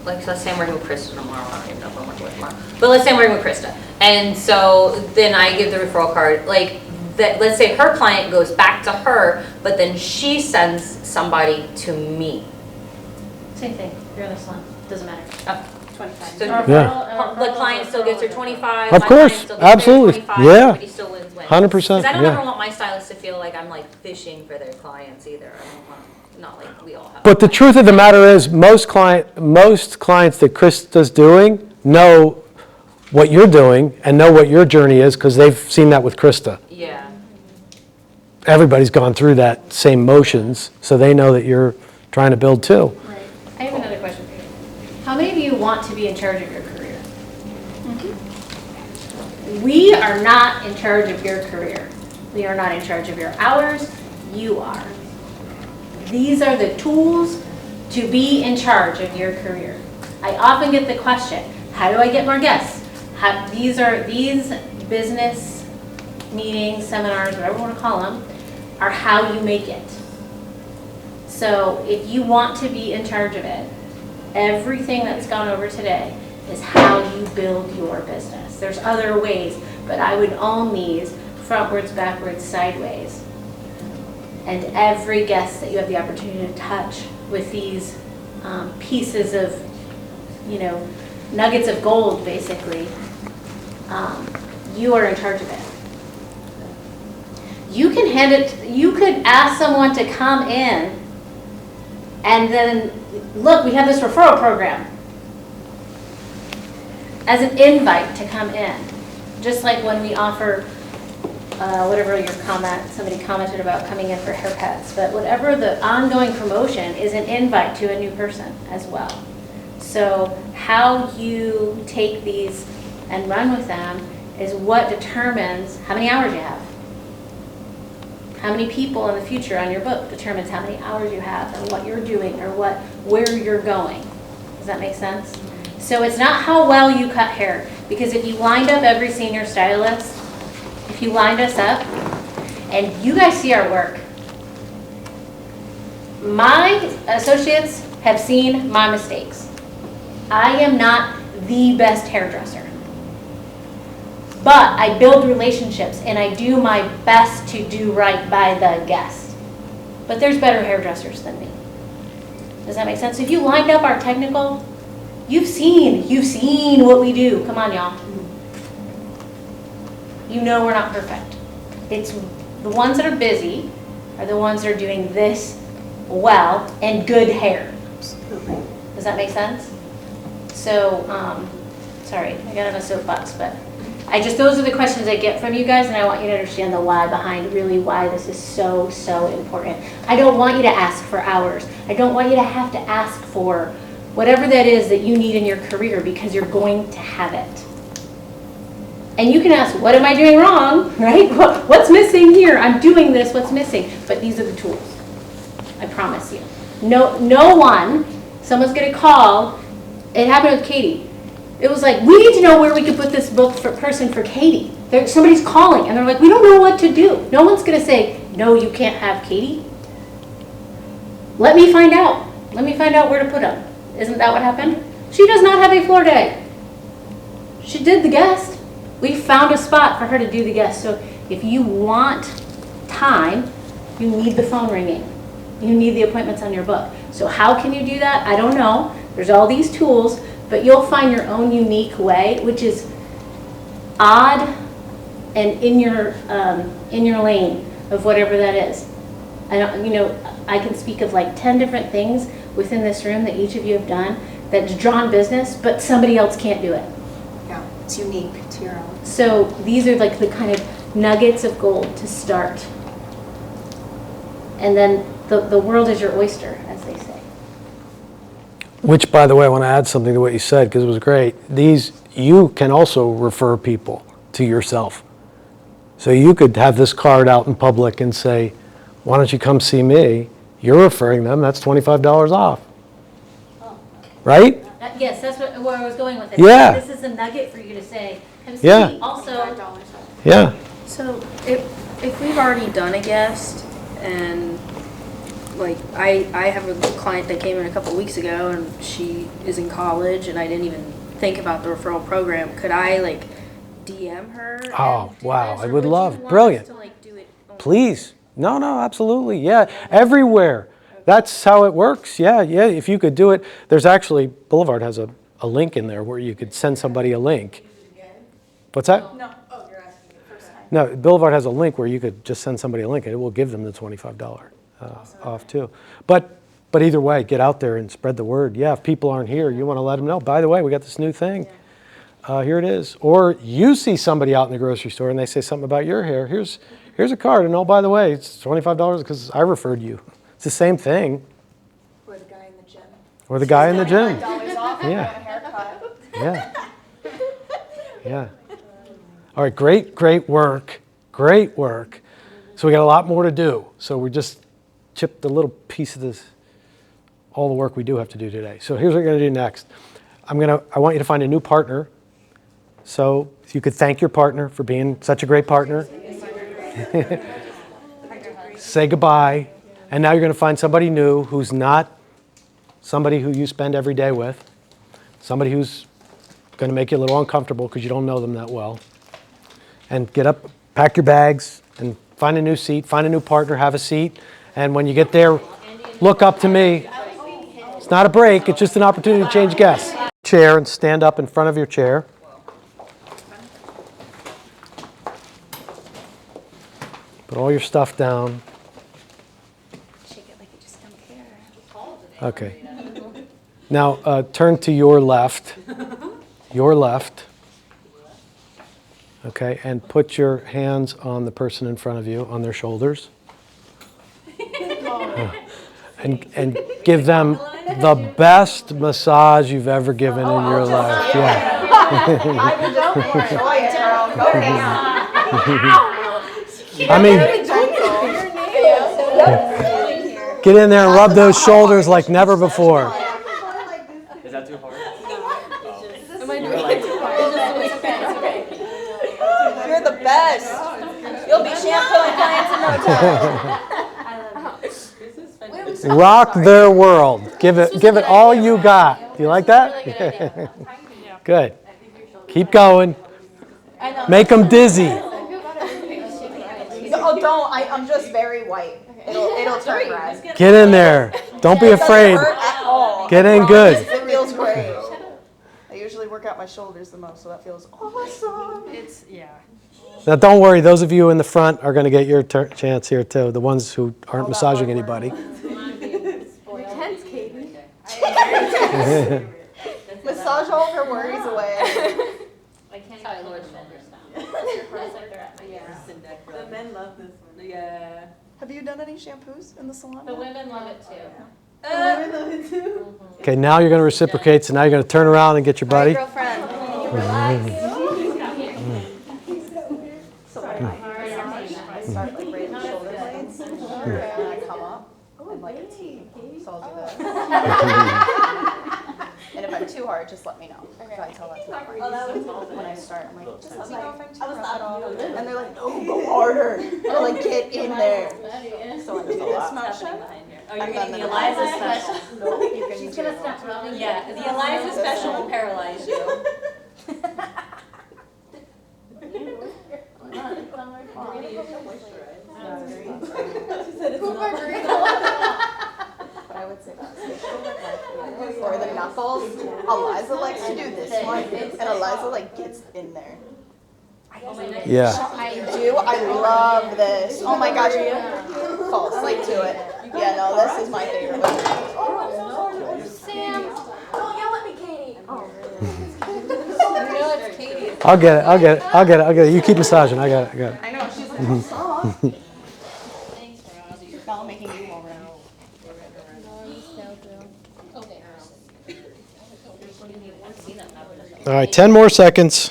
let's say I'm working with Krista tomorrow. I don't even know if I'm working with tomorrow. But let's say I'm working with Krista. And so then I give the referral card. Like, let's say her client goes back to her, but then she sends somebody to me. Same thing. You're in the salon. Doesn't matter. Oh. 25. So Yeah. the client still gets her 25. Of my course, client still gets absolutely. Their 25, Yeah. everybody still wins. 100%. Because I don't yeah. ever want my stylist to feel like I'm like fishing for their clients either. I don't want, not like we all have. But the truth of the matter is, most clients that Krista's doing know what you're doing and know what your journey is because they've seen that with Krista. Yeah. Everybody's gone through that same motions, so they know that you're trying to build too. Right. I have another question for you. How many of you want to be in charge of your career? We are not in charge of your career. We are not in charge of your hours. You are. These are the tools to be in charge of your career. I often get the question, how do I get more guests? These business meetings, seminars, whatever you want to call them, are how you make it. So if you want to be in charge of it, everything that's gone over today is how you build your business. There's other ways, but I would own these frontwards, backwards, sideways. And every guest that you have the opportunity to touch with these pieces of, nuggets of gold, basically, you are in charge of it. You can you could ask someone to come in and then, look, we have this referral program as an invite to come in. Just like when we offer whatever your somebody commented about coming in for haircuts, but whatever the ongoing promotion is an invite to a new person as well. So how you take these and run with them is what determines how many hours you have. How many people in the future on your book determines how many hours you have and what you're doing or where you're going. Does that make sense? So it's not how well you cut hair, because if you lined up every senior stylist, if you lined us up, and you guys see our work, my associates have seen my mistakes. I am not the best hairdresser, but I build relationships and I do my best to do right by the guest. but there's better hairdressers than me. Does that make sense? If you lined up our technical, you've seen what we do. Come on, y'all. You know we're not perfect. It's the ones that are busy are the ones that are doing this well and good hair. Does that make sense? So, sorry, I got on a soapbox, but those are the questions I get from you guys, and I want you to understand the why behind really why this is so, so important. I don't want you to ask for hours. I don't want you to have to ask for whatever that is that you need in your career, because you're going to have it. And you can ask, what am I doing wrong, right? What's missing here? I'm doing this, what's missing? But these are the tools, I promise you. No one, someone's gonna call, it happened with Katie. It was like, we need to know where we could put this person for Katie. Somebody's calling, and they're like, we don't know what to do. No one's gonna say, no, you can't have Katie. Let me find out. Let me find out where to put them. Isn't that what happened? She does not have a floor day. She did the guest. We found a spot for her to do the guest. So if you want time, you need the phone ringing. You need the appointments on your book. So how can you do that? I don't know. There's all these tools, but you'll find your own unique way, which is odd and in your lane of whatever that is. I can speak of like 10 different things within this room that each of you have done that's drawn business, but somebody else can't do it. Yeah, it's unique to your own. So these are like the kind of nuggets of gold to start. And then the world is your oyster, as they say. Which, by the way, I want to add something to what you said, because it was great. You can also refer people to yourself. So you could have this card out in public and say, why don't you come see me? You're referring them, that's $25 off. Oh. Right? Yes, that's where I was going with it. Yeah. This is a nugget for you to say, come see Yeah. me. Also, Yeah. So if we've already done a guest, and like I have a client that came in a couple weeks ago, and she is in college, and I didn't even think about the referral program. Could I like DM her? Oh, wow, I would you love, want brilliant. us to, like, do it Please. No, absolutely. Yeah, everywhere. That's how it works. Yeah. If you could do it, there's actually, Boulevard has a link in there where you could send somebody a link. What's that? No. Oh, you're asking me the first time. No, Boulevard has a link where you could just send somebody a link and it will give them the $25 off too. But either way, get out there and spread the word. Yeah, if people aren't here, you want to let them know, by the way, we got this new thing. Here it is. Or you see somebody out in the grocery store and they say something about your hair. Here's a card, and oh, by the way, it's $25 because I referred you. It's the same thing. Or the guy in the gym. Or the guy in the gym. $25 off if you want a haircut. Yeah. Yeah. All right, great work. Great work. So we got a lot more to do. So we just chipped a little piece of this, all the work we do have to do today. So here's what we're going to do next. I want you to find a new partner. So if you could thank your partner for being such a great partner. Say goodbye. And now you're going to find somebody new who's not somebody who you spend every day with. Somebody who's going to make you a little uncomfortable because you don't know them that well. And get up, pack your bags, and find a new seat, find a new partner, have a seat. And when you get there, look up to me. It's not a break, it's just an opportunity to change guests. Chair and stand up in front of your chair. Put all your stuff down. Shake it like you just don't care. Okay. Now turn to your left. Your left. Okay, and put your hands on the person in front of you, on their shoulders. And give them the best massage you've ever given in your life. Yeah. I mean, get in there and rub those shoulders like never before. Is that too hard? Am I doing it too hard? You're the best. You'll be shampooing clients in no time. Rock their world. Give it all you got. Do you like that? Good. Keep going. Make them dizzy. Oh, don't. I'm just very white. It'll turn red. Get in there. Don't be It doesn't afraid. hurt at all. Get I in promise. good. It feels great. I usually work out my shoulders the most, so that feels awesome. Now, don't worry. Those of you in the front are going to get your chance here, too. The ones who aren't massaging anybody. Intense, Katie. Massage all of her worries away. The men love this one. Yeah. Have you done any shampoos in the salon? The women love it too. The women love it too. Okay, now you're going to reciprocate. So now you're going to turn around and get your buddy. Girlfriend. So I start like right in the shoulder blades, and I come up and like a T. So I'll do that. And if I'm too hard, just let me know. If I tell that to them. When I start, I'm like, just let me know if I'm too rough at all. And they're like, no, go harder. Or like, get in there. So I do this motion. Oh, you're getting the Eliza special. She's gonna stop rubbing. Yeah, the Eliza special will paralyze you. But I would say that's or the knuckles. Eliza likes to do this one, and Eliza like gets in there. Yeah. I do. I love this. Oh my gosh. Fall asleep to it. Yeah, no, this is my favorite. Sam. Don't yell at me, Katie. It's Katie. I'll get it. You keep massaging. I got it. I know. She's like, I'm soft. Thanks, Roz. Your bell making you all around. All right, 10 more seconds.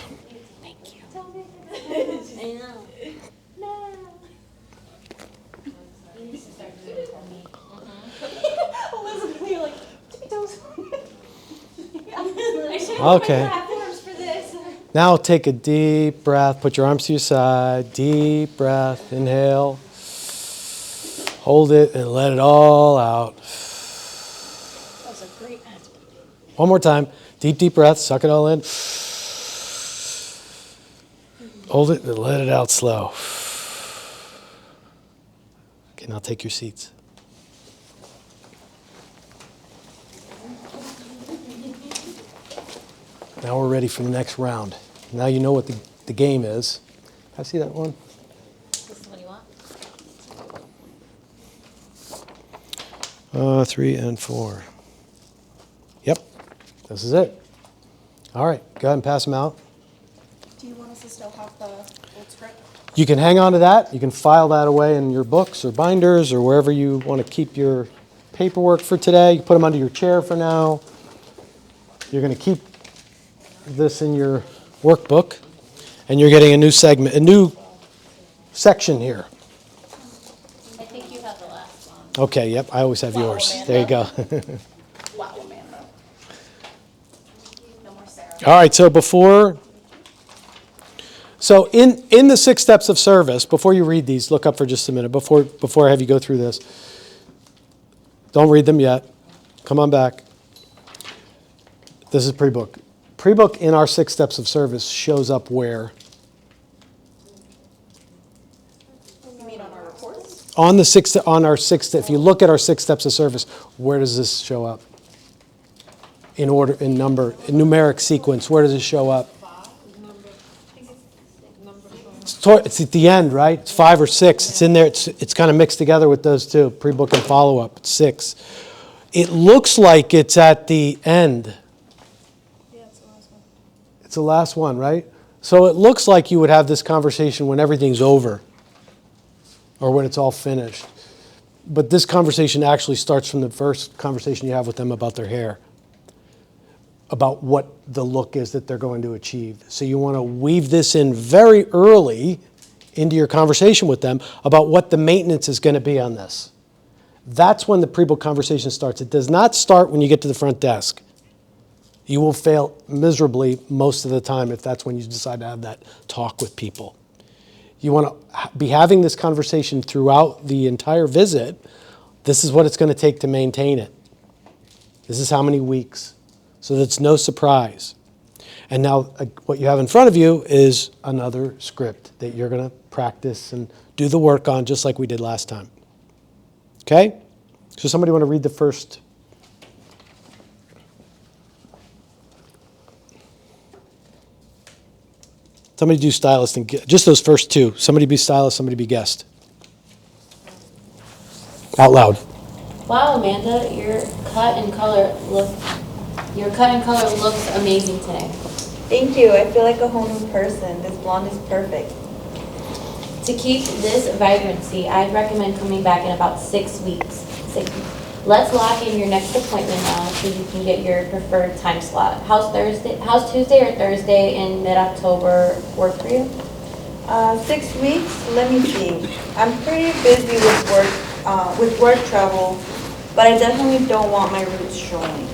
Okay. Now take a deep breath. Put your arms to your side. Deep breath. Inhale. Hold it and let it all out. That was a great answer. One more time. Deep breath. Suck it all in. Hold it and let it out slow. Okay, now take your seats. Now we're ready for the next round. Now you know what the game is. Can I see that one? This is what you want? 3 and 4. Yep, this is it. All right, go ahead and pass them out. Do you want us to still have the old script? You can hang on to that. You can file that away in your books or binders or wherever you want to keep your paperwork for today. You put them under your chair for now. You're going to keep this in your workbook, and you're getting a new segment, a new section here. I think you have the last one. Okay, yep, I always have yours. There you go. Wow, Amanda. No more Sarah. All right, so in the 6 steps of service, before you read these, look up for just a minute, before I have you go through this. Don't read them yet. Come on back. This is pre-book. Pre-book in our 6 steps of service shows up where? You mean on our reports? On our 6, if you look at our 6 steps of service, where does this show up? In order, in number, in numeric sequence, where does it show up? It's at the end, right? It's 5 or 6. It's in there. It's kind of mixed together with those two, pre-book and follow-up. It's 6. It looks like it's at the end. It's the last one, right? So it looks like you would have this conversation when everything's over or when it's all finished. But this conversation actually starts from the first conversation you have with them about their hair, about what the look is that they're going to achieve. So you want to weave this in very early into your conversation with them about what the maintenance is going to be on this. That's when the pre-book conversation starts. It does not start when you get to the front desk. You will fail miserably most of the time if that's when you decide to have that talk with people. You want to be having this conversation throughout the entire visit. This is what it's going to take to maintain it. This is how many weeks. So that's no surprise. And now what you have in front of you is another script that you're going to practice and do the work on just like we did last time. Okay? So somebody want to read the first? Somebody do stylist and just those first two. Somebody be stylist, somebody be guest. Out loud. Wow, Amanda, your cut and color looks amazing today. Thank you. I feel like a whole new person. This blonde is perfect. To keep this vibrancy, I'd recommend coming back in about 6 weeks. Let's lock in your next appointment now so you can get your preferred time slot. How's Tuesday or Thursday in mid-October work for you? 6 weeks. Let me see. I'm pretty busy with work travel, but I definitely don't want my roots showing.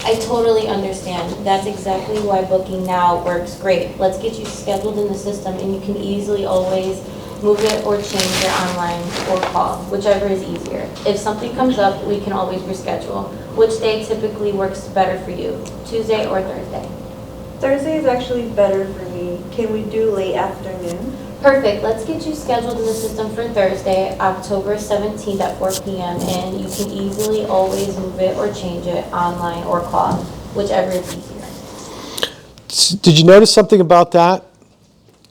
I totally understand. That's exactly why booking now works great. Let's get you scheduled in the system and you can easily always move it or change it online or call, whichever is easier. If something comes up, we can always reschedule. Which day typically works better for you, Tuesday or Thursday? Thursday is actually better for me. Can we do late afternoon? Perfect. Let's get you scheduled in the system for Thursday, October 17th at 4 p.m. and you can easily always move it or change it online or call, whichever is easier. Did you notice something about that?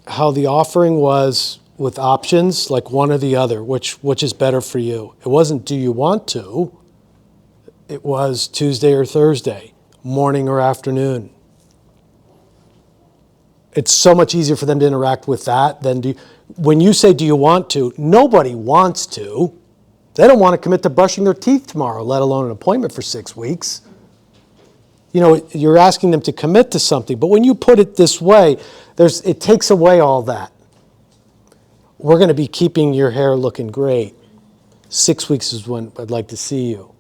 How the offering was with options, like one or the other, which is better for you? It wasn't do you want to, it was Tuesday or Thursday, morning or afternoon. It's so much easier for them to interact with that than when you say do you want to, nobody wants to. They don't want to commit to brushing their teeth tomorrow, let alone an appointment for 6 weeks. You know, you're asking them to commit to something, but when you put it this way, it takes away all that. We're going to be keeping your hair looking great. 6 weeks is when I'd like to see you.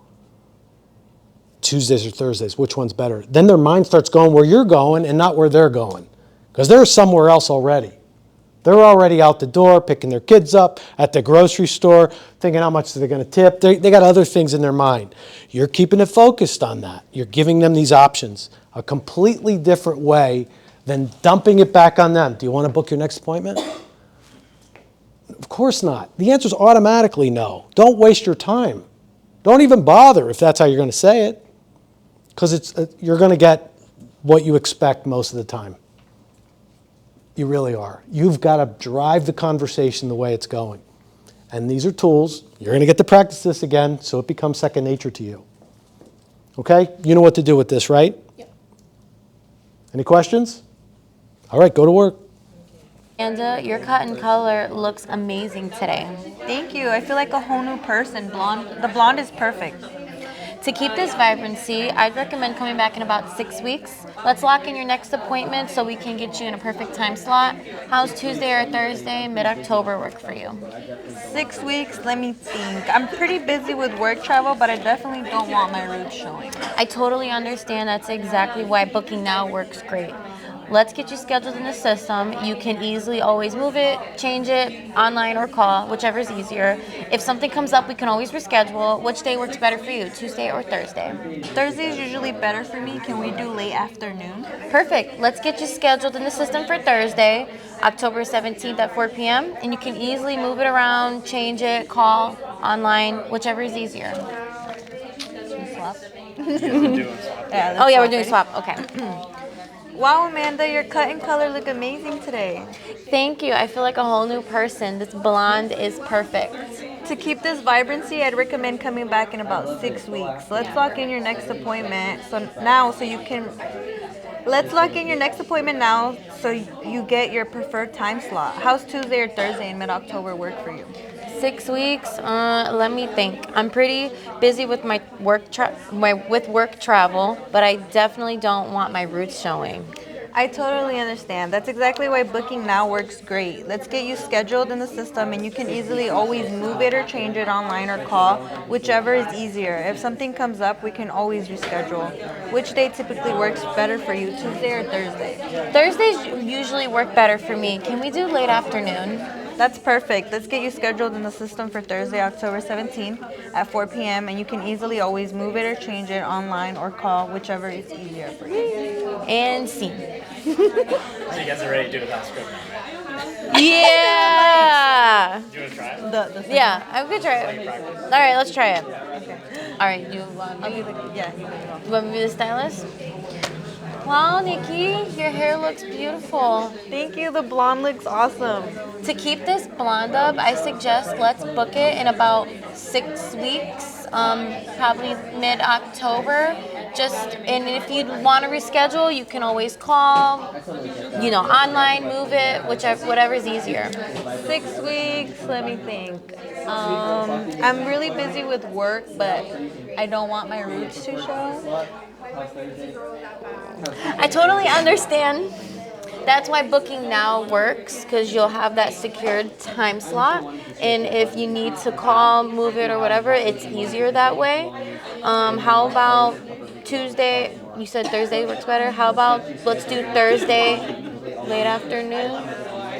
Tuesdays or Thursdays, which one's better? Then their mind starts going where you're going and not where they're going. Because they're somewhere else already. They're already out the door, picking their kids up at the grocery store, thinking how much they're going to tip. They got other things in their mind. You're keeping it focused on that. You're giving them these options, a completely different way than dumping it back on them. Do you want to book your next appointment? Of course not. The answer is automatically no. Don't waste your time. Don't even bother if that's how you're going to say it, because you're going to get what you expect most of the time. You really are. You've got to drive the conversation the way it's going. And these are tools. You're going to get to practice this again, so it becomes second nature to you. Okay? You know what to do with this, right? Yep. Any questions? All right, go to work. Amanda, your cut and color looks amazing today. Thank you. I feel like a whole new person. The blonde is perfect. To keep this vibrancy, I'd recommend coming back in about 6 weeks. Let's lock in your next appointment so we can get you in a perfect time slot. How's Tuesday or Thursday, mid-October work for you? 6 weeks, let me think. I'm pretty busy with work travel, but I definitely don't want my roots showing. I totally understand. That's exactly why booking now works great. Let's get you scheduled in the system. You can easily always move it, change it, online or call, whichever is easier. If something comes up, we can always reschedule. Which day works better for you, Tuesday or Thursday? Thursday is usually better for me. Can we do late afternoon? Perfect. Let's get you scheduled in the system for Thursday, October 17th at 4 p.m. And you can easily move it around, change it, call, online, whichever is easier. Swap? Oh yeah, we're doing swap. Okay. Wow, Amanda, your cut and color look amazing today. Thank you. I feel like a whole new person. This blonde is perfect. To keep this vibrancy, I'd recommend coming back in about 6 weeks. Let's lock in your next appointment Let's lock in your next appointment now so you get your preferred time slot. How's Tuesday or Thursday in mid-October work for you? 6 weeks. Let me think. I'm pretty busy with my work travel, but I definitely don't want my roots showing. I totally understand. That's exactly why booking now works great. Let's get you scheduled in the system and you can easily always move it or change it online or call, whichever is easier. If something comes up, we can always reschedule. Which day typically works better for you, Tuesday or Thursday? Thursdays usually work better for me. Can we do late afternoon? That's perfect. Let's get you scheduled in the system for Thursday, October 17th at 4 p.m. and you can easily always move it or change it online or call, whichever is easier for you. And scene. So you guys are ready to do it without script now, right? Yeah. Do you want to try it? Yeah, I'm gonna try it. All right, let's try it. Okay. All right, you want me? You can You want me to be the stylist? Wow, Nikki, your hair looks beautiful. Thank you. The blonde looks awesome. To keep this blonde up, I suggest let's book it in about 6 weeks, probably mid-October. And if you want to reschedule, you can always call, online, move it, whatever's easier. 6 weeks, let me think. I'm really busy with work, but I don't want my roots to show. I totally understand. That's why booking now works, because you'll have that secured time slot. And if you need to call, move it, or whatever, it's easier that way. How about Tuesday? You said Thursday works better. How about let's do Thursday late afternoon?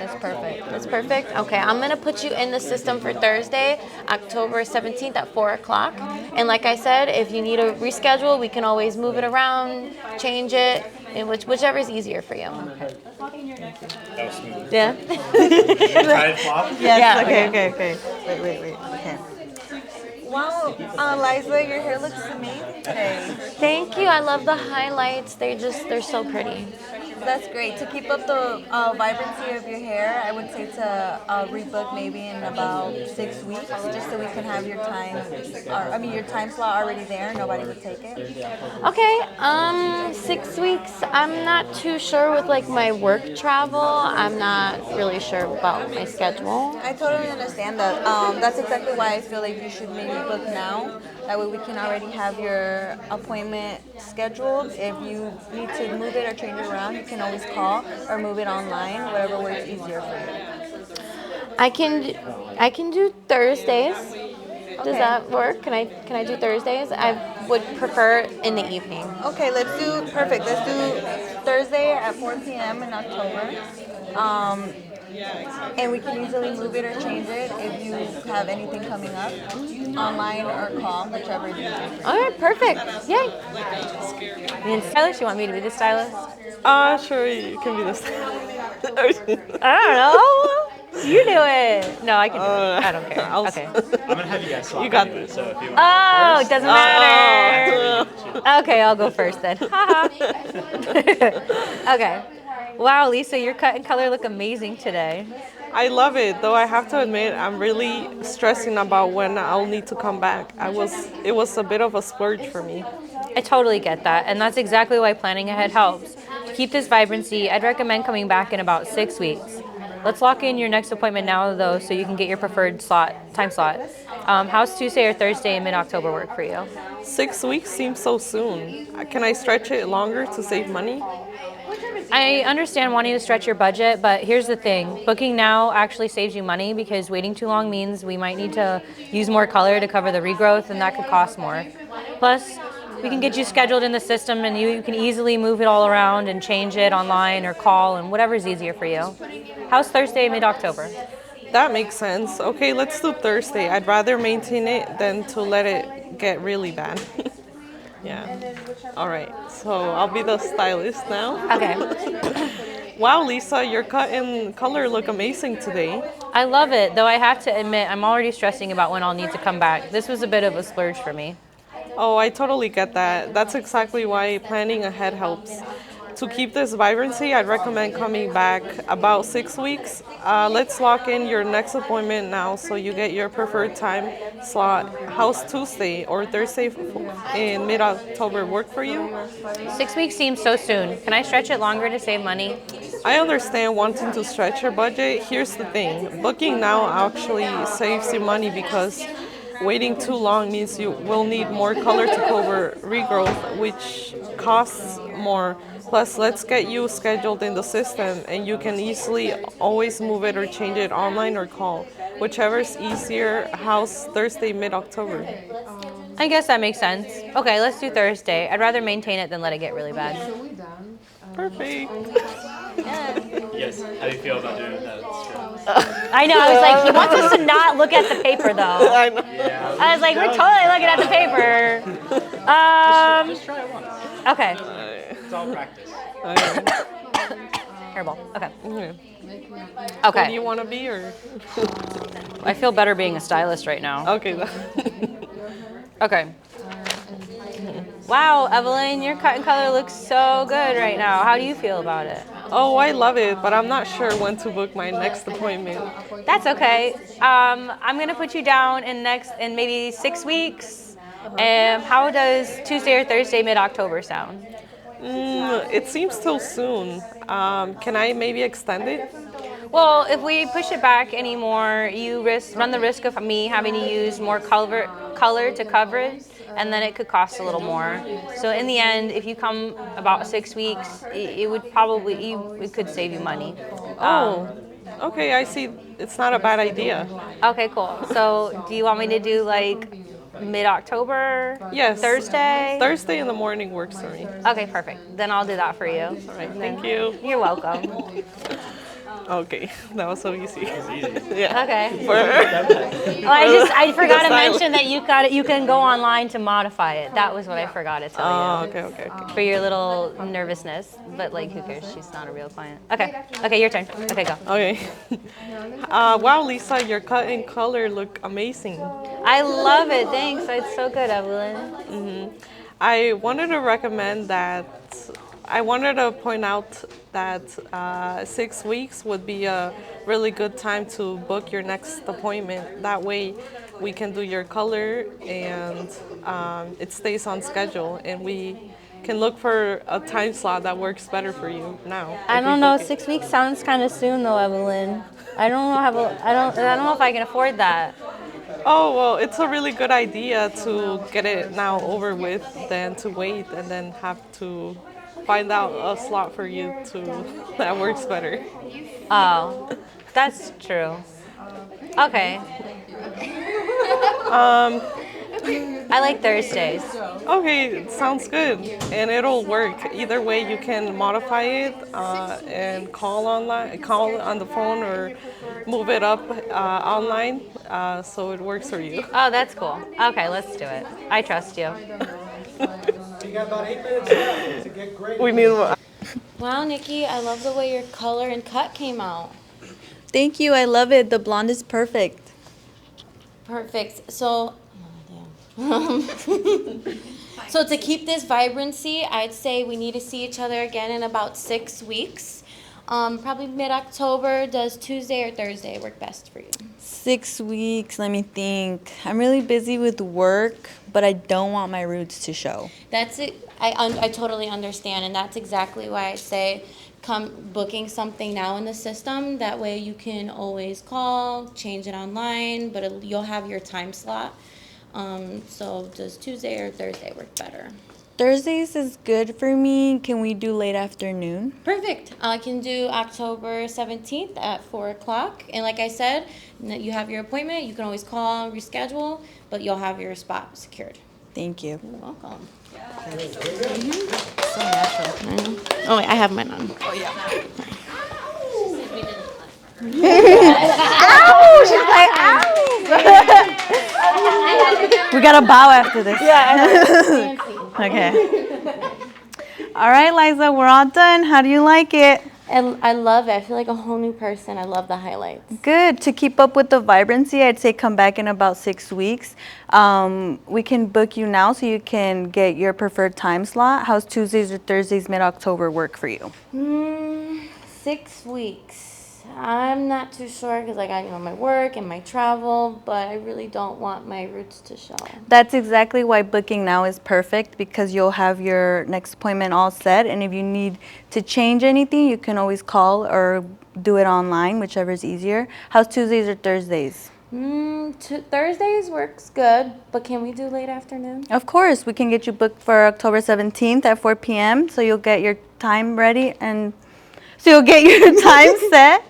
That's perfect. That's perfect? Okay, I'm going to put you in the system for Thursday, October 17th at 4 o'clock. And like I said, if you need a reschedule, we can always move it around, change it, and whichever is easier for you. That was smooth. Yeah? Try and flop? Yes, Yeah. okay. Wait. Okay. Wow, Liza, your hair looks amazing today. Thank you. I love the highlights. They're so pretty. That's great. To keep up the vibrancy of your hair, I would say to rebook maybe in about 6 weeks, just so we can have your your time slot already there. Nobody would take it. Okay, 6 weeks. I'm not too sure with my work travel. I'm not really sure about my schedule. I totally understand that. That's exactly why I feel like you should maybe book now. That way we can already have your appointment scheduled. If you need to move it or change it around, you can always call or move it online, whatever works easier for you. I can do Thursdays. Does that work? Can I do Thursdays? I would prefer in the evening. Okay, let's do Thursday at 4 p.m. in October. And we can easily move it or change it if you have anything coming up, online or call, whichever is easier. All right, perfect. Yay. And stylist, you want me to be the stylist? Sure, you can be the stylist. I don't know. You do it. No, I can do it. I don't care. Okay. I'm going to have you guys swap. You got anyway, this. so if you want Oh, first, it doesn't matter. Okay, I'll go first then. Okay. Wow, Lisa, your cut and color look amazing today. I love it, though I have to admit I'm really stressing about when I'll need to come back. It was a bit of a splurge for me. I totally get that, and that's exactly why planning ahead helps. To keep this vibrancy, I'd recommend coming back in about 6 weeks. Let's lock in your next appointment now, though, so you can get your preferred time slot. How's Tuesday or Thursday in mid-October work for you? 6 weeks seems so soon. Can I stretch it longer to save money? I understand wanting to stretch your budget, but here's the thing. Booking now actually saves you money because waiting too long means we might need to use more color to cover the regrowth, and that could cost more. Plus, we can get you scheduled in the system, and you can easily move it all around and change it online or call, and whatever's easier for you. How's Thursday, mid-October? That makes sense. Okay, let's do Thursday. I'd rather maintain it than to let it get really bad. Yeah. All right. So I'll be the stylist now. Okay. Wow, Lisa, your cut and color look amazing today. I love it, though I have to admit I'm already stressing about when I'll need to come back. This was a bit of a splurge for me. Oh, I totally get that. That's exactly why planning ahead helps. To keep this vibrancy, I'd recommend coming back about 6 weeks. Let's lock in your next appointment now so you get your preferred time slot. How's Tuesday or Thursday in mid-October work for you? 6 weeks seems so soon. Can I stretch it longer to save money? I understand wanting to stretch your budget. Here's the thing. Booking now actually saves you money because waiting too long means you will need more color to cover regrowth, which costs more. Plus, let's get you scheduled in the system, and you can easily always move it or change it online or call. Whichever is easier. How's Thursday, mid-October? I guess that makes sense. Okay, let's do Thursday. I'd rather maintain it than let it get really bad. Perfect. Yes. How do you feel about doing that? I know. I was like, he wants us to not look at the paper, though. I know. Yeah. I was like, we're totally looking at the paper. Just try it once. Okay. It's all practice. Hairball. Okay. What Okay. do you want to be, or? I feel better being a stylist right now. Okay. Okay. Wow, Evelyn, your cut and color looks so good right now. How do you feel about it? Oh, I love it, but I'm not sure when to book my next appointment. That's okay. I'm gonna put you down in maybe 6 weeks. How does Tuesday or Thursday mid-October sound? It seems too soon. Can I maybe extend it? Well, if we push it back anymore, you run the risk of me having to use more color to cover it, and then it could cost a little more. So in the end, if you come about 6 weeks, it could save you money. Okay, I see. It's not a bad idea. Okay, cool. So do you want me to do like mid-October? Yes. Thursday? Thursday in the morning works for me. Okay, perfect. Then I'll do that for you. All right, thank you. You're welcome. Okay, that was so easy. Yeah. Okay. Well, I forgot to mention that you can go online to modify it. That was what I forgot to tell you. Okay. For your little nervousness, but like who cares? She's not a real client. Okay, your turn. Okay, go. Okay. Wow, Lisa, your cut and color look amazing. I love it. Thanks. It's so good, Evelyn. I wanted to point out that 6 weeks would be a really good time to book your next appointment. That way we can do your color and it stays on schedule, and we can look for a time slot that works better for you now. I don't know. 6 weeks sounds kind of soon, though, Evelyn. I don't know if I can afford that. Oh, well, it's a really good idea to get it now over with than to wait and then have to find out a slot for you that works better. Oh, that's true. Okay. I like Thursdays. Okay, sounds good, and it'll work. Either way, you can modify it and call on the phone, or move it up online, so it works for you. Oh, that's cool. Okay, let's do it. I trust you. You got about 8 minutes left to get great. We need. Wow, Nikki, I love the way your color and cut came out. Thank you. I love it. The blonde is perfect. Perfect. So, so to keep this vibrancy, I'd say we need to see each other again in about 6 weeks. Probably mid-October. Does Tuesday or Thursday work best for you? 6 weeks. Let me think. I'm really busy with work, but I don't want my roots to show. That's it. I totally understand, and that's exactly why I say come booking something now in the system. That way you can always call, change it online, but you'll have your time slot. So does Tuesday or Thursday work better? Thursdays is good for me. Can we do late afternoon? Perfect. I can do October 17th at 4 o'clock. And like I said, you have your appointment. You can always call, reschedule, but you'll have your spot secured. Thank you. You're welcome. So natural. Oh, wait, I have mine on. Oh, yeah. Ow! She's like, ow! We gotta bow after this. Yeah. Okay. All right, Liza, we're all done. How do you like it? I love it. I feel like a whole new person. I love the highlights. Good. To keep up with the vibrancy, I'd say come back in about 6 weeks. We can book you now so you can get your preferred time slot. How's Tuesdays or Thursdays mid-October work for you? 6 weeks. I'm not too sure because I got my work and my travel, but I really don't want my roots to show. That's exactly why booking now is perfect, because you'll have your next appointment all set, and if you need to change anything, you can always call or do it online, whichever is easier. How's Tuesdays or Thursdays? Thursdays works good, but can we do late afternoon? Of course, we can get you booked for October 17th at 4 p.m. so you'll get your time ready and so you'll get your time set,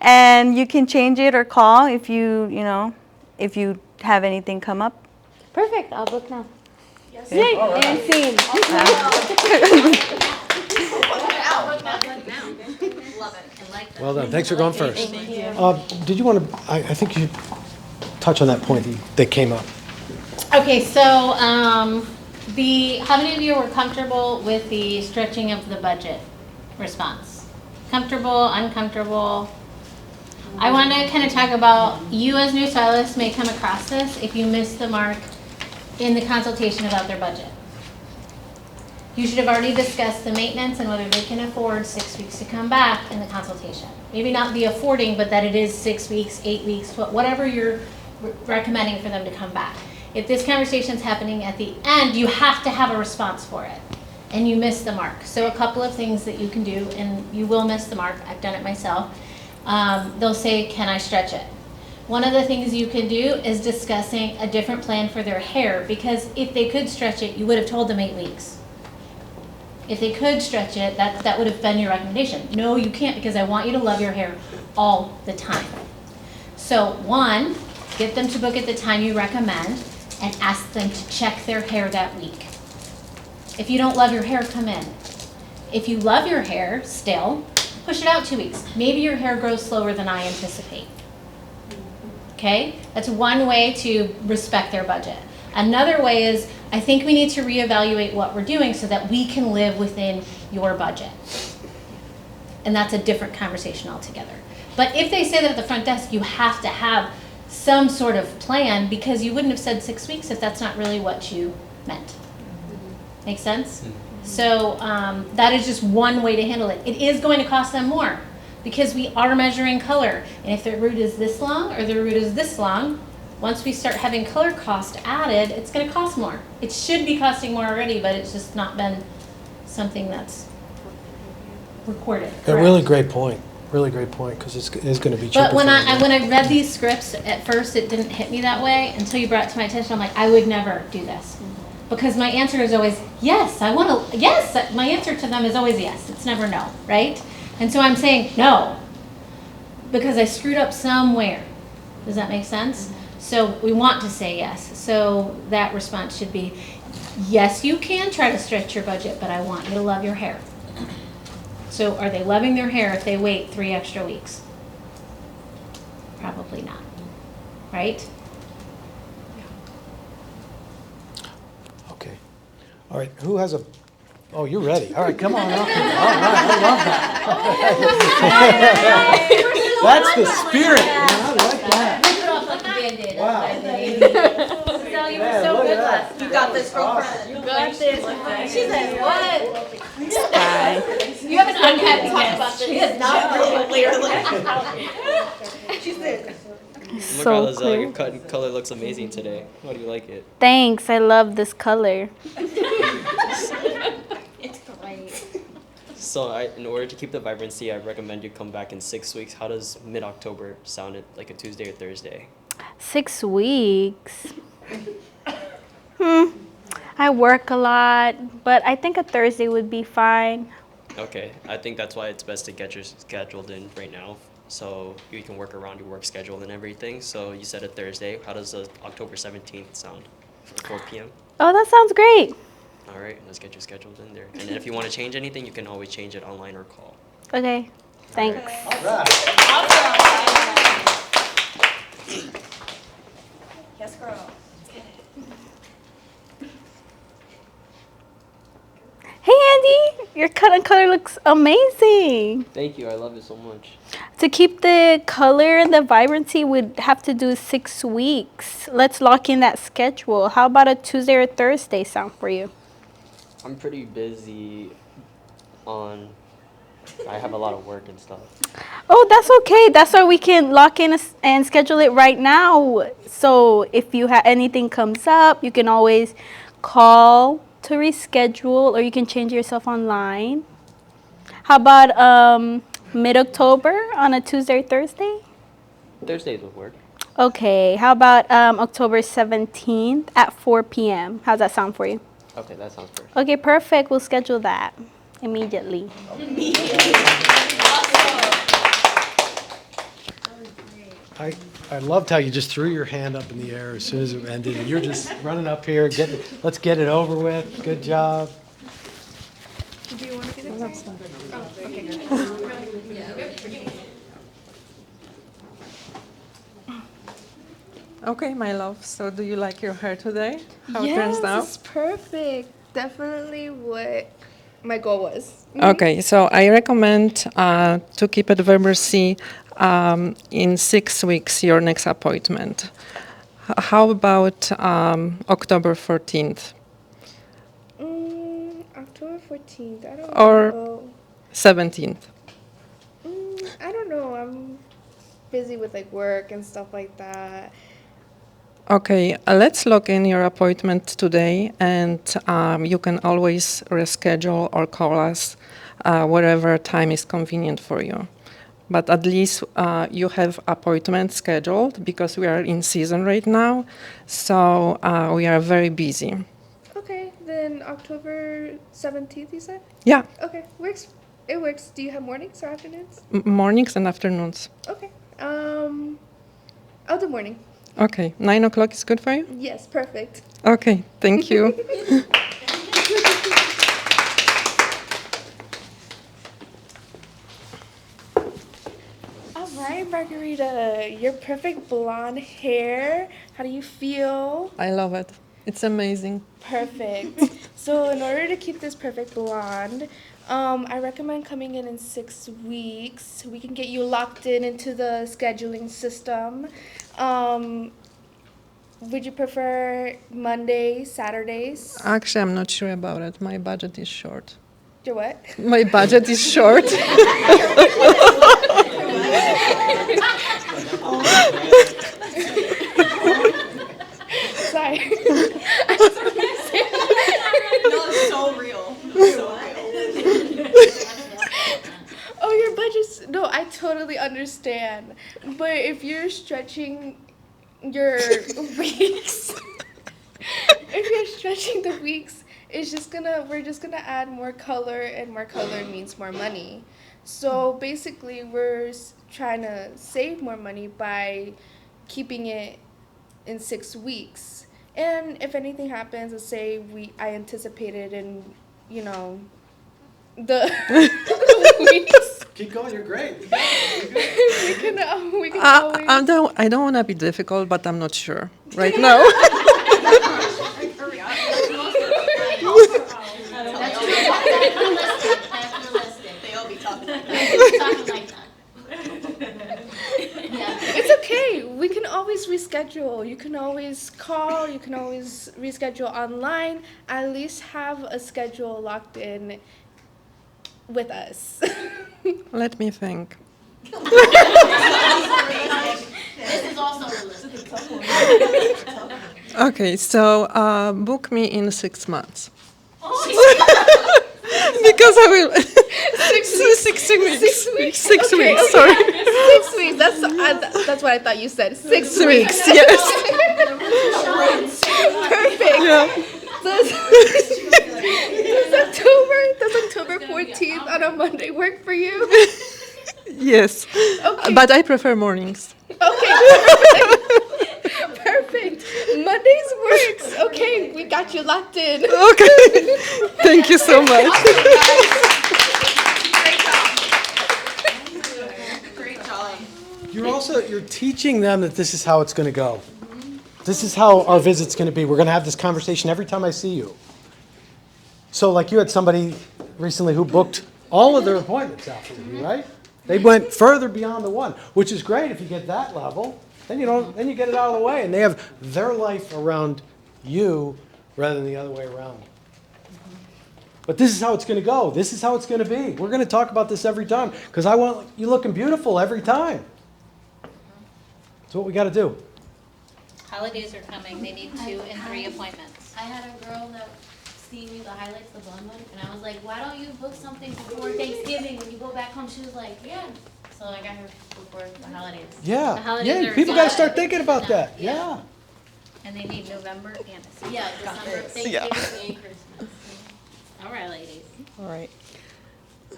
and you can change it or call if you have anything come up. Perfect. I'll book now. Yes. Yay! Right. And scene. love it. I like that. Well done. Thanks for going first. Thank you. Did you want to, I think you should touch on that point that came up. Okay, so how many of you were comfortable with the stretching of the budget response? Comfortable, uncomfortable? I want to kind of talk about, you as new stylists may come across this if you miss the mark in the consultation about their budget. You should have already discussed the maintenance and whether they can afford 6 weeks to come back in the consultation. Maybe not the affording, but that it is 6 weeks, 8 weeks, whatever you're recommending for them to come back. If this conversation is happening at the end, you have to have a response for it, and you miss the mark. So a couple of things that you can do, and you will miss the mark. I've done it myself. They'll say, can I stretch it? One of the things you can do is discussing a different plan for their hair, because if they could stretch it, you would have told them 8 weeks. If they could stretch it, that would have been your recommendation. No, you can't, because I want you to love your hair all the time. So one, get them to book at the time you recommend and ask them to check their hair that week. If you don't love your hair, come in. If you love your hair still, push it out 2 weeks. Maybe your hair grows slower than I anticipate. Okay? That's one way to respect their budget. Another way is, I think we need to reevaluate what we're doing so that we can live within your budget. And that's a different conversation altogether. But if they say that at the front desk, you have to have some sort of plan, because you wouldn't have said 6 weeks if that's not really what you meant. Make sense? So that is just one way to handle it. It is going to cost them more because we are measuring color. And if their root is this long or their root is this long, once we start having color cost added, it's going to cost more. It should be costing more already, but it's just not been something that's recorded. A really great point. Really great point, because it is going to be cheaper. But when I read these scripts, at first it didn't hit me that way until you brought it to my attention. I'm like, I would never do this. Because my answer is always, yes, I want to, yes. My answer to them is always yes. It's never no, right? And so I'm saying no, because I screwed up somewhere. Does that make sense? So we want to say yes. So that response should be, yes, you can try to stretch your budget, but I want you to love your hair. So are they loving their hair if they wait 3 extra weeks? Probably not, right? Okay. All right. Who has a? Oh, you're ready. All right, come on up here. All right, I love that. That's the spirit, man. I like that. Wow. So you were so good last. You got this, girlfriend. You got this. She said, what? You haven't unhappy guest. She is not really clearly. She said. So clear. Your color looks amazing today. How do you like it? Thanks, I love this color. It's great. So in order to keep the vibrancy, I recommend you come back in 6 weeks. How does mid-October sound, like a Tuesday or Thursday? 6 weeks. I work a lot, but I think a Thursday would be fine. Okay, I think that's why it's best to get your scheduled in right now, so you can work around your work schedule and everything. So you said a Thursday. How does October 17th sound? 4 p.m.? Oh, that sounds great. All right, let's get you scheduled in there. And then if you want to change anything, you can always change it online or call. Okay, thanks. All right. Yes, girl. Hey, Andy, your cut and color looks amazing. Thank you, I love it so much. To keep the color and the vibrancy, we'd have to do 6 weeks. Let's lock in that schedule. How about a Tuesday or Thursday sound for you? I'm pretty busy I have a lot of work and stuff. Oh, that's okay. That's why we can lock in and schedule it right now. So if anything comes up, you can always call to reschedule, or you can change yourself online. How about mid-October on a Tuesday or Thursday? Thursdays would work. Okay. How about October 17th at 4 p.m.? How's that sound for you? Okay, that sounds perfect. Okay, perfect. We'll schedule that immediately. I loved how you just threw your hand up in the air as soon as it ended, and you're just running up here. Let's get it over with. Good job. Do you want to get it? Oh, okay. Okay, my love. So do you like your hair today? How it Yes, turns out? it's perfect. Definitely what my goal was. Okay, so I recommend to keep it Vermeer in 6 weeks, your next appointment. How about October 14th October 14th. I don't or know. 17th? I don't know. I'm busy with like work and stuff like that. Okay, let's lock in your appointment today, and you can always reschedule or call us wherever time is convenient for you. But at least you have appointment scheduled because we are in season right now, so we are very busy. Okay, then October 17th, you said? Yeah, Okay, works. It works. Do you have mornings or afternoons? mornings and afternoons. Okay. I'll do morning. Okay, 9 o'clock is good for you? Yes, perfect. Okay, thank you. All right, Margarita, your perfect blonde hair. How do you feel? I love it. It's amazing. Perfect. So in order to keep this perfect blonde, I recommend coming in 6 weeks. We can get you locked in into the scheduling system. Would you prefer Mondays, Saturdays? Actually, I'm not sure about it. My budget is short. Your what? My budget is short. Sorry. No, it's so real. Oh, your budget's no, I totally understand. But if you're stretching your weeks, if you're stretching the weeks, we're just gonna add more color, and more color means more money. So basically, we're trying to save more money by keeping it in 6 weeks. And if anything happens, let's say I anticipated in, the weeks. Keep going, you're great. we can always. I don't want to be difficult, but I'm not sure right now. It's okay. We can always reschedule. You can always call. You can always reschedule online. At least have a schedule locked in with us. Let me think. This is also realistic. Okay, so book me in 6 months. Because I will. 6 weeks. 6 weeks. 6 weeks. 6 Okay, weeks. okay. Sorry. 6 weeks. That's what I thought you said. 6 weeks. Weeks. Yes. Perfect. Yeah. Does October 14th on a Monday work for you? Yes. Okay. But I prefer mornings. Okay, perfect. Mondays works. Okay, we got you locked in. Okay. Thank you so much. Great job. You're teaching them that this is how it's going to go. This is how our visit's going to be. We're going to have this conversation every time I see you. So like you had somebody recently who booked all of their appointments after you, right? They went further beyond the one, which is great if you get that level. Then you get it out of the way, and they have their life around you rather than the other way around. But this is how it's going to go. This is how it's going to be. We're going to talk about this every time because I want you looking beautiful every time. That's what we got to do. Holidays are coming. They need 2 and 3 appointments. I had a girl that see me the highlights, the blonde one, and I was like, why don't you book something before Thanksgiving when you go back home? She was like, yeah. So I got her before the holidays. Yeah. The holidays Yeah. are People got to good. start thinking about that. Yeah. And they need November and December. Yeah, December, Yeah. Thanksgiving, and Christmas. All right, ladies. All right.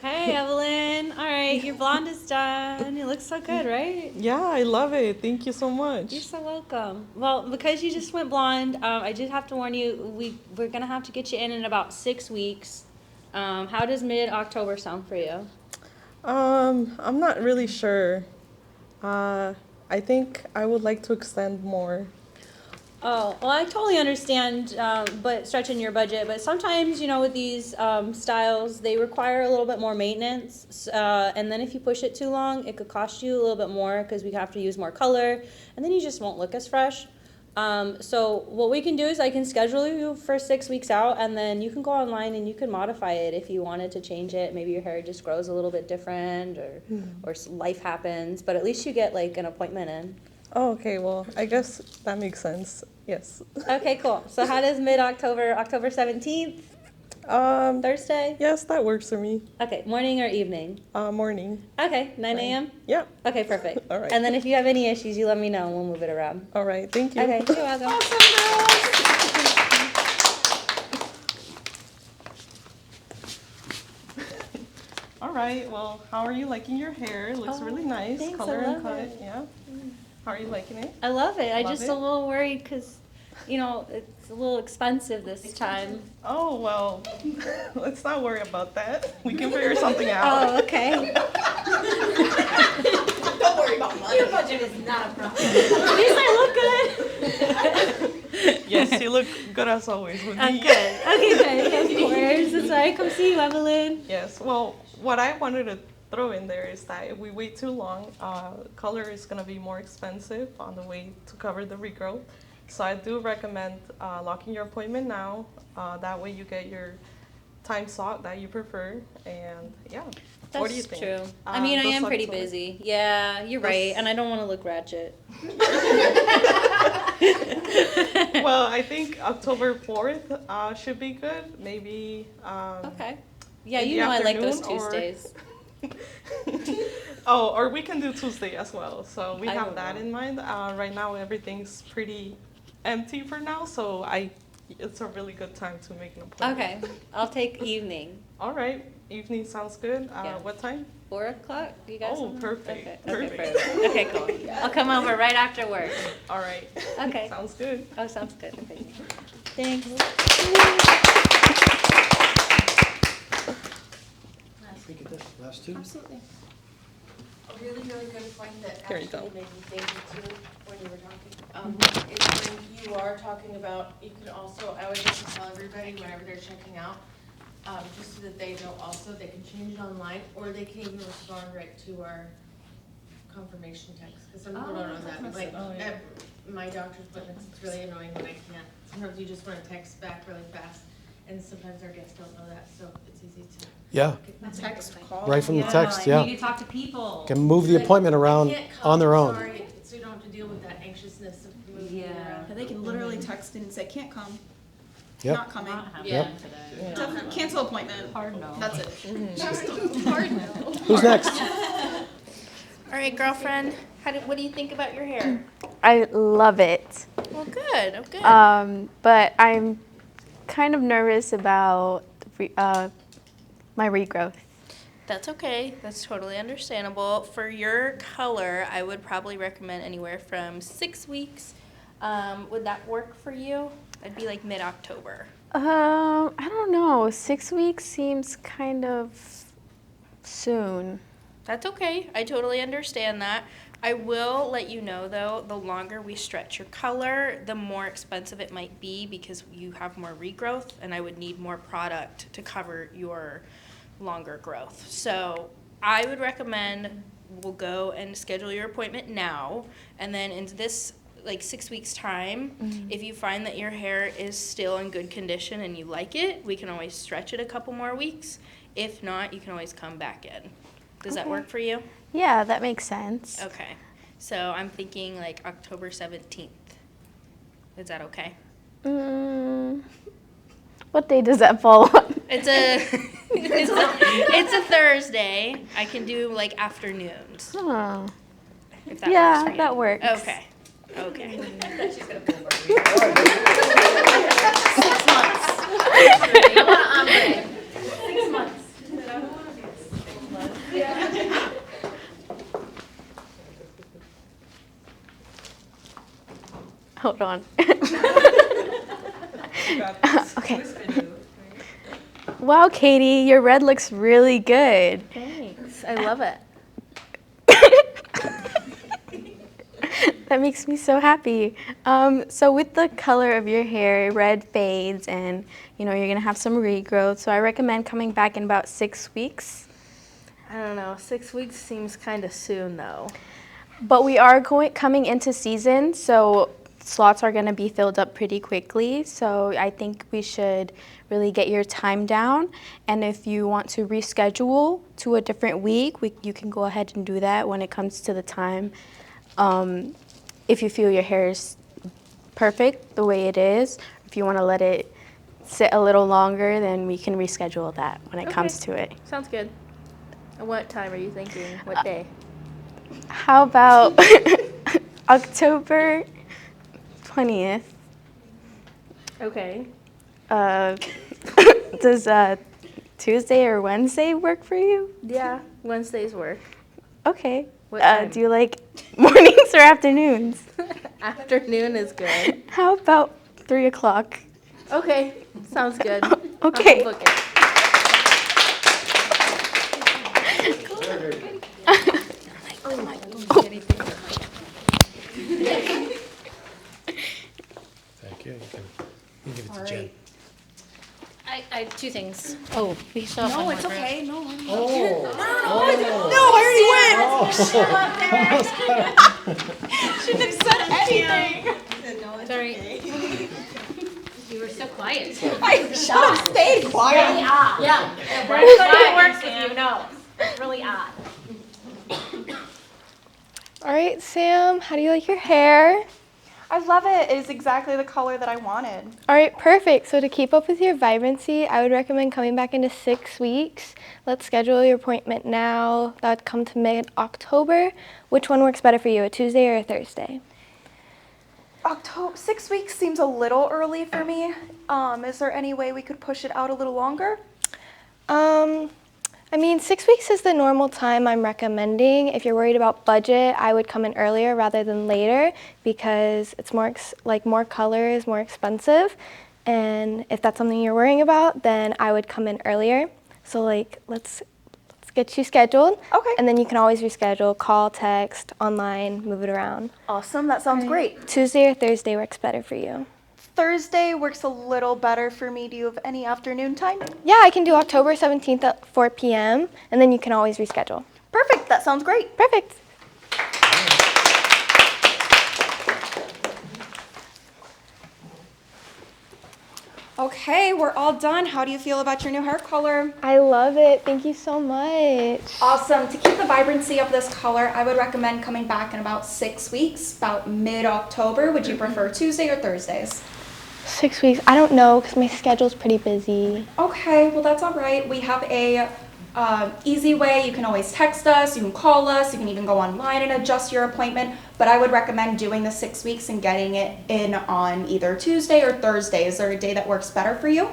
Hey, Evelyn. All right, your blonde is done. You look so good, right? Yeah, I love it. Thank you so much. You're so welcome. Well, because you just went blonde, I did have to warn you, we're going to have to get you in about 6 weeks. How does mid-October sound for you? I'm not really sure. I think I would like to extend more. Oh, well, I totally understand, but stretching your budget, but sometimes, with these styles, they require a little bit more maintenance. And then if you push it too long, it could cost you a little bit more because we have to use more color, and then you just won't look as fresh. So what we can do is I can schedule you for 6 weeks out, and then you can go online and you can modify it if you wanted to change it. Maybe your hair just grows a little bit different, or life happens, but at least you get like an appointment in. Oh, okay, well, I guess that makes sense. Yes. Okay, cool. So how does mid-October, October 17th, Thursday? Yes, that works for me. Okay, morning or evening? Morning. Okay, 9 a.m.? Yeah. Okay, perfect. All right. And then if you have any issues, you let me know and we'll move it around. All right, thank you. Okay, you're welcome. All right, well, how are you liking your hair? It looks really nice. thanks, Color I and love cut, it. yeah. How are you liking it? I love it. I'm Love just it? a little worried because, it's a little expensive this time. Oh, well, let's not worry about that. We can figure something out. Oh, okay. Don't worry about money. Your budget is not a problem. At least I look good. Yes, you look good as always with I'm me. good. Okay, good. Of course. That's why I come see you, Evelyn. Yes, well, what I wanted to throw in there is that if we wait too long, color is going to be more expensive on the way to cover the regrowth. So I do recommend locking your appointment now. That way you get your time slot that you prefer. And yeah, what do you think? That's true. I mean, I This am pretty October. busy. Yeah, you're right. And I don't want to look ratchet. Well, I think October 4th should be good. Maybe. Okay. Yeah, in you the know I like those afternoon or- Tuesdays. Oh, or we can do Tuesday as well. So we I have don't that know. in mind. Right now, everything's pretty empty for now, so it's a really good time to make an appointment. Okay, I'll take evening. All right, evening sounds good. Yeah. What time? 4 o'clock? You guys? Oh, perfect. Okay, Perfect. perfect. Okay, cool. I'll come over right after work. All right. Okay. Sounds good. Oh, sounds good. Okay. Thanks. We get this last two? Absolutely. A really, really good point that Here you actually go. made me think too when you were talking. Is when you are talking about, you can also, I always like to tell everybody whenever they're checking out, just so that they know also, they can change it online, or they can even respond right to our confirmation text, because some people don't know that. Like, at my doctor's appointments, it's really annoying when I can't. Sometimes you just want to text back really fast, and sometimes our guests don't know that, so it's easy to. Yeah. Text call. Right from the text, yeah. You need to talk to people. Can move the appointment around on their own. Sorry, so you don't have to deal with that anxiousness of moving Yeah. around. They can literally text in and say, can't come, Yep. not coming. Yeah. Definitely cancel appointment. Hard no. That's it. Mm-hmm. Hard no. Who's next? All right, girlfriend. What do you think about your hair? I love it. Well, good. Oh, good. But I'm kind of nervous about my regrowth. That's okay. That's totally understandable. For your color, I would probably recommend anywhere from 6 weeks. Would that work for you? I'd be like mid-October. I don't know. 6 weeks seems kind of soon. That's okay. I totally understand that. I will let you know, though, the longer we stretch your color, the more expensive it might be because you have more regrowth, and I would need more product to cover your longer growth. So I would recommend we'll go and schedule your appointment now, and then in this 6 weeks time, if you find that your hair is still in good condition and you like it, we can always stretch it a couple more weeks. If not, you can always come back in. Does that Okay. work for you? Yeah, that makes sense. Okay. So I'm thinking like October 17th. Is that okay? What day does that fall on? It's a Thursday. I can do like afternoons. Oh. If that Yeah, works for you. that works. Okay. Okay. 6 months. Hold on. Okay. Wow, Katie, your red looks really good. Thanks. I love it. That makes me so happy. So with the color of your hair, red fades and you're gonna have some regrowth. So I recommend coming back in about 6 weeks. I don't know, 6 weeks seems kind of soon though. But we are coming into season, so slots are gonna be filled up pretty quickly. So I think we should really get your time down. And if you want to reschedule to a different week, you can go ahead and do that when it comes to the time. If you feel your hair is perfect the way it is, if you want to let it sit a little longer, then we can reschedule that when it comes to it. Sounds good. And what time are you thinking? What day? How about October 20th? Okay. Does Tuesday or Wednesday work for you? Yeah, Wednesdays work. Okay. What time? Do you like mornings or afternoons? Afternoon is good. How about 3 o'clock? Okay, sounds good. Okay. I'll book it. Thank you. You can give it to Jen. I have two things. Oh, we still have No, one it's more, okay. No, Oh. no, I already went. Shouldn't have said anything. Sorry. You were so quiet. I should have stayed quiet. Really odd. Yeah. It works with you, no. It's really odd. All right, Sam, how do you like your hair? I love it. It is exactly the color that I wanted. All right, perfect. So to keep up with your vibrancy, I would recommend coming back into 6 weeks. Let's schedule your appointment now. That would come to mid-October. Which one works better for you, a Tuesday or a Thursday? 6 weeks seems a little early for me. Is there any way we could push it out a little longer? 6 weeks is the normal time I'm recommending. If you're worried about budget, I would come in earlier rather than later because it's more color is more expensive. And if that's something you're worrying about, then I would come in earlier. So let's get you scheduled. Okay. And then you can always reschedule, call, text, online, move it around. Awesome, that sounds great. Tuesday or Thursday works better for you. Thursday works a little better for me. Do you have any afternoon time? Yeah, I can do October 17th at 4 p.m. and then you can always reschedule. Perfect, that sounds great. Perfect. Okay, we're all done. How do you feel about your new hair color? I love it. Thank you so much. Awesome. To keep the vibrancy of this color, I would recommend coming back in about 6 weeks, about mid-October. Would you prefer Tuesday or Thursdays? 6 weeks. I don't know because my schedule's pretty busy. Okay, well that's all right. We have a easy way. You can always text us, you can call us, you can even go online and adjust your appointment. But I would recommend doing the 6 weeks and getting it in on either Tuesday or Thursday. Is there a day that works better for you?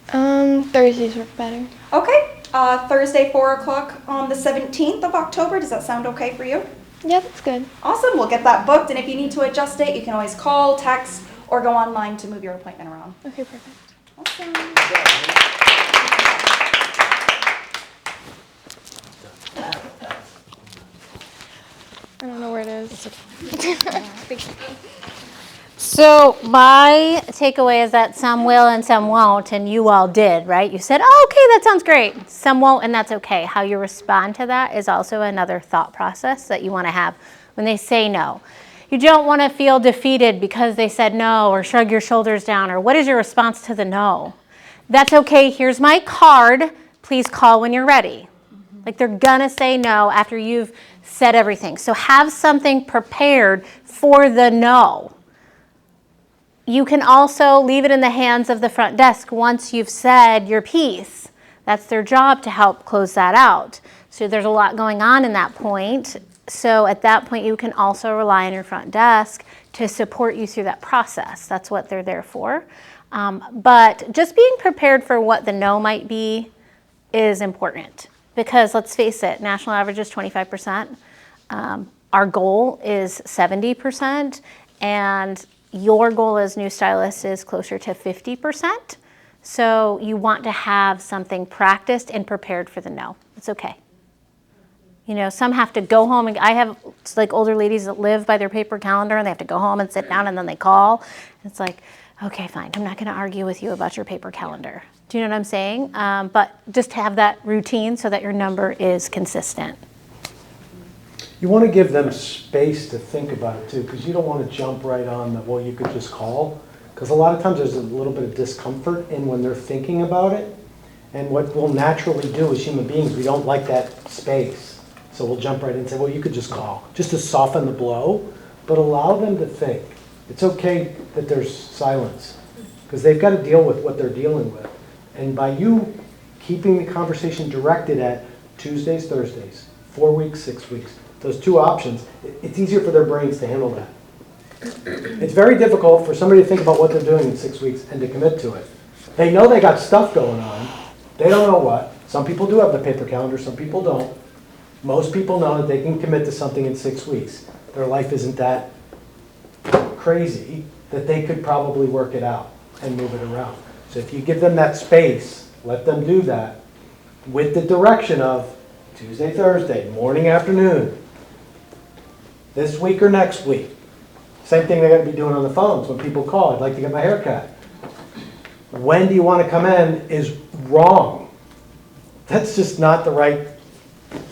Thursdays work better. Okay, Thursday 4 o'clock on the 17th of October. Does that sound okay for you? Yeah, that's good. Awesome, we'll get that booked. And if you need to adjust it, you can always call, text, or go online to move your appointment around. Okay, perfect. Awesome. I don't know where it is. So my takeaway is that some will and some won't, and you all did, right? You said, oh, okay, that sounds great. Some won't, and that's okay. How you respond to that is also another thought process that you want to have when they say no. You don't want to feel defeated because they said no, or shrug your shoulders down, or what is your response to the no? That's okay, here's my card, please call when you're ready. Like they're gonna say no after you've said everything. So have something prepared for the no. You can also leave it in the hands of the front desk once you've said your piece. That's their job to help close that out. So there's a lot going on in that point. So at that point, you can also rely on your front desk to support you through that process. That's what they're there for. But just being prepared for what the no might be is important. Because let's face it, national average is 25%. Our goal is 70%. And your goal as new stylist is closer to 50%. So you want to have something practiced and prepared for the no. It's okay. You know, some have to go home, and I have like older ladies that live by their paper calendar, and they have to go home and sit down, and then they call. It's like, okay, fine, I'm not going to argue with you about your paper calendar. Do you know what I'm saying? But just have that routine so that your number is consistent. You want to give them space to think about it too, because you don't want to jump right on the, well, you could just call. Because a lot of times there's a little bit of discomfort in when they're thinking about it. And what we'll naturally do as human beings, we don't like that space. So we'll jump right in and say, well, you could just call, just to soften the blow, but allow them to think. It's okay that there's silence, because they've got to deal with what they're dealing with. And by you keeping the conversation directed at Tuesdays, Thursdays, 4 weeks, 6 weeks, those two options, it's easier for their brains to handle that. It's very difficult for somebody to think about what they're doing in 6 weeks and to commit to it. They know they got stuff going on. They don't know what. Some people do have the paper calendar, some people don't. Most people know that they can commit to something in 6 weeks. Their life isn't that crazy that they could probably work it out and move it around. So if you give them that space, let them do that with the direction of Tuesday, Thursday, morning, afternoon, this week or next week. Same thing they're going to be doing on the phones when people call. I'd like to get my hair cut. When do you want to come in is wrong. That's just not the right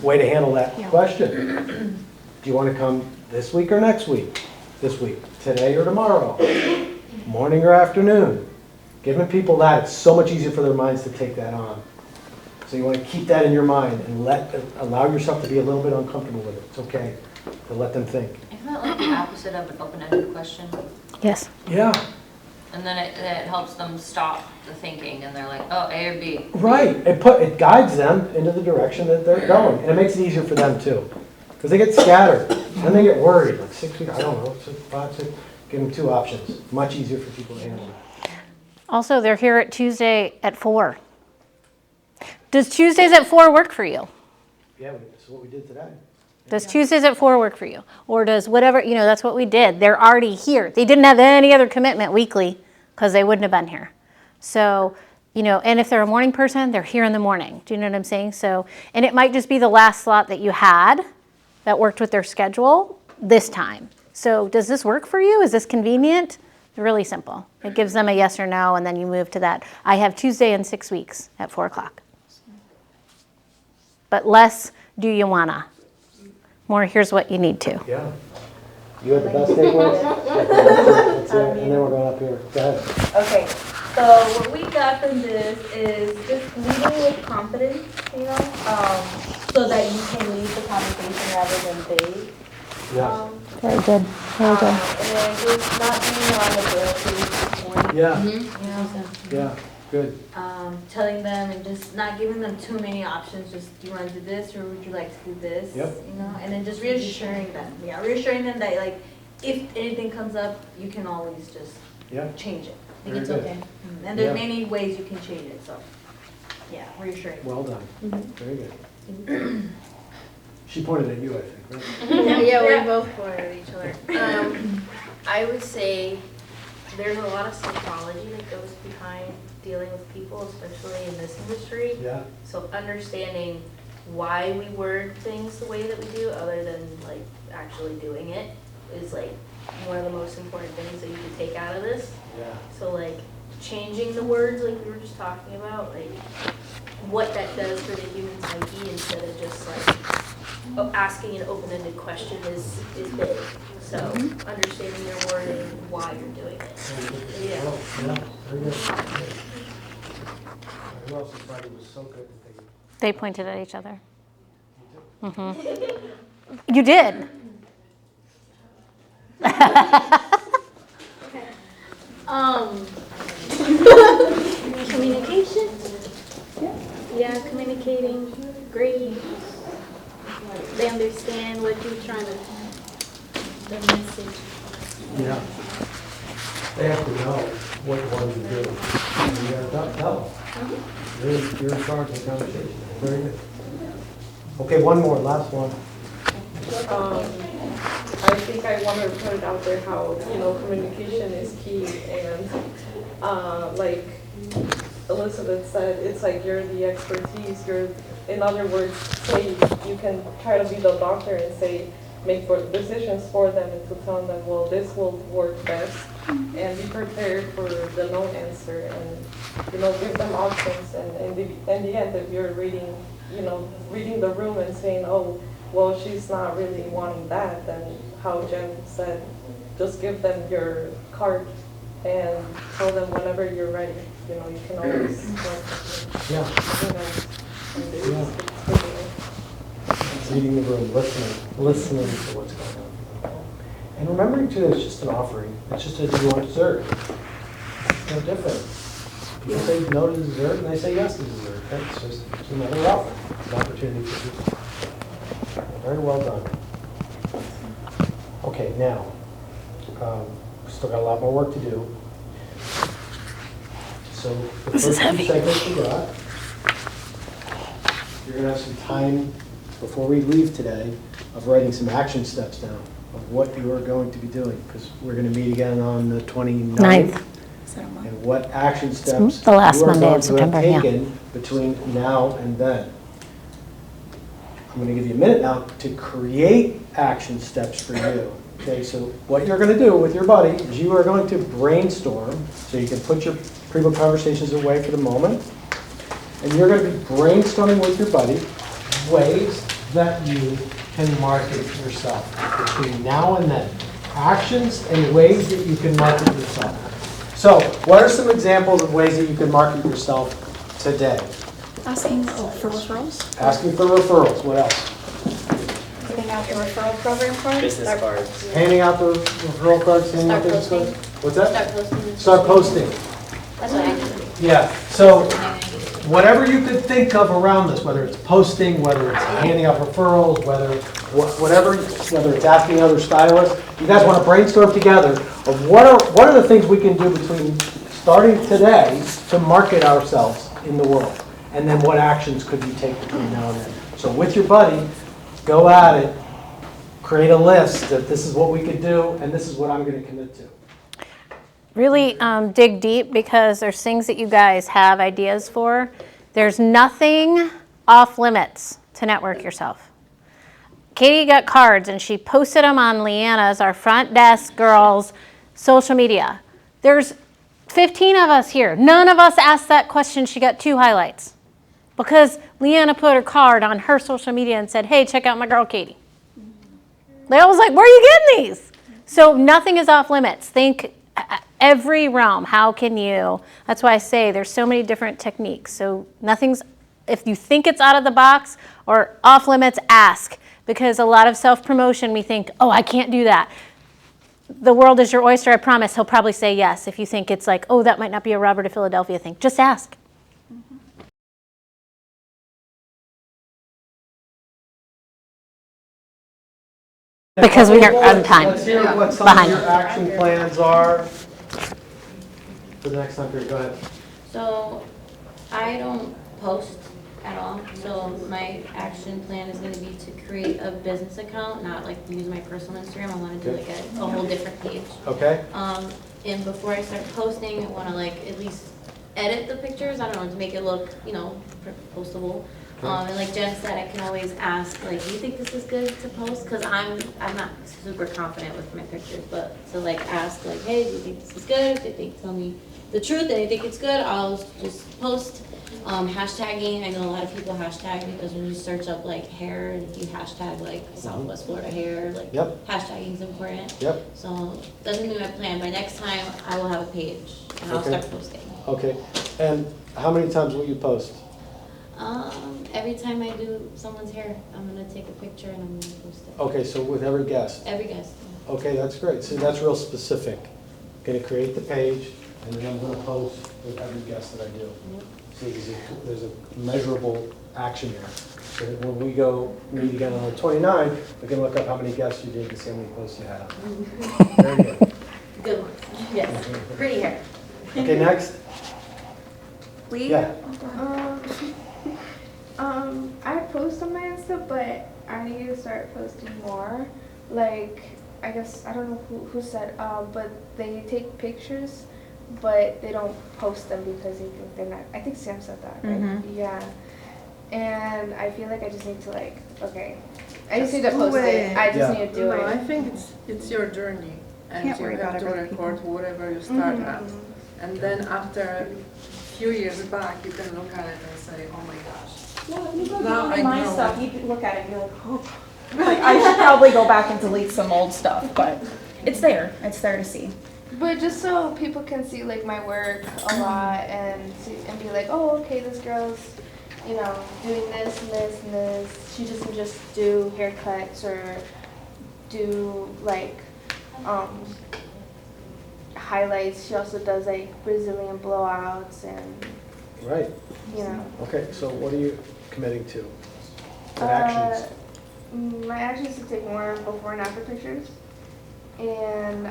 way to handle that question. Do you want to come this week or next week? This week, today or tomorrow, morning or afternoon. Giving people that, it's so much easier for their minds to take that on. So you want to keep that in your mind and allow yourself to be a little bit uncomfortable with it. It's okay to let them think. Isn't that like the opposite of an open-ended question? Yes. Yeah. And then it helps them stop the thinking, and they're like, oh, A or B. Right. It guides them into the direction that they're going. And it makes it easier for them too. Because they get scattered. Then they get worried. Like 6 weeks, I don't know, 5, 6. Give them two options. Much easier for people to handle that. Also, they're here at Tuesday at 4. Does Tuesdays at 4 work for you? Yeah, that's what we did today. Does Tuesdays at 4 work for you? Or does whatever, that's what we did. They're already here. They didn't have any other commitment weekly because they wouldn't have been here. So, and if they're a morning person, they're here in the morning. Do you know what I'm saying? So, and it might just be the last slot that you had that worked with their schedule this time. So does this work for you? Is this convenient? It's really simple. It gives them a yes or no, and then you move to that. I have Tuesday in 6 weeks at 4 o'clock. But less, do you wanna? More, here's what you need to. Yeah. You had the best takeaways? That's it. And then we're going up here. Go ahead. Okay, so what we got from this is just leading with confidence, so that you can lead the conversation rather than they. Yeah. Very good. Very good. And then just not being on the guilty. Yeah. Yeah. Good. Telling them and just not giving them too many options. Just, do you want to do this or would you like to do this? Yep. And then just reassuring them. Yeah, reassuring them that like if anything comes up, you can always just change it. Very It's good. okay. And there's many ways you can change it. So yeah, reassuring. Well done. Very good. She pointed at you, I think, right? Yeah, we both pointed at each other. I would say there's a lot of psychology that goes behind dealing with people, especially in this industry. Yeah. So understanding why we word things the way that we do, other than like actually doing it, is like one of the most important things that you can take out of this. Yeah. So like changing the words, like we were just talking about, like what that does for the human psyche, instead of just like asking an open-ended question is big. So understanding your wording, why you're doing it. Yeah. Very good. Who else's body was so good that They pointed at each other. You did. Communication. Yeah, communicating. Great. They understand what you're trying to. The message. Yeah. They have to know what you want to do. And you got to tell them. You're in charge of the conversation. Very good. Okay, one more, last one. I think I want to put it out there how, communication is key, and like Elizabeth said, it's like you're the expertise. You're, in other words, say you can try to be the doctor and say, make decisions for them and to tell them, well, this will work best, and be prepared for the no answer, and give them options. And in the end, if you're reading the room and saying, oh, well, she's not really wanting that, then how Jen said, just give them your card and tell them whenever you're ready. You can always Yeah. Reading the room, listening to what's going on. And remembering too that it's just an offering. It's just as you want dessert. It's no different. People say no to dessert and they say yes to dessert. It's just another offer. It's an opportunity for people. Very well done. Okay, now, we still got a lot more work to do. So the first two segments you got, you're going to have some time before we leave today of writing some action steps down of what you are going to be doing, because we're going to meet again on the 29th. 9th. And what action steps the last you are Monday going of to have September, yeah. taken between now and then. I'm going to give you a minute now to create action steps for you. Okay, so what you're going to do with your buddy is you are going to brainstorm, so you can put your pre-book conversations away for the moment, and you're going to be brainstorming with your buddy ways that you can market yourself between now and then. Actions and ways that you can market yourself. So, what are some examples of ways that you can market yourself today? Asking for referrals. Asking for referrals. What else? Giving out your referral program cards. Business cards. Handing out the referral cards. Handing out business cards. What's that? Start posting. Start posting. That's what I do. Yeah. So, whatever you could think of around this, whether it's posting, whether it's handing out referrals, whether it's asking other stylists, you guys want to brainstorm together of what are the things we can do between starting today to market ourselves in the world, and then what actions could you take between now and then. So with your buddy, go at it, create a list that this is what we could do, and this is what I'm going to commit to. Really dig deep, because there's things that you guys have ideas for. There's nothing off limits to network yourself. Katie got cards and she posted them on Leanna's, our front desk girls, social media. There's 15 of us here. None of us asked that question. She got 2 highlights because Leanna put her card on her social media and said, hey, check out my girl Katie. They all was like, where are you getting these? So nothing is off limits. Think every realm. How can you? That's why I say there's so many different techniques. So nothing's, if you think it's out of the box or off limits, ask. Because a lot of self-promotion, we think, oh, I can't do that. The world is your oyster, I promise. He'll probably say yes. If you think it's like, oh, that might not be a Robert of Philadelphia thing, just ask. Because we are on time. Let's hear what some of your action plans are for the next time period. Go ahead. So I don't post at all. So my action plan is going to be to create a business account, not like use my personal Instagram. I want to do like a whole different page. Okay. And before I start posting, I want to like at least edit the pictures. I don't know, to make it look, postable. And like Jen said, I can always ask, like, do you think this is good to post? Because I'm not super confident with my pictures, but to like ask, like, hey, do you think this is good? If they think, tell me the truth, and they think it's good, I'll just post. Hashtagging, I know a lot of people hashtag because when you search up like hair and if you hashtag like Southwest Florida hair, like hashtagging is important. Yep. So that's gonna be my plan. By next time, I will have a page and I'll start posting. Okay. And how many times will you post? Every time I do someone's hair, I'm gonna take a picture and I'm gonna post it. Okay, so with every guest? Every guest. Okay, that's great. So that's real specific. Gonna create the page and then I'm gonna post with every guest that I do. So there's a measurable action there. So that when we go meet again on the 29th, we can look up how many guests you did to see how many posts you had. Very good. Good one. Yes. Pretty hair. Okay, next. I post on my Insta, but I need to start posting more. Like, I guess, I don't know who said, but they take pictures but they don't post them because they think they're not. I think Sam said that, right? Mhm. Yeah. And I feel like I just need to like, okay, I just need to do post it. it. I just Yeah. need to do No, I it. think it's your journey, and Can't you worry have about to other record whatever you start at, and then after a few years back, you can look at it and say, oh my gosh. Yeah, you go Now down I to my know. stuff, you could look at it and be like, oh. Like, I should probably go back and delete some old stuff, but it's there to see. But just so people can see like my work a lot and be like, oh, okay, this girl's, you know, doing this and this and this. She doesn't just do haircuts or do like highlights. She also does like Brazilian blowouts and, Right. you know. Okay, so what are you committing to? What actions? My action is to take more before and after pictures, and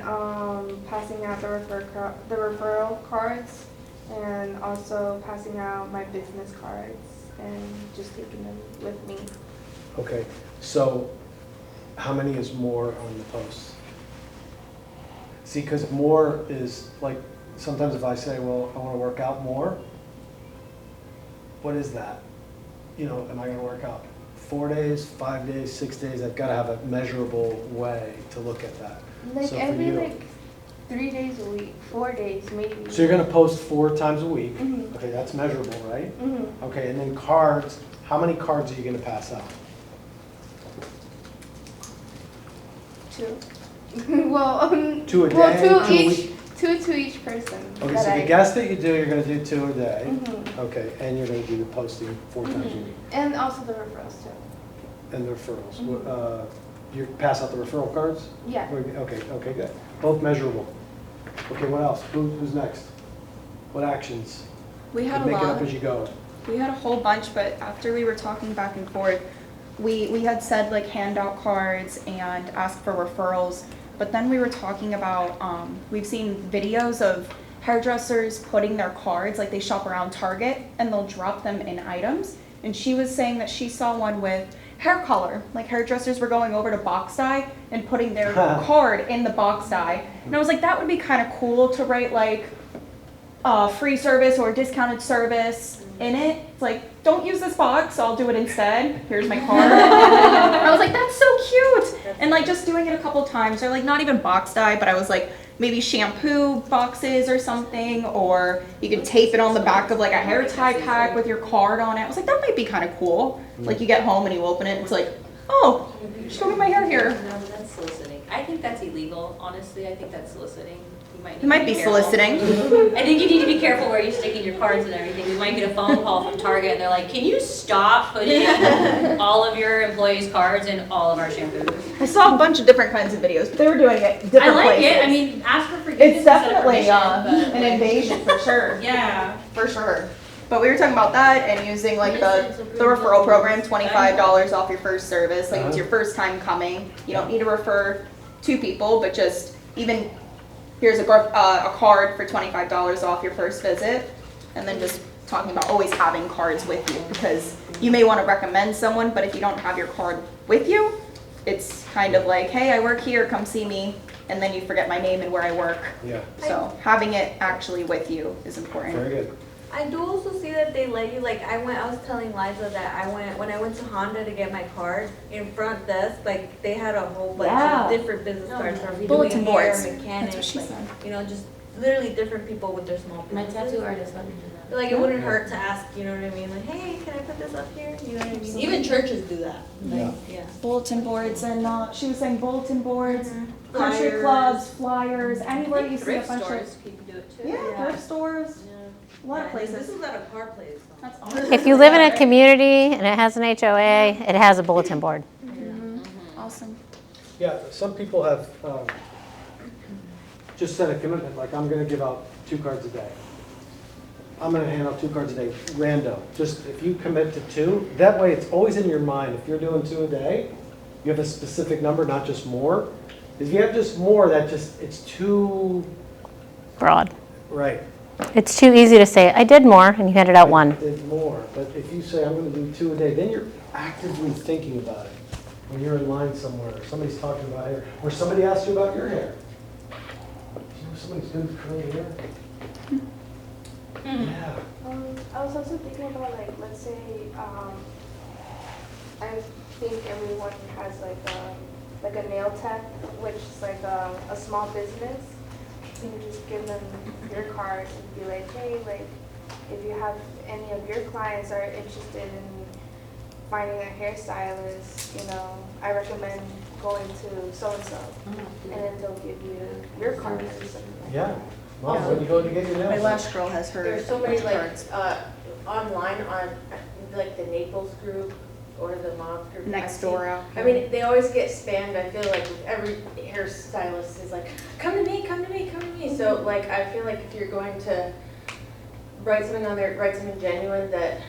passing out the referral cards, and also passing out my business cards, and just taking them with me. Okay, so how many is more on the posts? See, because more is like, sometimes if I say, well, I want to work out more, what is that? You know, am I going to work out 4 days, 5 days, 6 days? I've got to have a measurable way to look at that. Like So for every you- like 3 days a week, 4 days maybe. So you're going to post 4 times a week. Mhm. Okay, that's measurable, right? Mhm. Okay, and then cards, how many cards are you going to pass out? 2. well, 2 a day, well, 2 a each, week? 2 to each person. Okay, that so the I- guests that you do, you're going to do 2 a day. Mhm. Okay, and you're going to do the posting 4 times a week. And also the referrals too. And the referrals. You pass out the referral cards? Yeah. Okay, okay, good. Both measurable. Okay, what else? Who's next? What actions? We had a Make it lot. up as you go. We had a whole bunch, but after we were talking back and forth, we had said like hand out cards and ask for referrals, but then we were talking about, we've seen videos of hairdressers putting their cards, like they shop around Target and they'll drop them in items. And she was saying that she saw one with hair color, like hairdressers were going over to box dye and putting their card in the box dye. And I was like, that would be kind of cool to write like free service or discounted service in it. It's like, don't use this box, I'll do it instead. Here's my card. I was like, that's so cute. And like just doing it a couple times, or like not even box dye, but I was like, maybe shampoo boxes or something, or you could tape it on the back of like a hair tie pack with your card on it. I was like, that might be kind of cool. Like you get home and you open it and it's like, oh, show me my hair here. No, that's soliciting. I think that's illegal, honestly. I think that's soliciting. You might be careful. soliciting. I think you need to be careful where you're sticking your cards and everything. We might get a phone call from Target and they're like, can you stop putting all of your employees' cards in all of our shampoos? I saw a bunch of different kinds of videos, but they were doing it different I like places. it. I mean, ask for forgiveness. It's definitely instead of permission, but, an like, invasion for sure. Yeah. For sure. But we were talking about that and using like the referral program, $25 off your first service. Like it's your first time coming. You don't need to refer 2 people, but just even here's a card for $25 off your first visit. And then just talking about always having cards with you, because you may want to recommend someone, but if you don't have your card with you, it's kind of like, hey, I work here, come see me. And then you forget my name and where I work. Yeah. So having it actually with you is important. Very good. I do also see that they let you, like, I was telling Liza that when I went to Honda to get my card, in front desk, like, they had a whole bunch of different business cards from Bulletin doing hair, boards. mechanics, That's what she like, said. you know, just literally different people with their small My businesses. tattoo artist let me do that. Like, it wouldn't hurt to ask, you know what I mean? Like, hey, can I put this up here? You know what I mean? Even churches do that. Yeah. Yeah. Bulletin boards and she was saying bulletin boards, country Flyers. clubs, flyers, anywhere you see a Thrift bunch stores, of people do it too. yeah, thrift stores, a lot of This places. was at a car place. That's awesome. If you live in a community and it has an HOA, it has a bulletin board. Awesome. Yeah, some people have just set a commitment, like I'm going to give out 2 cards a day. I'm going to hand out 2 cards a day, rando. Just if you commit to 2, that way it's always in your mind. If you're doing 2 a day, you have a specific number, not just more. If you have just more, it's too Broad. right. It's too easy to say, I did more, and you handed out 1. It's more, but if you say I'm going to do 2 a day, then you're actively thinking about it. When you're in line somewhere, or somebody's talking about hair, or somebody asks you about your hair. You know, somebody's doing curly hair. Yeah. I was also thinking about like, let's say, I think everyone has like a nail tech, which is like a small business. You can just give them your card and be like, hey, like, if you have any of your clients are interested in finding a hairstylist, you know, I recommend going to so-and-so. And then they'll give you your card or something like that. Yeah. Well, when you go to get your nails My done. lash girl has her There's so many like cards. online on like the Naples group or the Moms group. Next I've door seen- out I mean, they always get spammed. I feel like with every hairstylist is like, come to me, come to me, come to me. So like, I feel like if you're going to write something on there, write something genuine that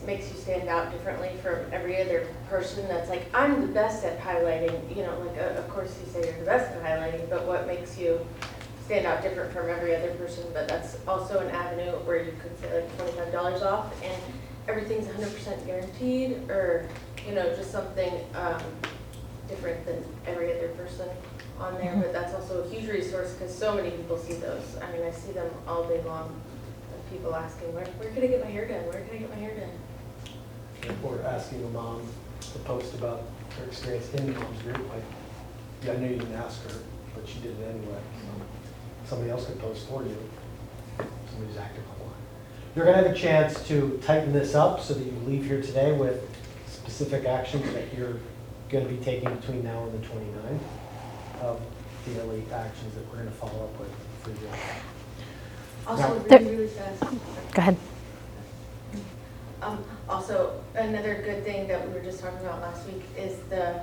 makes you stand out differently from every other person that's like, I'm the best at highlighting, you know, like of course you say you're the best at highlighting, but what makes you stand out different from every other person? But that's also an avenue where you could say like $25 off and everything's 100% guaranteed, or, you know, just something different than every other person on there. But that's also a huge resource because so many people see those. I mean, I see them all day long. People asking, where can I get my hair done? Where can I get my hair done? Or asking a mom to post about her experience in the mom's group. Like, yeah, I know you didn't ask her, but she did it anyway. So somebody else could post for you. Somebody's active online. You're going to have a chance to tighten this up so that you leave here today with specific actions that you're going to be taking between now and the 29th of daily actions that we're going to follow up with for you. Also, Now- really fast. Go ahead. Also, another good thing that we were just talking about last week is the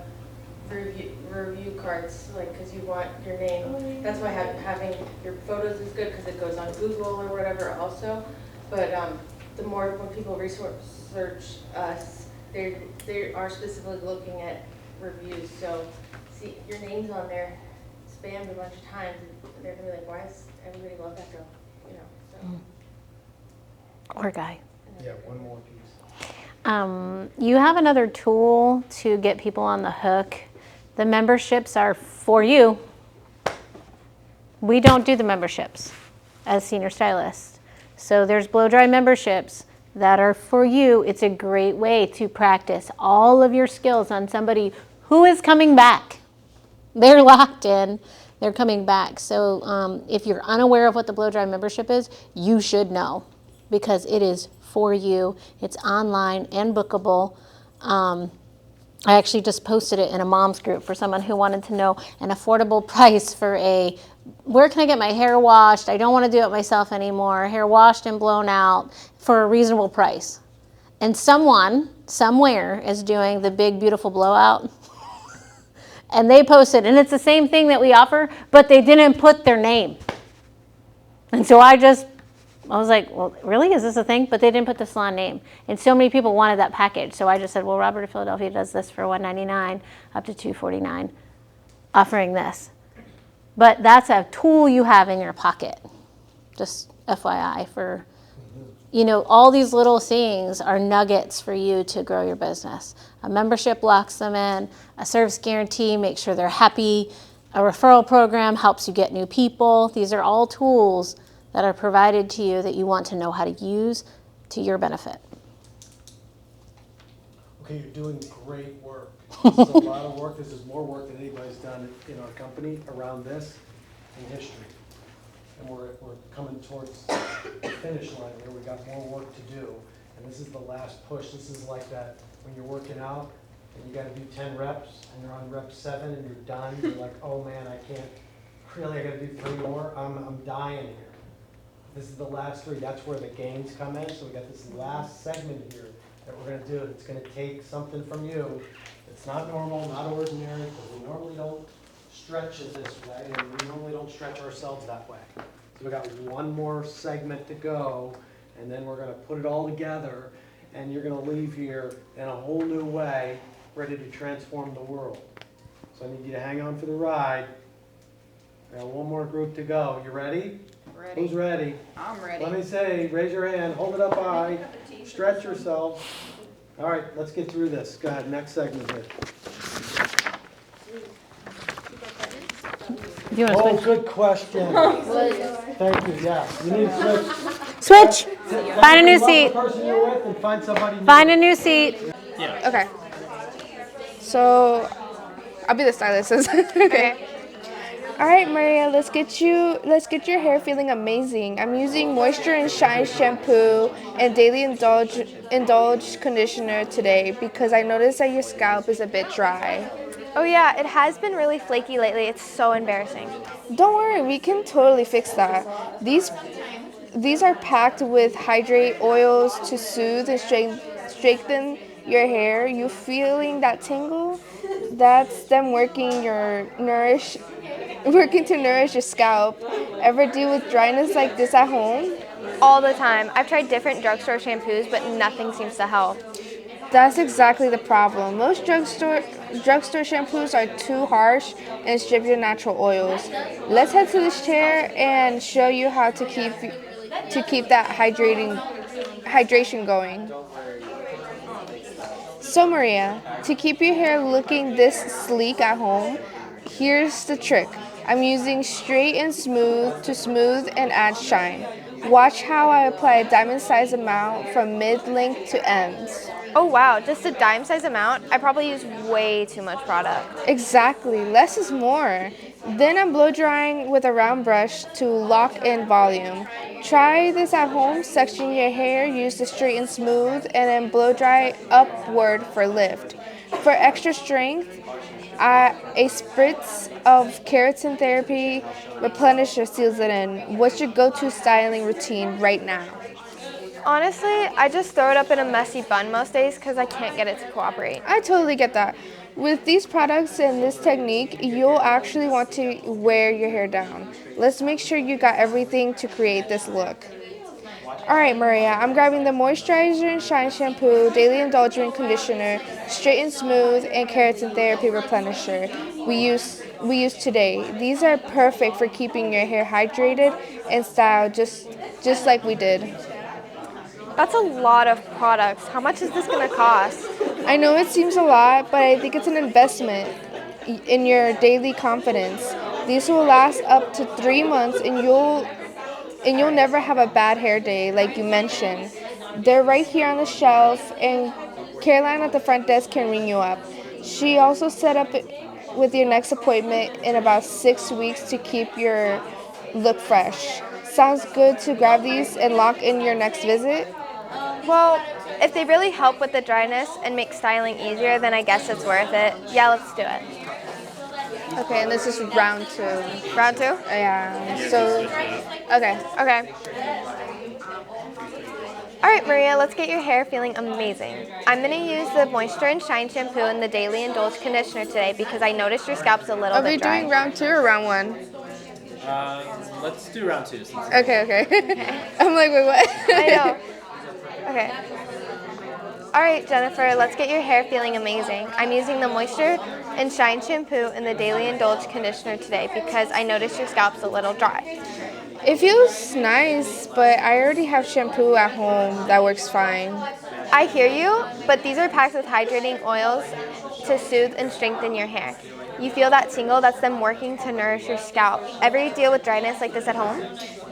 review cards, like, because you want your name. That's why having your photos is good because it goes on Google or whatever also. But the more when people research us, they are specifically looking at reviews. So see your name's on there, spammed a bunch of times, and they're gonna be like, why does everybody love that girl? You know. So. Or guy. Yeah, one more piece. You have another tool to get people on the hook. The memberships are for you. We don't do the memberships as senior stylists. So there's blow dry memberships that are for you. It's a great way to practice all of your skills on somebody who is coming back. They're locked in. They're coming back. So if you're unaware of what the blow dry membership is, you should know because it is for you. It's online and bookable. I actually just posted it in a mom's group for someone who wanted to know an affordable price for where can I get my hair washed? I don't want to do it myself anymore. Hair washed and blown out for a reasonable price. And someone, somewhere, is doing the big, beautiful blowout. And they posted, and it's the same thing that we offer, but they didn't put their name. And so I was like, well, really? Is this a thing? But they didn't put the salon name. And so many people wanted that package. So I just said, well, Robert of Philadelphia does this for $199 up to $249, offering this. But that's a tool you have in your pocket. Just FYI for, you know, all these little things are nuggets for you to grow your business. A membership locks them in. A service guarantee makes sure they're happy. A referral program helps you get new people. These are all tools that are provided to you that you want to know how to use to your benefit. Okay, you're doing great work. This is a lot of work. This is more work than anybody's done in our company around this in history. And we're coming towards the finish line here. We've got more work to do. And this is the last push. This is like that when you're working out and you got to do 10 reps and you're on rep 7 and you're done. You're like, oh man, I can't. Really, I got to do 3 more. I'm dying here. This is the last 3. That's where the gains come in. So we got this last segment here that we're going to do. It's going to take something from you. It's not normal, not ordinary, because we normally don't stretch it this way, and we normally don't stretch ourselves that way. So we got one more segment to go, and then we're going to put it all together, and you're going to leave here in a whole new way, ready to transform the world. So I need you to hang on for the ride. We got one more group to go. You ready? Ready. Who's ready? I'm ready. Let me say, raise your hand, hold it up high, stretch yourself. All right, let's get through this. Go ahead, next segment here. Do you want to Oh, switch? good question. Thank you, yeah. You need to switch. Switch. Find a new Love the seat. person you're with and find somebody new. Find a new seat. Okay. So, I'll be the stylist. Okay. All right, Maria, let's get your hair feeling amazing. I'm using Moisture and Shine shampoo and Daily Indulge conditioner today because I noticed that your scalp is a bit dry. Oh yeah, it has been really flaky lately. It's so embarrassing. Don't worry, we can totally fix that. These are packed with hydrate oils to soothe and strengthen your hair. You feeling that tingle? That's them working to nourish your scalp. Ever deal with dryness like this at home? All the time. I've tried different drugstore shampoos, but nothing seems to help. That's exactly the problem. Most drugstore shampoos are too harsh and strip your natural oils. Let's head to this chair and show you how to keep that hydration going. So Maria, to keep your hair looking this sleek at home, here's the trick. I'm using straight and smooth to smooth and add shine. Watch how I apply a diamond size amount from mid-length to ends. Oh wow, just a dime size amount? I probably use way too much product. Exactly, less is more. Then I'm blow drying with a round brush to lock in volume. Try this at home, section your hair, use the straight and smooth, and then blow dry upward for lift. For extra strength, a spritz of keratin therapy replenisher seals it in. What's your go-to styling routine right now? Honestly, I just throw it up in a messy bun most days because I can't get it to cooperate. I totally get that. With these products and this technique, you'll actually want to wear your hair down. Let's make sure you got everything to create this look. Alright, Maria, I'm grabbing the Moisturizer and Shine Shampoo, Daily Indulgent Conditioner, Straight and Smooth, and Keratin Therapy Replenisher we use today. These are perfect for keeping your hair hydrated and styled just like we did. That's a lot of products. How much is this going to cost? I know it seems a lot, but I think it's an investment in your daily confidence. These will last up to 3 months and you'll never have a bad hair day like you mentioned. They're right here on the shelf and Caroline at the front desk can ring you up. She also set up with your next appointment in about 6 weeks to keep your look fresh. Sounds good to grab these and lock in your next visit? Well, if they really help with the dryness and make styling easier, then I guess it's worth it. Yeah, let's do it. Okay, and this is round 2. Round 2? Yeah, so, okay. All right, Maria, let's get your hair feeling amazing. I'm going to use the Moisture and Shine Shampoo and the Daily Indulge Conditioner today because I noticed your scalp's a little bit dry. Are we doing round 2 or round 1? Let's do round 2. Okay. I'm like, wait, what? I know. Okay. All right, Jennifer, let's get your hair feeling amazing. I'm using the Moisture and Shine Shampoo and the Daily Indulge Conditioner today because I noticed your scalp's a little dry. It feels nice, but I already have shampoo at home that works fine. I hear you, but these are packed with hydrating oils to soothe and strengthen your hair. You feel that tingle? That's them working to nourish your scalp. Ever deal with dryness like this at home?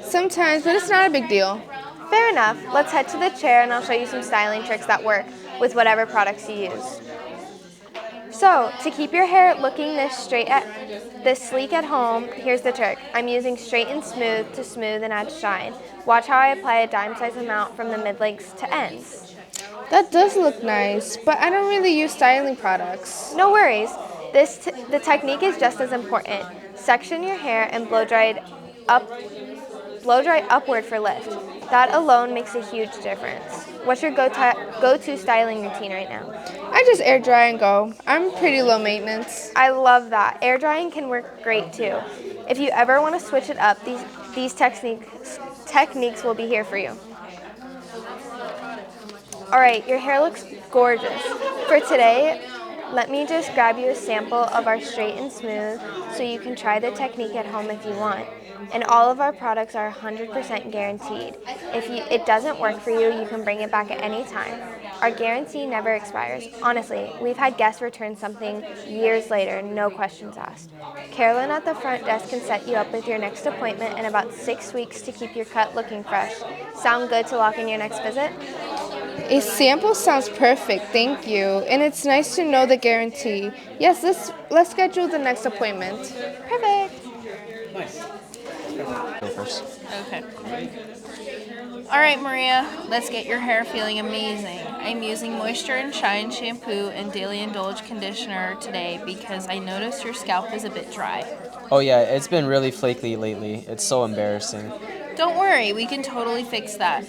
Sometimes, but it's not a big deal. Fair enough. Let's head to the chair and I'll show you some styling tricks that work with whatever products you use. So, to keep your hair looking this sleek at home, here's the trick. I'm using Straight and Smooth to smooth and add shine. Watch how I apply a dime-size amount from the mid-lengths to ends. That does look nice, but I don't really use styling products. No worries. The technique is just as important. Section your hair and blow dry upward for lift. That alone makes a huge difference. What's your go-to styling routine right now? I just air dry and go. I'm pretty low maintenance. I love that. Air drying can work great too. If you ever want to switch it up, these techniques will be here for you. All right, your hair looks gorgeous. For today, let me just grab you a sample of our Straight and Smooth so you can try the technique at home if you want. And all of our products are 100% guaranteed. If it doesn't work for you, you can bring it back at any time. Our guarantee never expires. Honestly, we've had guests return something years later, no questions asked. Carolyn at the front desk can set you up with your next appointment in about 6 weeks to keep your cut looking fresh. Sound good to lock in your next visit? A sample sounds perfect, thank you. And it's nice to know the guarantee. Yes, let's schedule the next appointment. Perfect. Go first. Okay. All right, Maria, let's get your hair feeling amazing. I'm using Moisture and Shine shampoo and Daily Indulge conditioner today because I noticed your scalp is a bit dry. Oh yeah, it's been really flaky lately. It's so embarrassing. Don't worry, we can totally fix that.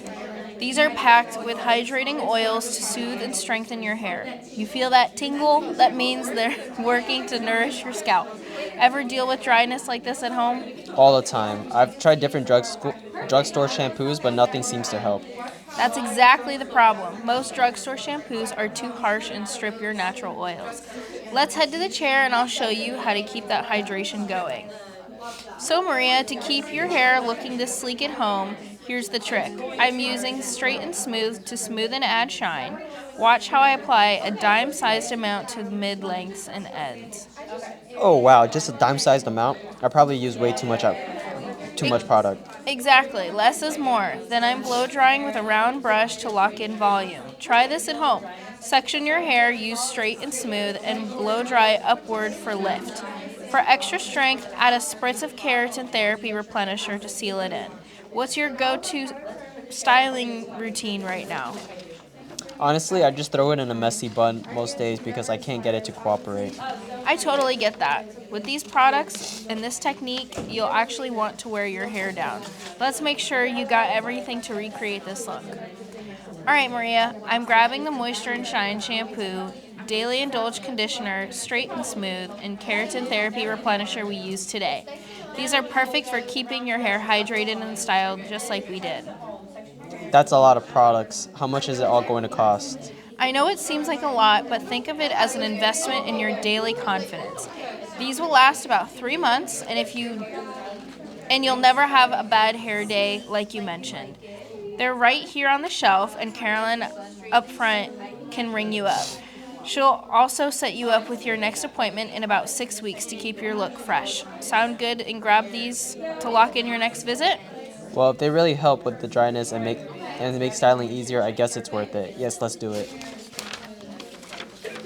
These are packed with hydrating oils to soothe and strengthen your hair. You feel that tingle? That means they're working to nourish your scalp. Ever deal with dryness like this at home? All the time. I've tried different drugstore shampoos, but nothing seems to help. That's exactly the problem. Most drugstore shampoos are too harsh and strip your natural oils. Let's head to the chair and I'll show you how to keep that hydration going. So Maria, to keep your hair looking this sleek at home, here's the trick. I'm using Straight and Smooth to smooth and add shine. Watch how I apply a dime-sized amount to mid-lengths and ends. Oh wow, just a dime-sized amount? I probably use way too much product. Exactly, less is more. Then I'm blow drying with a round brush to lock in volume. Try this at home. Section your hair, use Straight and Smooth, and blow dry upward for lift. For extra strength, add a spritz of Keratin Therapy Replenisher to seal it in. What's your go-to styling routine right now? Honestly, I just throw it in a messy bun most days because I can't get it to cooperate. I totally get that. With these products and this technique, you'll actually want to wear your hair down. Let's make sure you got everything to recreate this look. All right, Maria, I'm grabbing the Moisture and Shine shampoo, Daily Indulge conditioner, Straight and Smooth, and Keratin Therapy Replenisher we used today. These are perfect for keeping your hair hydrated and styled just like we did. That's a lot of products. How much is it all going to cost? I know it seems like a lot, but think of it as an investment in your daily confidence. These will last about 3 months, and you'll never have a bad hair day like you mentioned. They're right here on the shelf, and Carolyn up front can ring you up. She'll also set you up with your next appointment in about 6 weeks to keep your look fresh. Sound good and grab these to lock in your next visit? Well, if they really help with the dryness and make styling easier, I guess it's worth it. Yes, let's do it.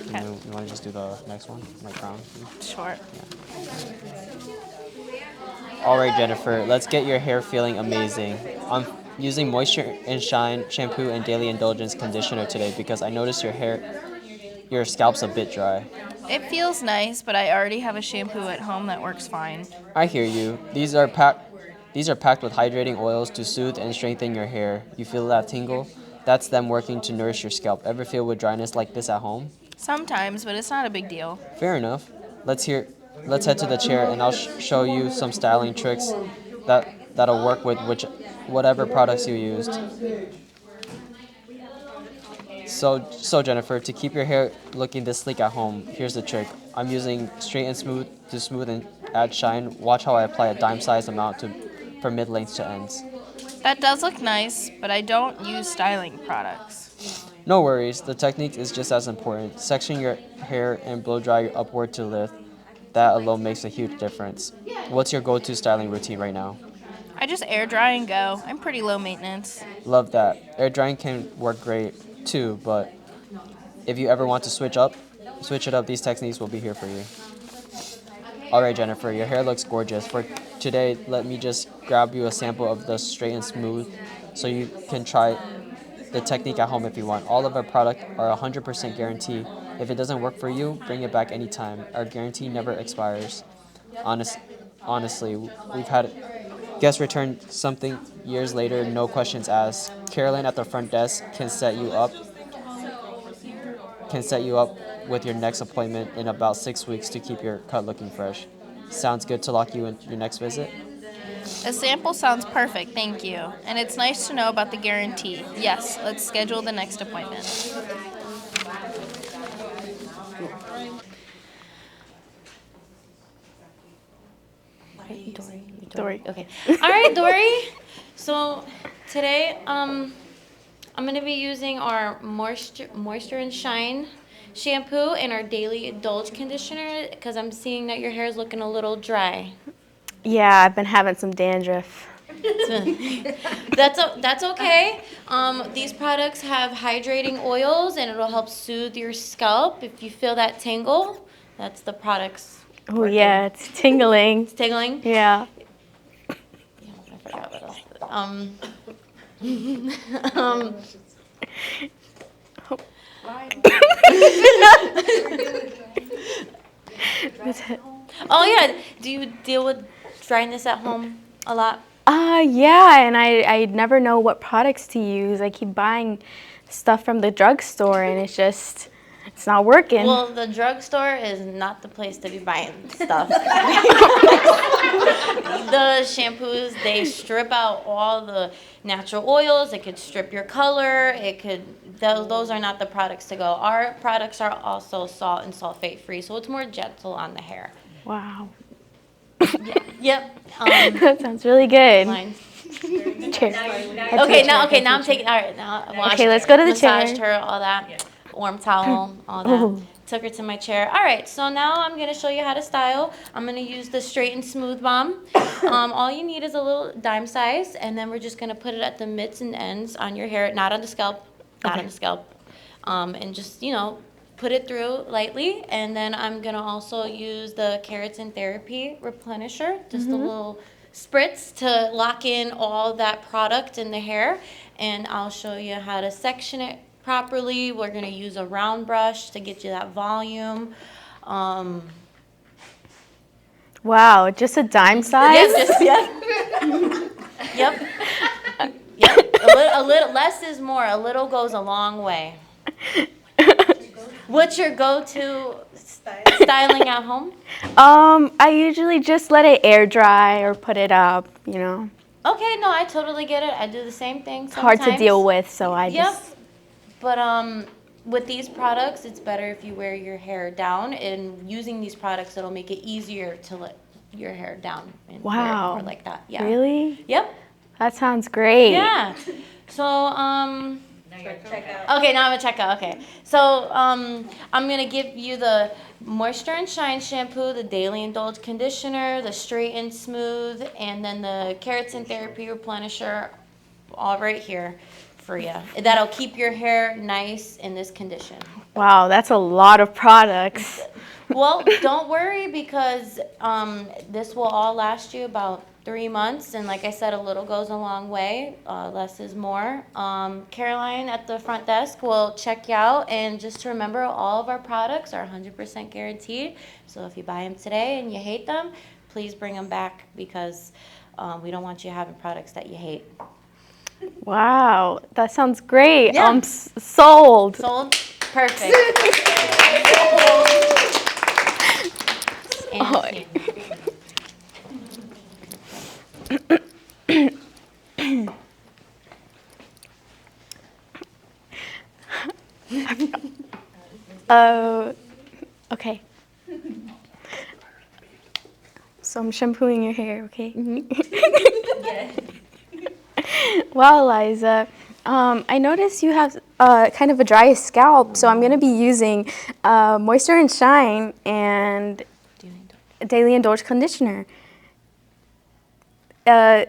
Okay. You want to just do the next one, like crown? Sure. Yeah. All right, Jennifer, let's get your hair feeling amazing. I'm using Moisture and Shine shampoo and Daily Indulgence conditioner today because I noticed your scalp's a bit dry. It feels nice, but I already have a shampoo at home that works fine. I hear you. These are packed with hydrating oils to soothe and strengthen your hair. You feel that tingle? That's them working to nourish your scalp. Ever feel with dryness like this at home? Sometimes, but it's not a big deal. Fair enough. Let's head to the chair and I'll show you some styling tricks that'll work with whatever products you used. So Jennifer, to keep your hair looking this sleek at home, here's the trick. I'm using Straight and Smooth to smooth and add shine. Watch how I apply a dime-sized amount for mid-lengths to ends. That does look nice, but I don't use styling products. No worries, the technique is just as important. Section your hair and blow dry upward to lift. That alone makes a huge difference. What's your go-to styling routine right now? I just air dry and go. I'm pretty low maintenance. Love that. Air drying can work great too, but if you ever want to switch it up, these techniques will be here for you. All right, Jennifer, your hair looks gorgeous. For today, let me just grab you a sample of the Straight and Smooth so you can try the technique at home if you want. All of our products are 100% guaranteed. If it doesn't work for you, bring it back anytime. Our guarantee never expires. Honestly, we've had guests return something years later, no questions asked. Carolyn at the front desk can set you up with your next appointment in about 6 weeks to keep your cut looking fresh. Sounds good to lock you in your next visit? A sample sounds perfect, thank you. And it's nice to know about the guarantee. Yes, let's schedule the next appointment. Dory. Okay. All right, Dory. So today, I'm I'm gonna be using our Moisture and Shine shampoo and our Daily Indulge conditioner because I'm seeing that your hair is looking a little dry. Yeah, I've been having some dandruff. That's okay. These products have hydrating oils and it'll help soothe your scalp. If you feel that tingle, that's the products. Oh yeah, it's tingling. It's tingling? Yeah. I forgot what else. Oh yeah, do you deal with dryness at home a lot? Yeah, and I never know what products to use. I keep buying stuff from the drugstore and it's not working. Well, the drugstore is not the place to be buying stuff. The shampoos, they strip out all the natural oils. It could strip your color. Those are not the products to go. Our products are also salt and sulfate free, so it's more gentle on the hair. Wow. Yep. That sounds really good. Chair. Okay, now I'm taking. All right, now Okay, let's go to the chair. Massaged her, all that. Warm towel, all that. Ooh. Took her to my chair. All right, so now I'm gonna show you how to style. I'm gonna use the Straight and Smooth Balm. All you need is a little dime size, and then we're just gonna put it at the midts and ends on your hair, not on the scalp, on the scalp, and just put it through lightly. And then I'm gonna also use the Keratin Therapy Replenisher, just a little spritz to lock in all that product in the hair. And I'll show you how to section it properly. We're gonna use a round brush to get you that volume. Wow, just a dime size? Yep. A little less is more. A little goes a long way. What's your go-to styling at home? I usually just let it air dry or put it up, Okay, no, I totally get it. I do the same thing sometimes. Hard to deal with, so I just... But with these products, it's better if you wear your hair down, and using these products, it'll make it easier to let your hair down and wear it more like that. Yeah. Really? Yep. That sounds great. Yeah. So, okay, now I'm gonna check out. Okay. So, I'm gonna give you the Moisture and Shine shampoo, the Daily Indulge conditioner, the Straight and Smooth, and then the Keratin Therapy Replenisher, all right here for you. That'll keep your hair nice in this condition. Wow, that's a lot of products. Well, don't worry because this will all last you about 3 months, and like I said, a little goes a long way. Less is more. Caroline at the front desk will check you out, and just to remember, all of our products are 100% guaranteed. So if you buy them today and you hate them, please bring them back because we don't want you having products that you hate. Wow, that sounds great. Yeah. I'm sold. Sold? Perfect. Okay. So I'm shampooing your hair, okay? Wow, Liza. I noticed you have kind of a dry scalp, so I'm going to be using Moisture and Shine and Daily Indulge conditioner. I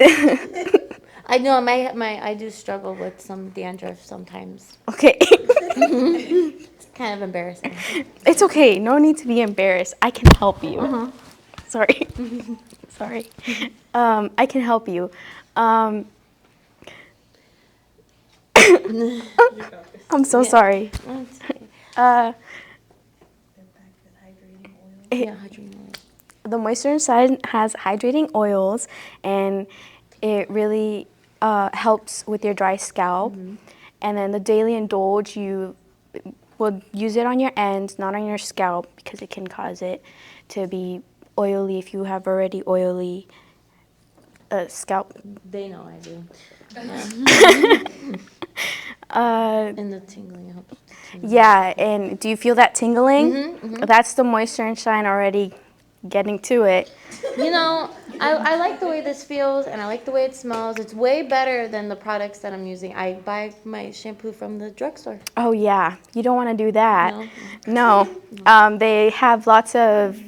know I do struggle with some dandruff sometimes. Okay. It's kind of embarrassing. It's okay. No need to be embarrassed. I can help you. Sorry. Sorry. I can help you. I'm so sorry. The Moisture and Shine has hydrating oils, and it really helps with your dry scalp. And then the Daily Indulge, you will use it on your ends, not on your scalp, because it can cause it to be oily if you have already oily scalp. They know I do. And the tingling helps. Yeah, and do you feel that tingling? That's the Moisture and Shine already getting to it. You know, I like the way this feels and I like the way it smells. It's way better than the products that I'm using. I buy my shampoo from the drugstore. Oh yeah, you don't want to do that. No. No, they have lots of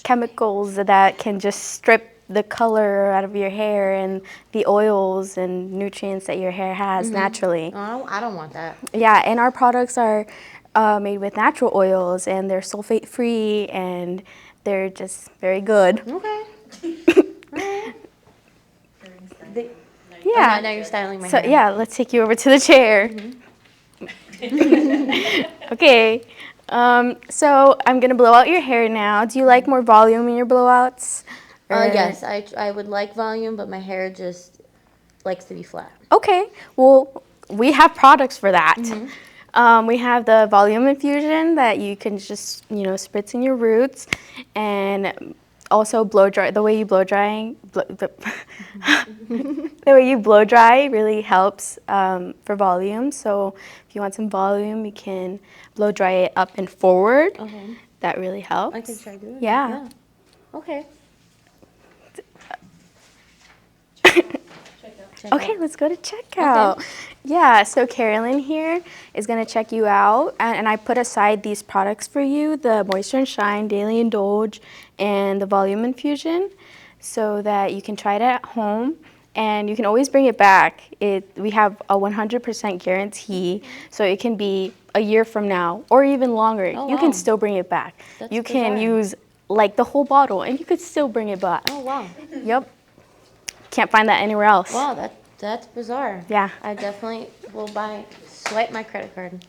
chemicals that can just strip the color out of your hair and the oils and nutrients that your hair has naturally. Oh, I don't want that. Yeah, and our products are made with natural oils and they're sulfate free and they're just very good. Okay. Yeah. Now you're styling my So hair. yeah, let's take you over to the chair. Okay. So I'm gonna blow out your hair now. Do you like more volume in your blowouts? Yes, I would like volume, but my hair just likes to be flat. Okay. Well, we have products for that. We have the volume infusion that you can just, spritz in your roots, and also blow dry. The way you blow drying, the way you blow dry really helps for volume. So if you want some volume, you can blow dry it up and forward. Okay. That really helps. I can try doing it. Yeah. Okay. Okay, let's go to checkout. Okay. Yeah, so Carolyn here is going to check you out, and I put aside these products for you, the Moisture and Shine, Daily Indulge, and the Volume Infusion, so that you can try it at home, and you can always bring it back. We have a 100% guarantee, so it can be a year from now, or even longer. You can still bring it back. You can use like the whole bottle, and you could still bring it back. Oh, wow. Yep. Can't find that anywhere else. Wow, that's bizarre. Yeah. I definitely will swipe my credit card.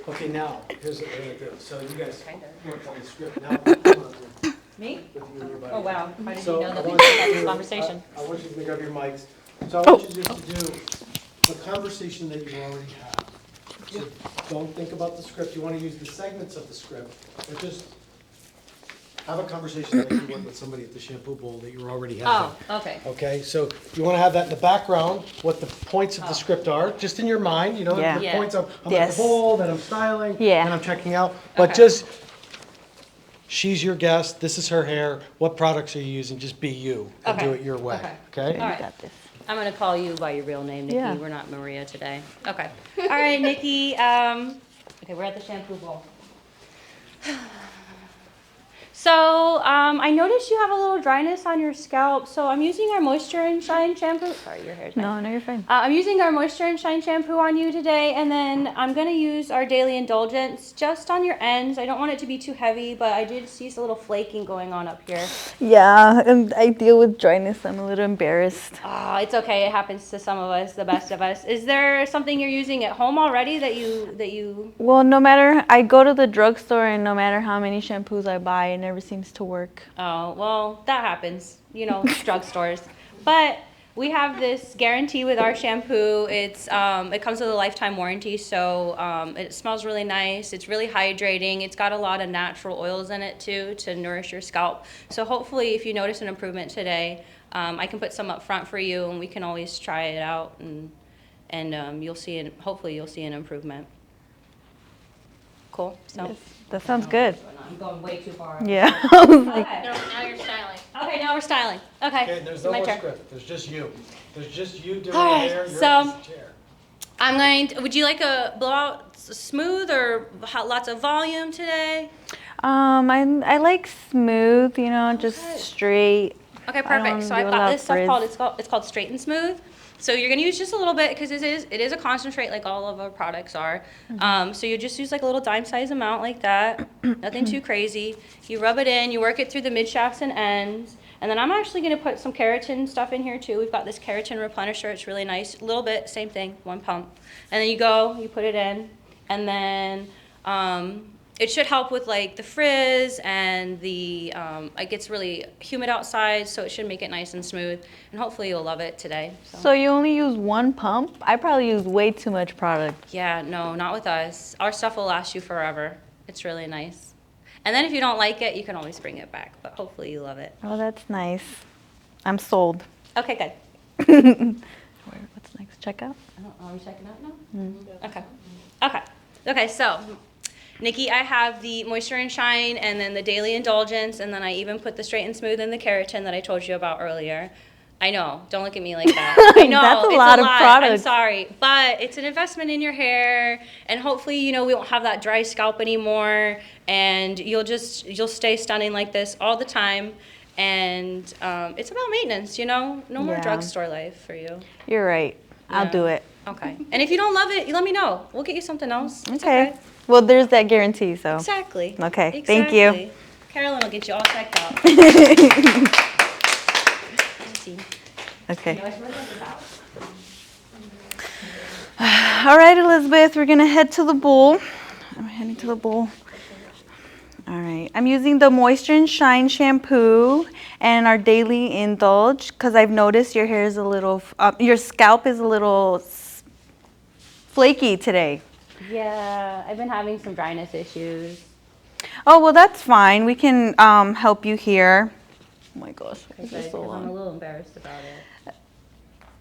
Okay, now, here's what we're going to do. So you guys work on the script. Now, come on. Me? With you and your buddy. Oh, wow. How did So you know that I we want had you this to- conversation? I want you to make up your mics. So I want you just to do the conversation that you already have. So don't think about the script. You want to use the segments of the script, but just have a conversation like you would with somebody at the shampoo bowl that you're already having. Oh, okay. Okay, so you want to have that in the background, what the points of the script are, just in your mind, Yeah. the Yeah. points of, I'm at Yes. the bowl, that I'm styling, Yeah. and I'm checking out. But just, she's your guest, this is her hair, what products are you using? Just be you and do Okay. it your way, Okay. okay? All right. I'm going to call you by your real name, Nikki. Yeah. We're not Maria today. Okay. All right, Nikki. Okay, we're at the shampoo bowl. So I noticed you have a little dryness on your scalp, so I'm using our Moisture and Shine shampoo. Sorry, your hair's No, you're fine. I'm using our Moisture and Shine shampoo on you today, and then I'm going to use our Daily Indulgence just on your ends. I don't want it to be too heavy, but I did see a little flaking going on up here. Yeah, and I deal with dryness. I'm a little embarrassed. It's okay. It happens to some of us, the best of us. Is there something you're using at home already that you? Well, no matter, I go to the drugstore and no matter how many shampoos I buy, it never seems to work. Oh, well, that happens, drugstores. But we have this guarantee with our shampoo. It comes with a lifetime warranty, so it smells really nice. It's really hydrating. It's got a lot of natural oils in it too to nourish your scalp. So hopefully, if you notice an improvement today, I can put some up front for you, and we can always try it out, and you'll see. Hopefully, you'll see an improvement. Cool. So. That sounds good. I'm going way too far. Yeah. I was like, Okay. Now you're styling. Okay, now we're styling. Okay. Okay, there's no my more turn. script, there's just you. There's just you doing All the right, hair, you're so- at the chair. I'm going to, would you like a blowout smooth or lots of volume today? I like smooth, just straight. Okay, I perfect. don't So do I've a got lot this of stuff it's called Straight and Smooth. So you're gonna use just a little bit because it is a concentrate like all of our products are. So you just use like a little dime size amount like that, nothing too crazy. You rub it in, you work it through the mid shafts and ends. And then I'm actually gonna put some keratin stuff in here too. We've got this keratin replenisher, it's really nice. A little bit, same thing, one pump. And then you put it in, and then it should help with like the frizz and it gets really humid outside, so it should make it nice and smooth. And hopefully you'll love it today. So you only use one pump? I probably use way too much product. Yeah, no, not with us. Our stuff will last you forever. It's really nice. And then if you don't like it, you can always bring it back, but hopefully you love it. Oh, that's nice. I'm sold. Okay, good. What's next? Checkout? Are we checking out now? Okay. Okay. Okay, so Nikki, I have the Moisture and Shine and then the Daily Indulgence, and then I even put the Straight and Smooth and the Keratin that I told you about earlier. I know, don't look at me like that. I know, That's a it's lot a of lot. products. I'm sorry, but it's an investment in your hair, and hopefully, you know, we won't have that dry scalp anymore, and you'll stay stunning like this all the time. And it's about maintenance, you know? No more Yeah. drugstore life for you. You're right. I'll Yeah. do it. Okay. And if you don't love it, you let me know. We'll get you something else. It's Okay. Well, there's that guarantee, so. Exactly. Okay. Thank you. Exactly. Carolyn will get you all checked out. Okay. All right, Elizabeth, we're gonna head to the bowl. I'm heading to the bowl. All right, I'm using the Moisture and Shine shampoo and our Daily Indulge because I've noticed your hair is a little, your scalp is a little flaky today. Yeah, I've been having some dryness issues. Oh, well, that's fine. We can help you here. Oh my gosh, this is so long. I'm a little embarrassed about it.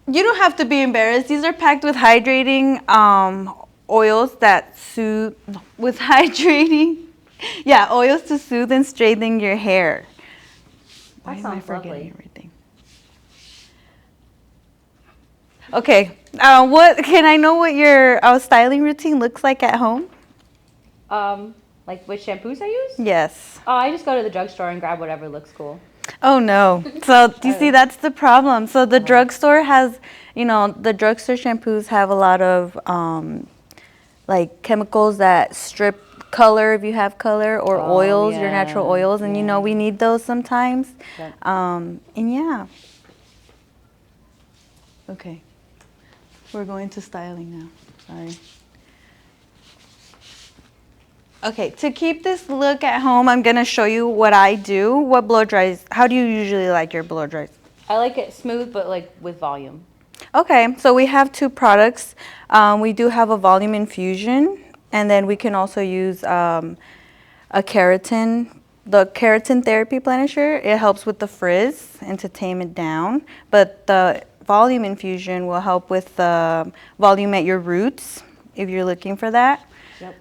You don't have to be embarrassed. These are packed with hydrating oils that soothe, with hydrating, yeah, oils to soothe and straighten your hair. Why am I forgetting everything? Okay, what can I know what your styling routine looks like at home? Like which shampoos I use? Yes. Oh, I just go to the drugstore and grab whatever looks cool. Oh no. So you see, that's the problem. So the drugstore has, you know, the drugstore shampoos have a lot of like chemicals that strip color if you have color, or oils, your natural oils, and you know we need those sometimes. Yep. And yeah. Okay. We're going to styling now. Sorry. Okay, to keep this look at home, I'm gonna show you what I do. What blow dries, how do you usually like your blow dries? I like it smooth, but like with volume. Okay, so we have two products. We do have a volume infusion, and then we can also use a keratin. The keratin therapy plenisher, it helps with the frizz and to tame it down, but the volume infusion will help with the volume at your roots, if you're looking for that. Yep.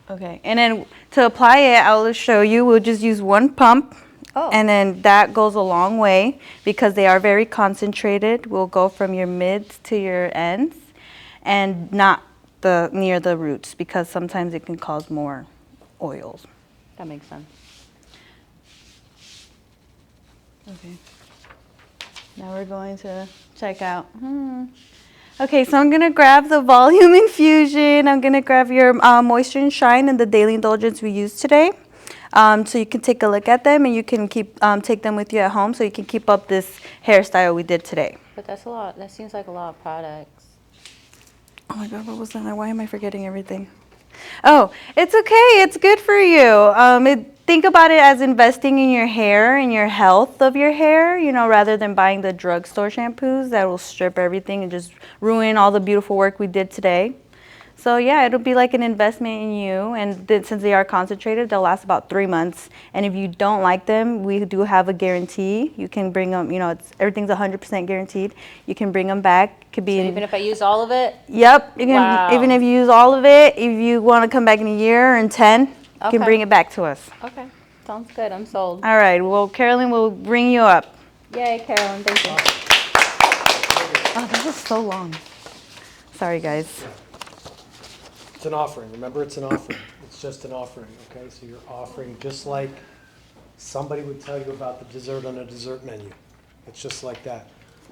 Okay, and then to apply it, I'll show you, we'll just use one pump. Oh. And then that goes a long way because they are very concentrated. We'll go from your mids to your ends and not near the roots because sometimes it can cause more oils. That makes sense. Okay. Now we're going to check out. Okay, so I'm gonna grab the volume infusion. I'm gonna grab your Moisture and Shine and the Daily Indulgence we used today. So you can take a look at them and you can take them with you at home so you can keep up this hairstyle we did today. But that's a lot. That seems like a lot of products. Oh my God, what was that? Why am I forgetting everything? Oh, it's okay. It's good for you. Think about it as investing in your hair and your health of your hair, you know, rather than buying the drugstore shampoos that will strip everything and just ruin all the beautiful work we did today. So yeah, it'll be like an investment in you, and since they are concentrated, they'll last about 3 months. And if you don't like them, we do have a guarantee. You can bring them, you know, everything's 100% guaranteed. You can bring them back. Could be So even if I use all of it? Yep. You can, wow. Even if you use all of it, if you want to come back in a year or in 10, you can bring it back to us. Okay, sounds good. I'm sold. All right. Well, Carolyn will bring you up. Yay, Carolyn. Thank you. Oh, that was so long. Sorry, guys. It's an offering. Remember, it's an offering. It's just an offering, okay? So you're offering just like somebody would tell you about the dessert on a dessert menu. It's just like that.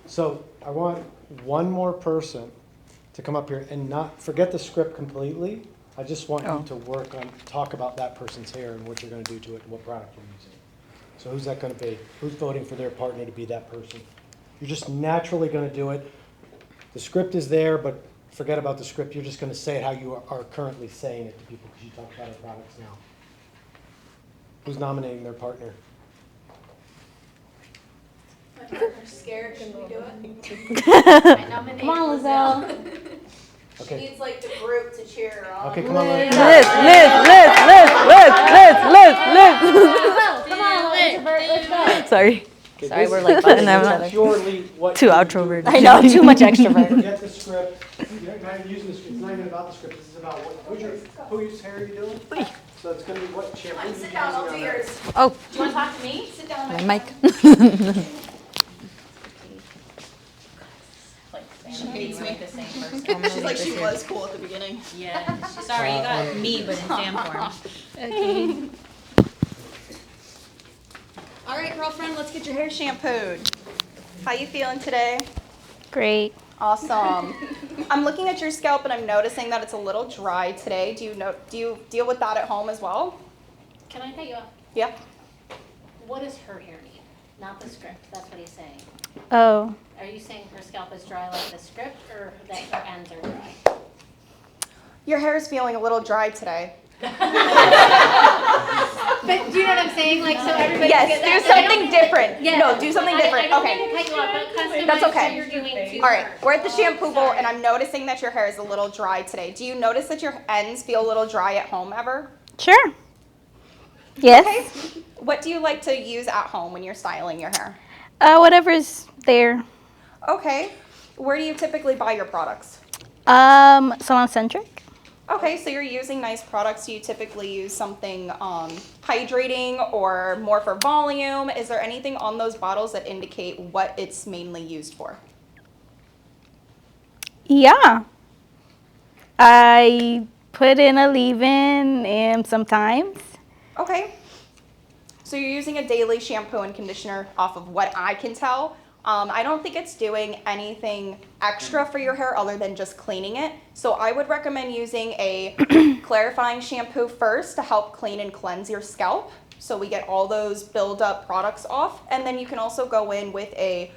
So I want one more person to come up here and not forget the script completely. I just want you to talk about that person's hair and what you're going to do to it and what product you're using. So who's that going to be? Who's voting for their partner to be that person? You're just naturally going to do it. The script is there, but forget about the script. You're just going to say it how you are currently saying it to people because you talk about our products now. Who's nominating their partner? My partner's scared. Can we do it? Come on, Lizelle. She needs like the group to cheer her on. Okay, come on, Liz. Liz. Come on, Liz. Let's go. Sorry. Okay, Sorry, this we're is like butting each just other. Purely what Too you outroverted. do. I know, too much extrovert. Forget the script. You're not even using the script. It's not even about the script. This is about whose hair are you doing? So it's going to be what shampoo you're Sit down, I'll do using on yours. Oh. Do you want to talk to me? Sit down. My mic. She hates me. The same person. She's like, she was cool at the beginning. Yeah. Sorry, you got me, but in jam form. Okay. All right, girlfriend, let's get your hair shampooed. How you feeling today? Great. Awesome. I'm looking at your scalp and I'm noticing that it's a little dry today. Do you deal with that at home as well? Can I cut you off? Yeah. What does her hair need? Not the script, that's what he's saying. Oh. Are you saying her scalp is dry like the script, or that her ends are dry? Your hair is feeling a little dry today. But do you know what I'm saying? Like, so everybody Yes, gets do that. something different. Yeah. No, do something different. I don't Okay. mean to cut you off, but customize That's okay. what you're doing to All right, her. we're at the shampoo bowl and I'm noticing that your hair is a little dry today. Do you notice that your ends feel a little dry at home ever? Sure. Yes. Okay. What do you like to use at home when you're styling your hair? Whatever's there. Okay. Where do you typically buy your products? Salon centric. Okay, so you're using nice products. Do you typically use something hydrating or more for volume? Is there anything on those bottles that indicate what it's mainly used for? Yeah. I put in a leave-in and sometimes. Okay. So you're using a daily shampoo and conditioner off of what I can tell. I don't think it's doing anything extra for your hair other than just cleaning it. So I would recommend using a clarifying shampoo first to help clean and cleanse your scalp. So we get all those build-up products off. And then you can also go in with a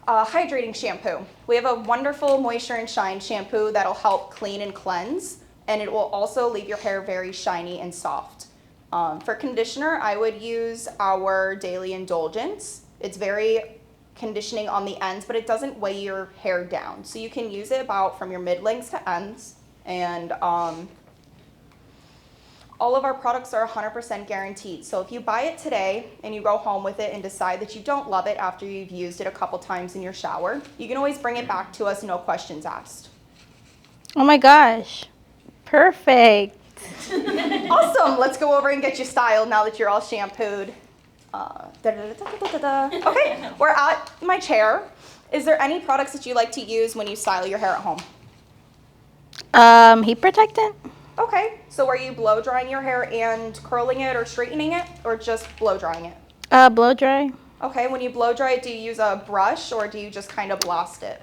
hydrating shampoo. We have a wonderful Moisture and Shine shampoo that'll help clean and cleanse. And it will also leave your hair very shiny and soft. For conditioner, I would use our Daily Indulgence. It's very conditioning on the ends, but it doesn't weigh your hair down. So you can use it about from your mid-lengths to ends. And all of our products are 100% guaranteed. So if you buy it today and you go home with it and decide that you don't love it after you've used it a couple times in your shower, you can always bring it back to us, no questions asked. Oh my gosh. Perfect. Awesome. Let's go over and get you styled now that you're all shampooed. Okay, we're at my chair. Is there any products that you like to use when you style your hair at home? Heat protectant. Okay, so are you blow drying your hair and curling it or straightening it, or just blow drying it? Blow dry. Okay, when you blow dry it, do you use a brush or do you just kind of blast it?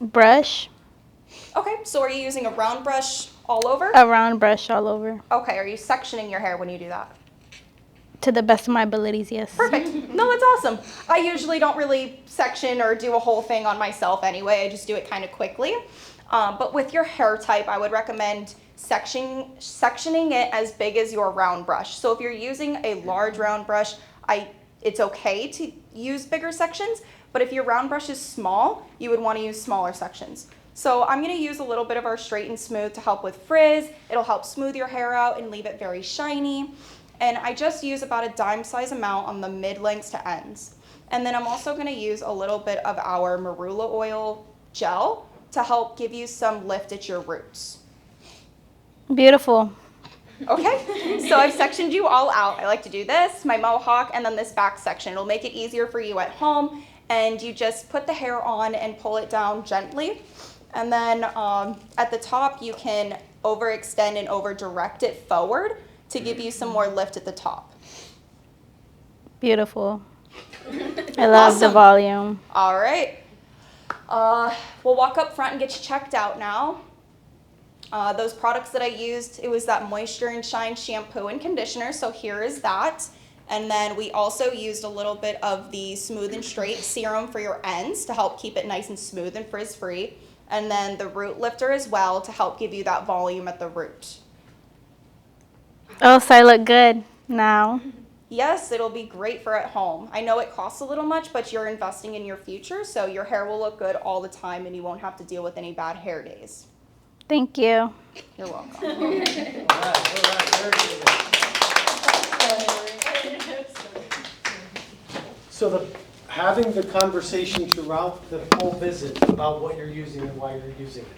Brush. Okay, so are you using a round brush all over? A round brush all over. Okay, are you sectioning your hair when you do that? To the best of my abilities, yes. Perfect. No, that's awesome. I usually don't really section or do a whole thing on myself anyway. I just do it kind of quickly. But with your hair type, I would recommend sectioning it as big as your round brush. So if you're using a large round brush, it's okay to use bigger sections. But if your round brush is small, you would want to use smaller sections. So I'm going to use a little bit of our Straight and Smooth to help with frizz. It'll help smooth your hair out and leave it very shiny. And I just use about a dime size amount on the mid-lengths to ends. And then I'm also going to use a little bit of our marula oil gel to help give you some lift at your roots. Beautiful. Okay, so I've sectioned you all out. I like to do this, my mohawk, and then this back section. It'll make it easier for you at home. And you just put the hair on and pull it down gently. And then at the top, you can overextend and over-direct it forward to give you some more lift at the top. Beautiful. I love the volume. All right. We'll walk up front and get you checked out now. Those products that I used, it was that Moisture and Shine shampoo and conditioner, so here is that. And then we also used a little bit of the Smooth and Straight serum for your ends to help keep it nice and smooth and frizz-free. And then the root lifter as well to help give you that volume at the root. Oh, so I look good now. Yes, it'll be great for at home. I know it costs a little much, but you're investing in your future, so your hair will look good all the time and you won't have to deal with any bad hair days. Thank you. You're welcome. So having the conversation throughout the whole visit about what you're using and why you're using it.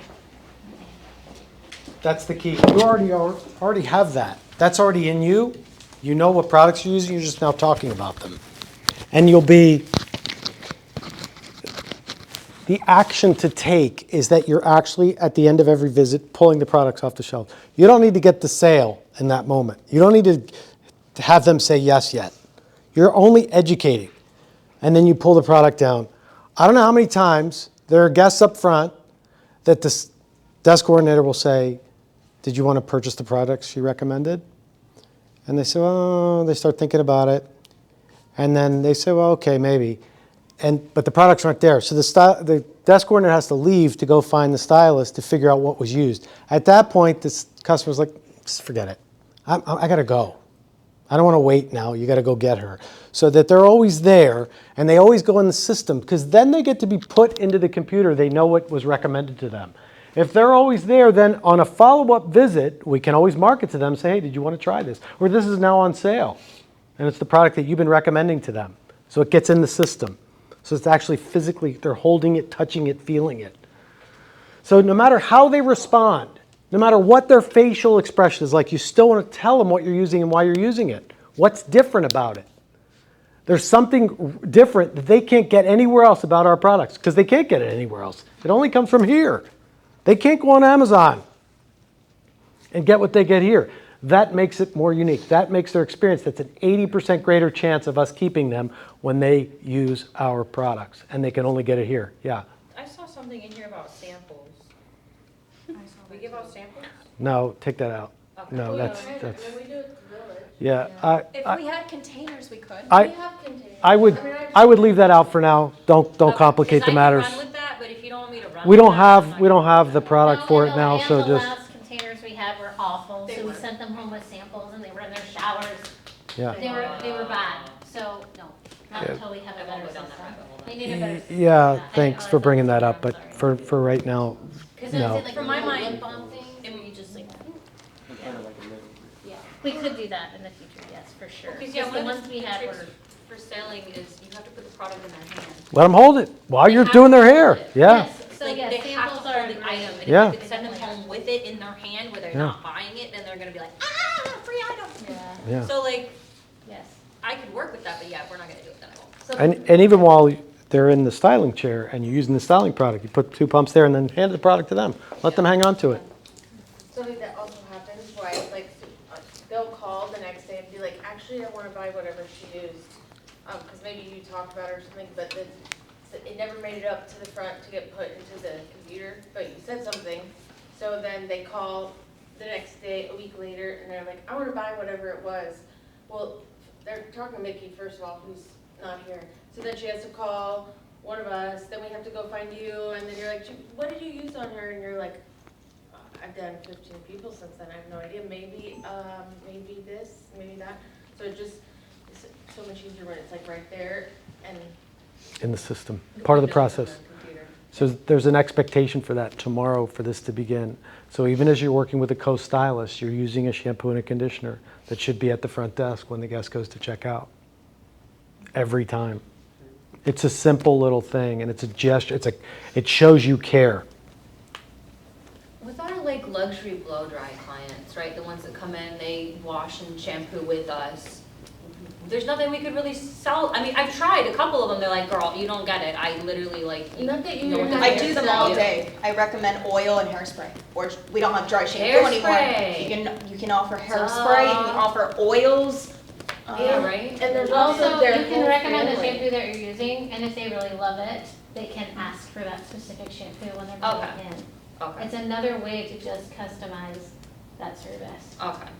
That's the key. You already have that. That's already in you. You know what products you're using. You're just now talking about them. And the action to take is that you're actually, at the end of every visit, pulling the products off the shelf. You don't need to get the sale in that moment. You don't need to have them say yes yet. You're only educating. And then you pull the product down. I don't know how many times there are guests up front that the desk coordinator will say, did you want to purchase the products she recommended? And they say, oh, they start thinking about it. And then they say, well, okay, maybe. But the products aren't there. So the desk coordinator has to leave to go find the stylist to figure out what was used. At that point, this customer's like, just forget it. I got to go. I don't want to wait now. You got to go get her. So that they're always there, and they always go in the system, because then they get to be put into the computer. They know what was recommended to them. If they're always there, then on a follow-up visit, we can always market to them, say, hey, did you want to try this? Or this is now on sale. And it's the product that you've been recommending to them. So it gets in the system. So it's actually physically, they're holding it, touching it, feeling it. So no matter how they respond, no matter what their facial expression is like, you still want to tell them what you're using and why you're using it. What's different about it? There's something different that they can't get anywhere else about our products, because they can't get it anywhere else. It only comes from here. They can't go on Amazon and get what they get here. That makes it more unique. That makes their experience. That's an 80% greater chance of us keeping them when they use our products, and they can only get it here. Yeah. I saw something in here about samples. We give out samples? No, take that out. Okay. No, that's. We do it to village. Yeah. If we had containers, we could. I would leave that out for now. Don't complicate the matters. I can run with that, but if you don't want me to run We don't with that, have the product for it now, so The just. last containers we had were awful, so we sent them home with samples, and they were in their showers. Yeah. They were bad. So no, not Yeah. until we have a better system. They need a better system. Yeah, thanks for bringing that up, but for right now, Because no. like for my mind, lip balm thing, and we just like. Yeah, we could do that in the future. Yes, for sure. Because Because the one ones of we the had tricks were. for selling is you have to put the product in their hand. Let them hold it while you're doing their hair. Yeah. So Like, yeah, they have samples to are hold the item, and Yeah. if you could send them home with it in their hand where they're Yeah. not buying it, then they're gonna be like, free item. Yeah. So like, yes, I could work with that, but yeah, if we're not gonna do it, then I won't. And even while they're in the styling chair and you're using the styling product, you put 2 pumps there and then hand the product to them. Let them hang on to it. So I think that also happens, why, like, they'll call the next day and be like, actually, I wanna buy whatever she used. Cause maybe you talked about it or something, but it never made it up to the front to get put into the computer, but you said something. So then they call the next day, a week later, and they're like, I wanna buy whatever it was. Well, they're talking to Mickey, first of all, who's not here. So then she has to call one of us, then we have to go find you, and then you're like, what did you use on her? And you're like, I've done 15 people since then, I have no idea, maybe this, maybe that. So it just, it's so much easier when it's like right there and. In the system, part of the process. So there's an expectation for that tomorrow for this to begin. So even as you're working with a co-stylist, you're using a shampoo and a conditioner that should be at the front desk when the guest goes to check out. Every time. It's a simple little thing, and it's a gesture. It shows you care. With our like luxury blow dry clients, right, the ones that come in, they wash and shampoo with us. There's nothing we could really sell. I mean, I've tried a couple of them. They're like, girl, you don't get it. I literally like. Not that you. I do them all day. I recommend oil and hairspray. Or we don't have dry shampoo anymore. You can offer hairspray. You can offer oils. Yeah, right. And there's also also their you can whole recommend the family. shampoo that you're using, and if they really love it, they can ask for that specific shampoo when they're going in. Okay. It's another way to just customize that service. Okay.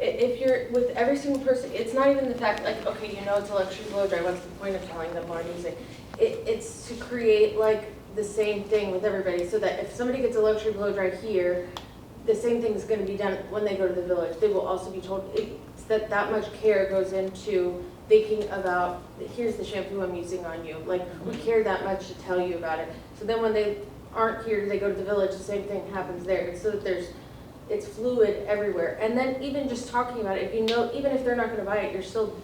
If you're with every single person, it's not even the fact like, okay, you know it's a luxury blow dry, what's the point of telling them what I'm using? It's to create like the same thing with everybody, so that if somebody gets a luxury blow dry here, the same thing is gonna be done when they go to the village. They will also be told, it's that much care goes into thinking about, here's the shampoo I'm using on you. Like, we care that much to tell you about it. So then when they aren't here, they go to the village, the same thing happens there. It's so that it's fluid everywhere. And then even just talking about it, if you know, even if they're not gonna buy it, you're still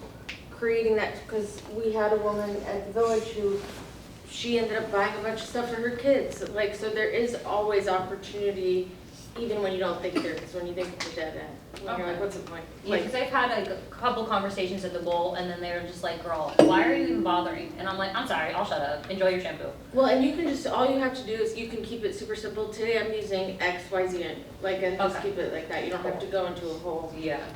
creating that, because we had a woman at the village who, she ended up buying a bunch of stuff for her kids. Like, so there is always opportunity, even when you don't think there is, when you think it's a dead end. When you're like, what's the point? Yeah, because I've had like a couple conversations at the bowl, and then they were just like, girl, why are you even bothering? And I'm like, I'm sorry, I'll shut up. Enjoy your shampoo. Well, and you can just, all you have to do is you can keep it super simple. Today I'm using X, Y, Z, and like, and just keep it like that. You don't have to go into a whole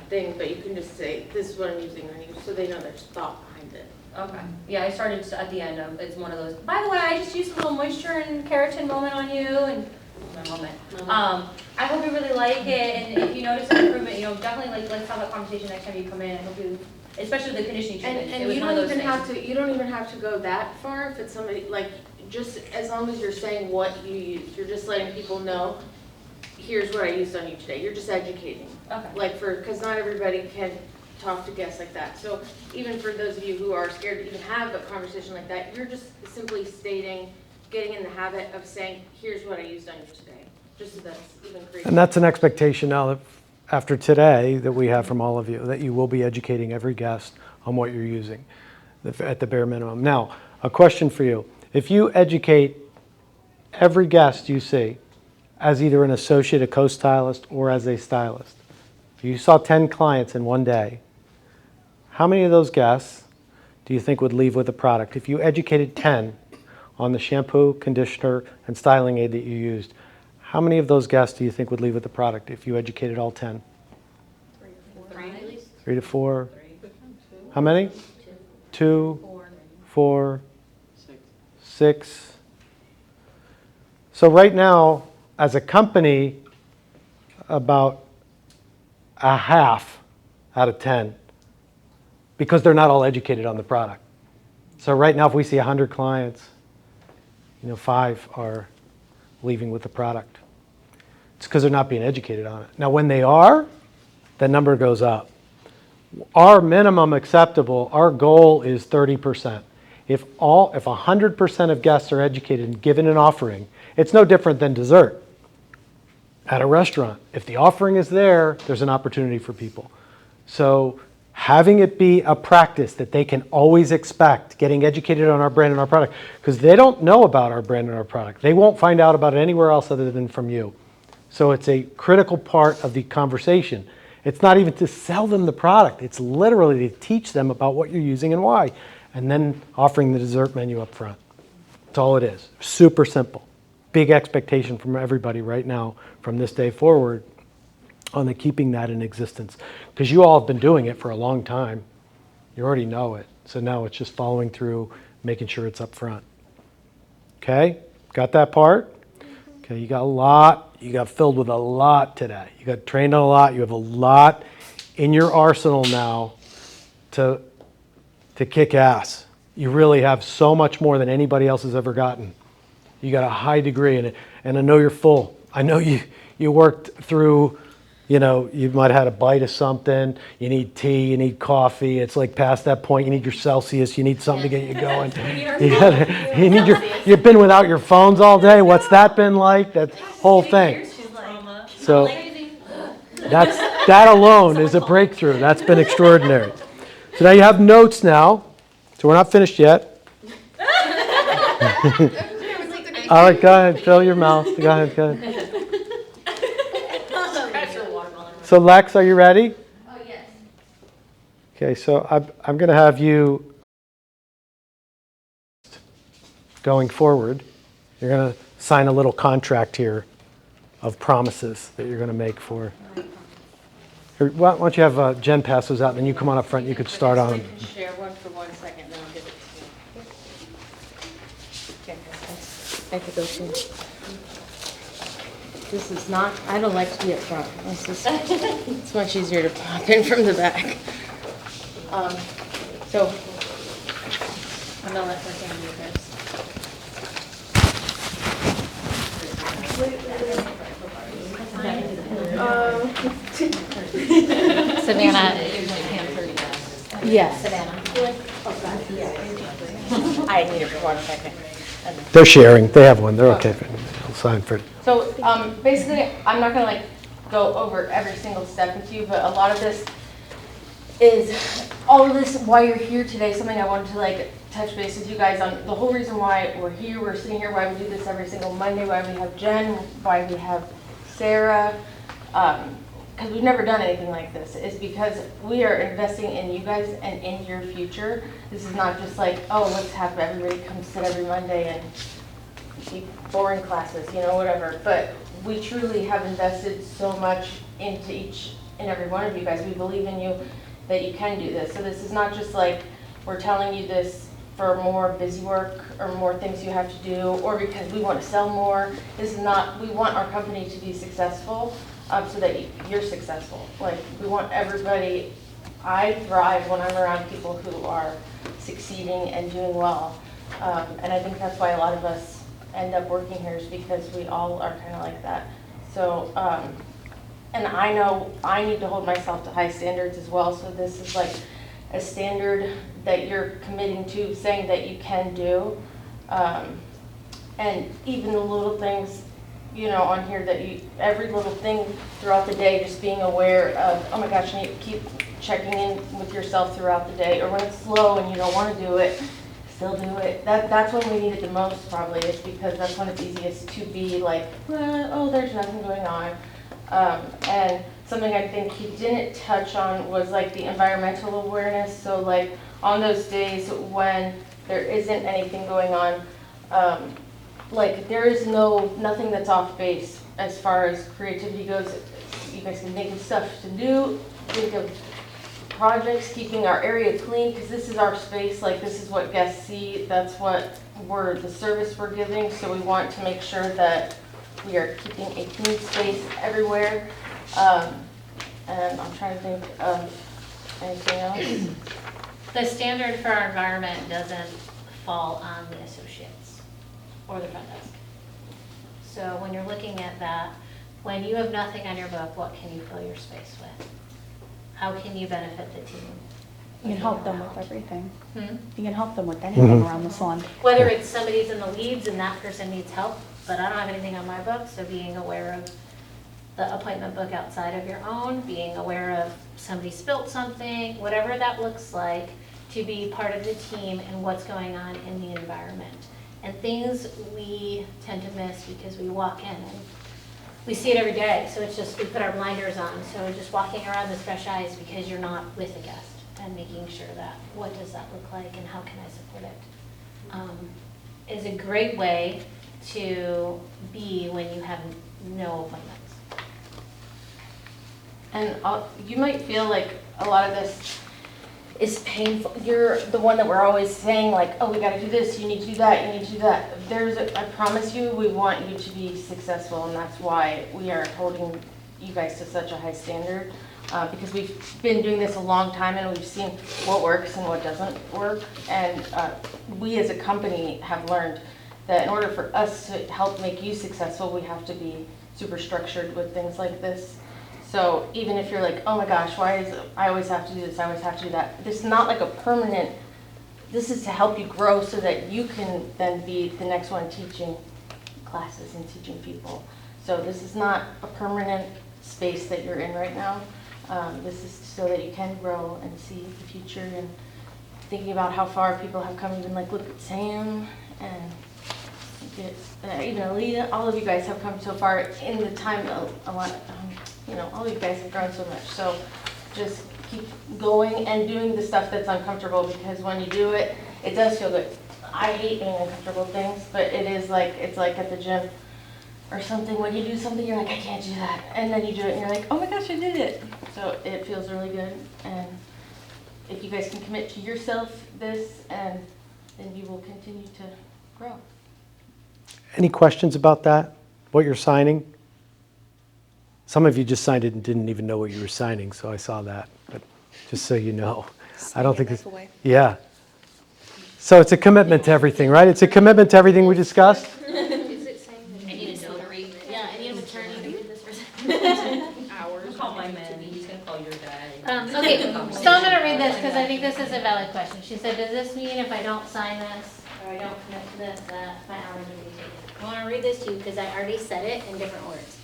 thing, but you can just say, this is what I'm using, so they know there's thought behind it. Okay. Yeah, I started at the end of, it's one of those, by the way, I just used a little moisture and keratin moment on you, and my moment. I hope you really like it, and if you notice an improvement, definitely let's have a conversation next time you come in. I hope you, especially the conditioning treatment. And you don't even have to, you don't even have to go that far if it's somebody, like, just as long as you're saying what you use, you're just letting people know, here's what I used on you today. You're just educating. Okay. Like because not everybody can talk to guests like that. So even for those of you who are scared to even have a conversation like that, you're just simply stating, getting in the habit of saying, here's what I used on you today. Just so that's even creating. And that's an expectation now that after today that we have from all of you, that you will be educating every guest on what you're using at the bare minimum. Now, a question for you. If you educate every guest you see as either an associate, a co-stylist, or as a stylist, you saw 10 clients in one day, how many of those guests do you think would leave with a product? If you educated 10 on the shampoo, conditioner, and styling aid that you used, how many of those guests do you think would leave with the product if you educated all 10? 3 to 4. How many? 2, 4, 6. So right now, as a company, about a half out of 10, because they're not all educated on the product. So right now, if we see 100 clients, 5 are leaving with the product. It's because they're not being educated on it. Now, when they are, that number goes up. Our minimum acceptable, our goal is 30%. If 100% of guests are educated and given an offering, it's no different than dessert at a restaurant. If the offering is there, there's an opportunity for people. So having it be a practice that they can always expect, getting educated on our brand and our product, because they don't know about our brand and our product. They won't find out about it anywhere else other than from you. So it's a critical part of the conversation. It's not even to sell them the product. It's literally to teach them about what you're using and why, and then offering the dessert menu up front. That's all it is. Super simple. Big expectation from everybody right now from this day forward on the keeping that in existence. Because you all have been doing it for a long time. You already know it. So now it's just following through, making sure it's up front. Okay? Got that part? Okay, you got a lot. You got filled with a lot today. You got trained on a lot. You have a lot in your arsenal now to kick ass. You really have so much more than anybody else has ever gotten. You got a high degree in it. And I know you're full. I know you worked through, you might have had a bite of something. You need tea, you need coffee. It's like past that point, you need your Celsius. You need something to get you going. You've been without your phones all day. What's that been like? That whole thing. So that alone is a breakthrough. That's been extraordinary. So now you have notes now. So we're not finished yet. All right, go ahead, fill your mouth. Go ahead. So Lex, are you ready? Oh, yes. Okay, so I'm going to have you, going forward, you're going to sign a little contract here of promises that you're going to make for. Here, why don't you have Jen pass those out, and then you come on up front, you could start on them. Share one for 1 second, then I'll give it to you. Okay, I could go too. This is not, I don't like to be up front. It's much easier to pop in from the back. So, I'm gonna let her handle this. Savannah. Yes. Savannah. I need it for 1 second. They're sharing. They have one. They're okay. I'll sign for it. So basically, I'm not going to go over every single step with you, but a lot of this is all of this, why you're here today, something I wanted to like touch base with you guys on. The whole reason why we're here, we're sitting here, why we do this every single Monday, why we have Jen, why we have Sarah, because we've never done anything like this, is because we are investing in you guys and in your future. This is not just like, oh, let's have everybody come sit every Monday and keep boring classes, you know, whatever. But we truly have invested so much into each and every one of you guys. We believe in you that you can do this. So this is not just like we're telling you this for more busy work or more things you have to do or because we want to sell more. This is not, we want our company to be successful so that you're successful. Like we want everybody, I thrive when I'm around people who are succeeding and doing well. And I think that's why a lot of us end up working here is because we all are kind of like that. So, and I know I need to hold myself to high standards as well. So this is like a standard that you're committing to, saying that you can do. And even the little things, you know, on here that you, every little thing throughout the day, just being aware of, oh my gosh, you need to keep checking in with yourself throughout the day. Or when it's slow and you don't want to do it, still do it. That's when we need it the most probably, is because that's when it's easiest to be like, oh, there's nothing going on. And something I think he didn't touch on was like the environmental awareness. So like on those days when there isn't anything going on, like there is nothing that's off base as far as creativity goes. You guys can think of stuff to do, think of projects, keeping our area clean, because this is our space, like this is what guests see, that's what the service we're giving, so we want to make sure that we are keeping a clean space everywhere. And I'm trying to think of anything else. The standard for our environment doesn't fall on the associates or the front desk. So when you're looking at that, when you have nothing on your book, what can you fill your space with? How can you benefit the team? You can help them with everything. Hmm? You can help them with anything around the salon. Whether it's somebody's in the weeds and that person needs help, but I don't have anything on my book, so being aware of the appointment book outside of your own, being aware of somebody spilt something, whatever that looks like, to be part of the team and what's going on in the environment. And things we tend to miss because we walk in and we see it every day, so it's just, we put our blinders on. So just walking around with fresh eyes because you're not with a guest and making sure that, what does that look like and how can I support it, is a great way to be when you have no appointments. And you might feel like a lot of this is painful. You're the one that we're always saying like, oh, we gotta do this, you need to do that, you need to do that. I promise you, we want you to be successful, and that's why we are holding you guys to such a high standard. Because we've been doing this a long time and we've seen what works and what doesn't work. And we as a company have learned that in order for us to help make you successful, we have to be super structured with things like this. So even if you're like, oh my gosh, why is I always have to do this, I always have to do that. This is not like a permanent, this is to help you grow so that you can then be the next one teaching classes and teaching people. So this is not a permanent space that you're in right now. This is so that you can grow and see the future and thinking about how far people have come. Even like look at Sam and even Alita, all of you guys have come so far in the time. A lot, you know, all of you guys have grown so much. So just keep going and doing the stuff that's uncomfortable, because when you do it, it does feel good. I hate doing uncomfortable things, but it is like, it's like at the gym or something. When you do something, you're like, I can't do that. And then you do it and you're like, oh my gosh, I did it. So it feels really good. And if you guys can commit to yourself this, and then you will continue to grow. Any questions about that? What you're signing? Some of you just signed it and didn't even know what you were signing, so I saw that. But just so you know, I don't think it's, yeah. So it's a commitment to everything, right? It's a commitment to everything we discussed. Is it saying that I need a notary? Yeah, I need an attorney to do this for Hours. Call my man. He's gonna call your dad. Okay, so I'm gonna read this because I think this is a valid question. She said, does this mean if I don't sign this or I don't commit to this, that my hours are being taken? I wanna read this to you because I already said it in different words.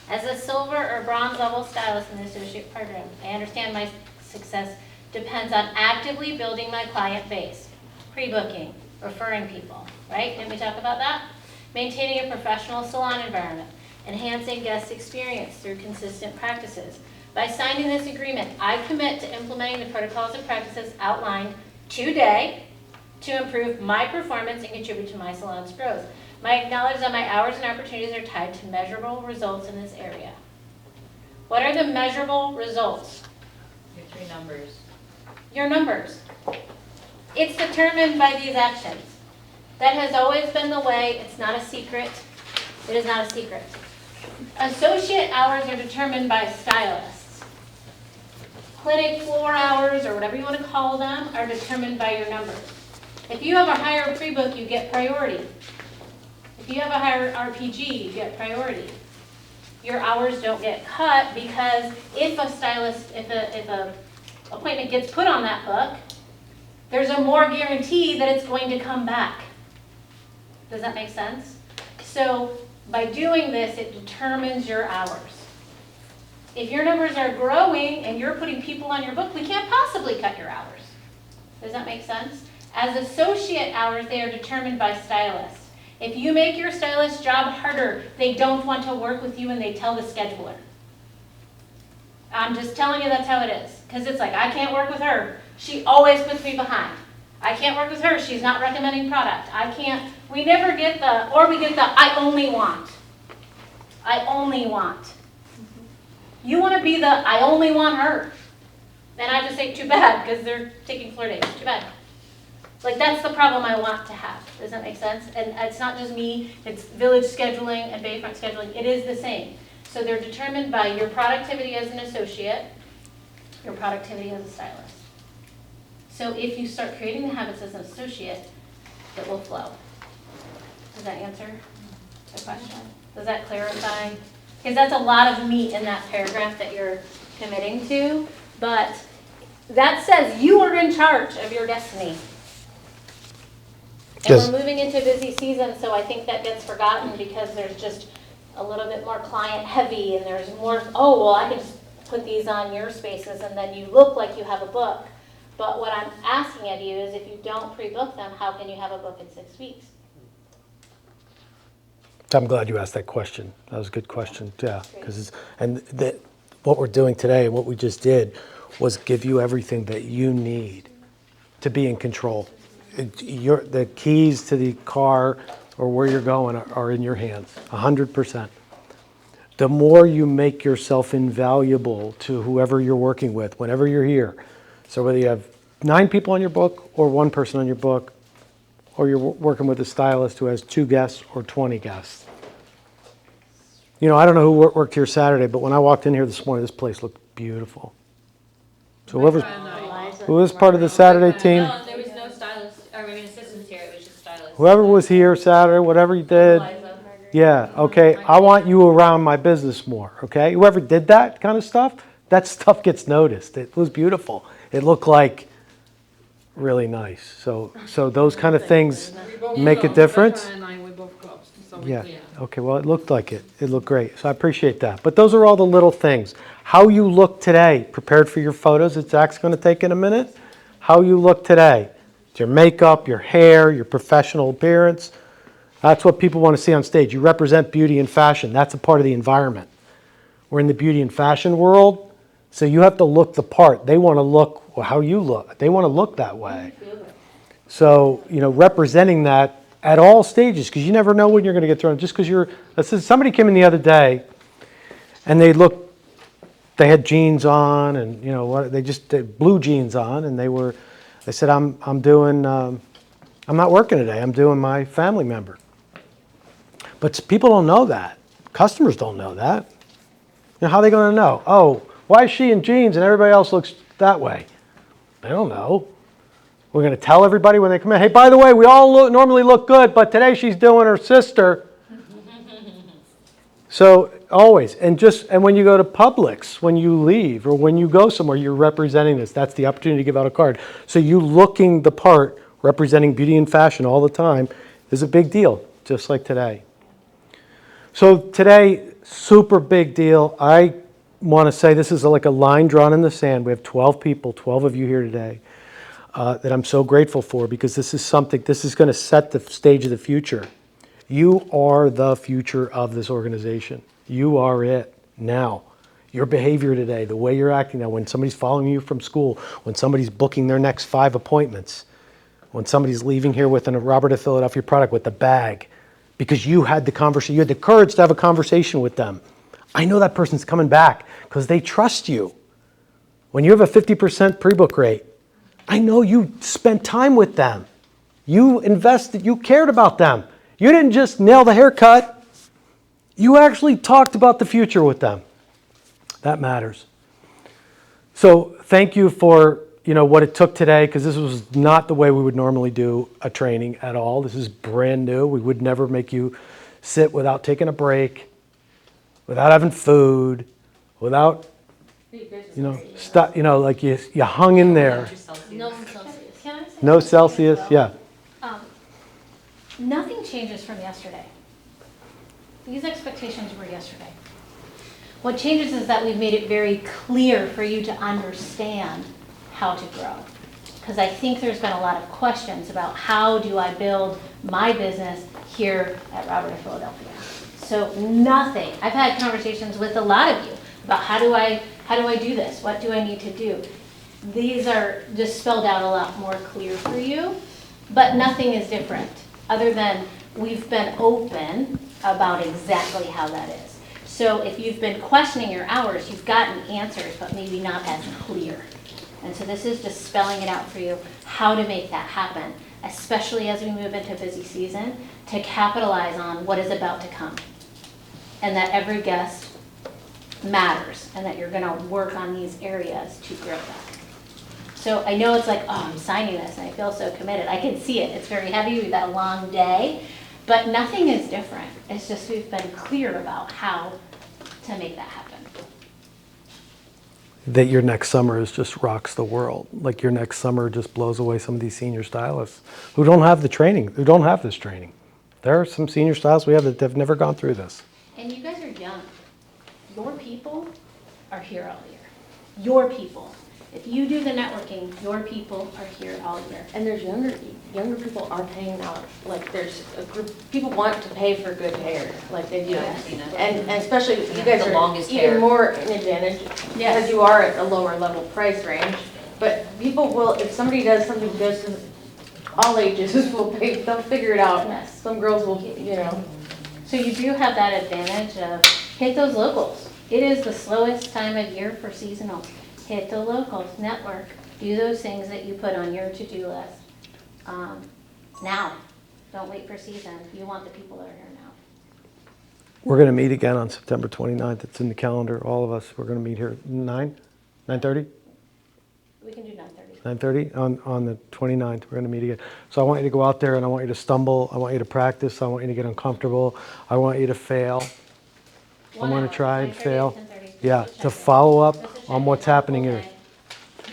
As a silver or bronze level stylist in the associate program, I understand my success depends on actively building my client base, pre-booking, referring people, right? Didn't we talk about that? Maintaining a professional salon environment, enhancing guest experience through consistent practices. By signing this agreement, I commit to implementing the protocols and practices outlined today to improve my performance and contribute to my salon's growth. I acknowledge that my hours and opportunities are tied to measurable results in this area. What are the measurable results? Your 3 numbers. Your numbers. It's determined by these actions. That has always been the way. It's not a secret. It is not a secret. Associate hours are determined by stylists. Clinic floor hours, or whatever you want to call them, are determined by your numbers. If you have a higher pre-book, you get priority. If you have a higher RPG, you get priority. Your hours don't get cut because if a stylist, if a appointment gets put on that book, there's a more guarantee that it's going to come back. Does that make sense? So by doing this, it determines your hours. If your numbers are growing and you're putting people on your book, we can't possibly cut your hours. Does that make sense? As associate hours, they are determined by stylists. If you make your stylist's job harder, they don't want to work with you and they tell the scheduler. I'm just telling you that's how it is. Because it's like, I can't work with her. She always puts me behind. I can't work with her. She's not recommending product. I can't. We never get the, or we get the, I only want. I only want. You want to be the, I only want her. Then I just say, too bad, because they're taking floor days. Too bad. Like, that's the problem I want to have. Does that make sense? And it's not just me. It's village scheduling and Bayfront scheduling. It is the same. So they're determined by your productivity as an associate, your productivity as a stylist. So if you start creating the habits as an associate, it will flow. Does that answer the question? Does that clarify? Because that's a lot of meat in that paragraph that you're committing to. But that says you are in charge of your destiny. And we're moving into a busy season, so I think that gets forgotten because there's just a little bit more client heavy and there's more, oh, well, I can just put these on your spaces and then you look like you have a book. But what I'm asking of you is if you don't pre-book them, how can you have a book in 6 weeks? I'm glad you asked that question. That was a good question, yeah. What we're doing today, what we just did, was give you everything that you need to be in control. The keys to the car or where you're going are in your hands, 100%. The more you make yourself invaluable to whoever you're working with, whenever you're here, so whether you have 9 people on your book or 1 person on your book, or you're working with a stylist who has 2 guests or 20 guests. You know, I don't know who worked here Saturday, but when I walked in here this morning, this place looked beautiful. So who was part of the Saturday team? No, there was no stylist, or maybe assistants here, it was just stylists. Whoever was here Saturday, whatever you did. Yeah, okay, I want you around my business more, okay? Whoever did that kind of stuff, that stuff gets noticed. It was beautiful. It looked like really nice. So those kind of things make a difference. Yeah, okay, well, it looked like it. It looked great, so I appreciate that. But those are all the little things. How you look today, prepared for your photos that Zach's going to take in a minute. How you look today. It's your makeup, your hair, your professional appearance. That's what people want to see on stage. You represent beauty and fashion. That's a part of the environment. We're in the beauty and fashion world, so you have to look the part. They want to look how you look. They want to look that way. So, you know, representing that at all stages, because you never know when you're going to get thrown. Just because somebody came in the other day, and they had jeans on, and you know what? They had blue jeans on, and they said, I'm not working today. I'm doing my family member. But people don't know that. Customers don't know that. You know, how are they going to know? Oh, why is she in jeans and everybody else looks that way? They don't know. We're going to tell everybody when they come in, hey, by the way, we all normally look good, but today she's doing her sister. So always, and when you go to Publix, when you leave, or when you go somewhere, you're representing this. That's the opportunity to give out a card. So you looking the part, representing beauty and fashion all the time, is a big deal, just like today. So today, super big deal. I want to say this is like a line drawn in the sand. We have 12 people, 12 of you here today, that I'm so grateful for, because this is something, this is going to set the stage of the future. You are the future of this organization. You are it now. Your behavior today, the way you're acting now, when somebody's following you from school, when somebody's booking their next 5 appointments, when somebody's leaving here with a Robert of Philadelphia product with a bag, because you had the conversation, you had the courage to have a conversation with them. I know that person's coming back because they trust you. When you have a 50% pre-book rate, I know you spent time with them. You invested, you cared about them. You didn't just nail the haircut. You actually talked about the future with them. That matters. So thank you for what it took today, because this was not the way we would normally do a training at all. This is brand new. We would never make you sit without taking a break, without having food, without, like you hung in there. No Celsius. Can I say No Celsius, yeah. Nothing changes from yesterday. These expectations were yesterday. What changes is that we've made it very clear for you to understand how to grow. Because I think there's been a lot of questions about how do I build my business here at Robert of Philadelphia. So nothing. I've had conversations with a lot of you about how do I do this? What do I need to do? These are just spelled out a lot more clear for you, but nothing is different other than we've been open about exactly how that is. So if you've been questioning your hours, you've gotten answers, but maybe not as clear. And so this is just spelling it out for you, how to make that happen, especially as we move into busy season, to capitalize on what is about to come. And that every guest matters, and that you're gonna work on these areas to grow that. So I know it's like, oh, I'm signing this, and I feel so committed. I can see it, it's very heavy, we've got a long day, but nothing is different. It's just we've been clear about how to make that happen. That your next summer just rocks the world. Like your next summer just blows away some of these senior stylists who don't have the training, who don't have this training. There are some senior stylists we have that have never gone through this. And you guys are young. Your people are here all year. Your people. If you do the networking, your people are here all year. And there's younger people are paying now. Like there's a group, people want to pay for good hair, like they do. And especially you guys The are longest even hair. more an advantage because you are at a lower level price range. But people will, if somebody does something good to all ages, will pay, they'll figure it out. Yes. Some girls will, So you do have that advantage of hit those locals. It is the slowest time of year for seasonal. Hit the locals, network, do those things that you put on your to-do list. Now, don't wait for season. You want the people that are here now. We're going to meet again on September 29th. It's in the calendar, all of us. We're going to meet here 9:30? We can do 9:30. 9:30 on the 29th. We're going to meet again. So I want you to go out there and I want you to stumble. I want you to practice. I want you to get uncomfortable. I want you to fail. I want to try and fail. Yeah, to follow up on what's happening here.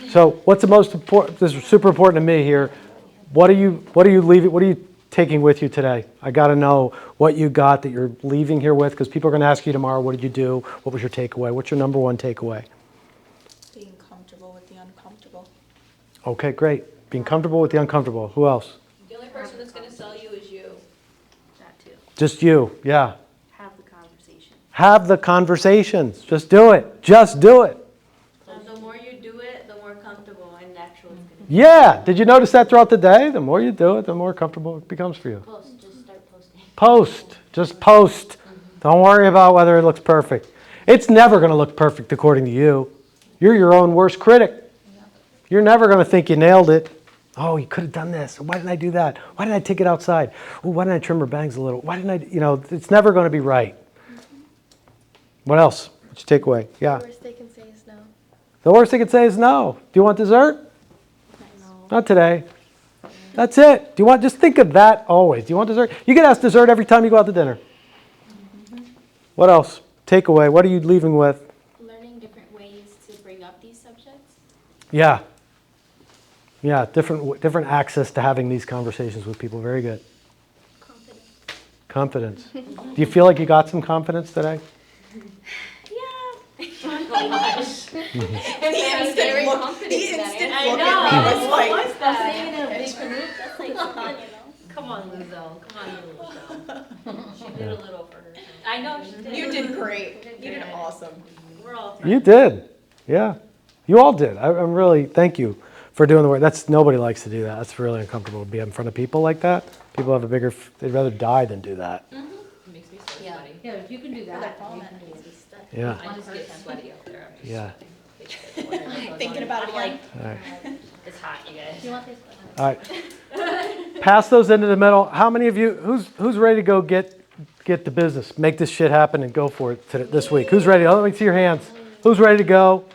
So what's the most important, this is super important to me here. What are you leaving, what are you taking with you today? I got to know what you got that you're leaving here with, because people are going to ask you tomorrow, what did you do? What was your takeaway? What's your number one takeaway? Being comfortable with the uncomfortable. Okay, great. Being comfortable with the uncomfortable. Who else? The only person that's going to sell you is you. That too. Just you, yeah. Have the conversation. Have the conversations. Just do it. Just do it. The more you do it, the more comfortable and natural it's going to Yeah. Did you notice that throughout the day? The more you do it, the more comfortable it becomes for you. Post. Just start posting. Post. Just post. Don't worry about whether it looks perfect. It's never going to look perfect according to you. You're your own worst critic. You're never going to think you nailed it. Oh, you could have done this. Why didn't I do that? Why didn't I take it outside? Oh, why didn't I trim her bangs a little? Why didn't I, it's never going to be right. What else? What's your takeaway? Yeah. The worst they can say is no. The worst they can say is no. Do you want dessert? No. Not today. That's it. Do you want, just think of that always. Do you want dessert? You can ask dessert every time you go out to dinner. What else? Takeaway. What are you leaving with? Learning different ways to bring up these subjects. Yeah. Yeah, different access to having these conversations with people. Very good. Confidence. Do you feel like you got some confidence today? Yeah. gosh. The instant look at me was What like, was that? Saying in a big group, that's like, come on, Lizzo. Come on, Lizzo. She did a little for her. I know, she did. you did great. You did awesome. We're all You did. Yeah. You all did. I'm really, thank you for doing the work. Nobody likes to do that. That's really uncomfortable to be in front of people like that. People have they'd rather die than do that. It makes me so sweaty. Yeah, if you can do that, you can do this stuff. Yeah. I just get sweaty out there. Yeah. Thinking about it again. All right. It's hot, you guys. You want this? All right. Pass those into the middle. How many of you, who's ready to go get the business, make this shit happen and go for it this week? Who's ready? Let me see your hands. Who's ready to go?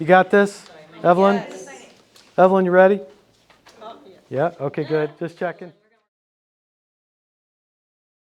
You got this? Evelyn? Evelyn, you ready? Yeah? Okay, good. Just checking.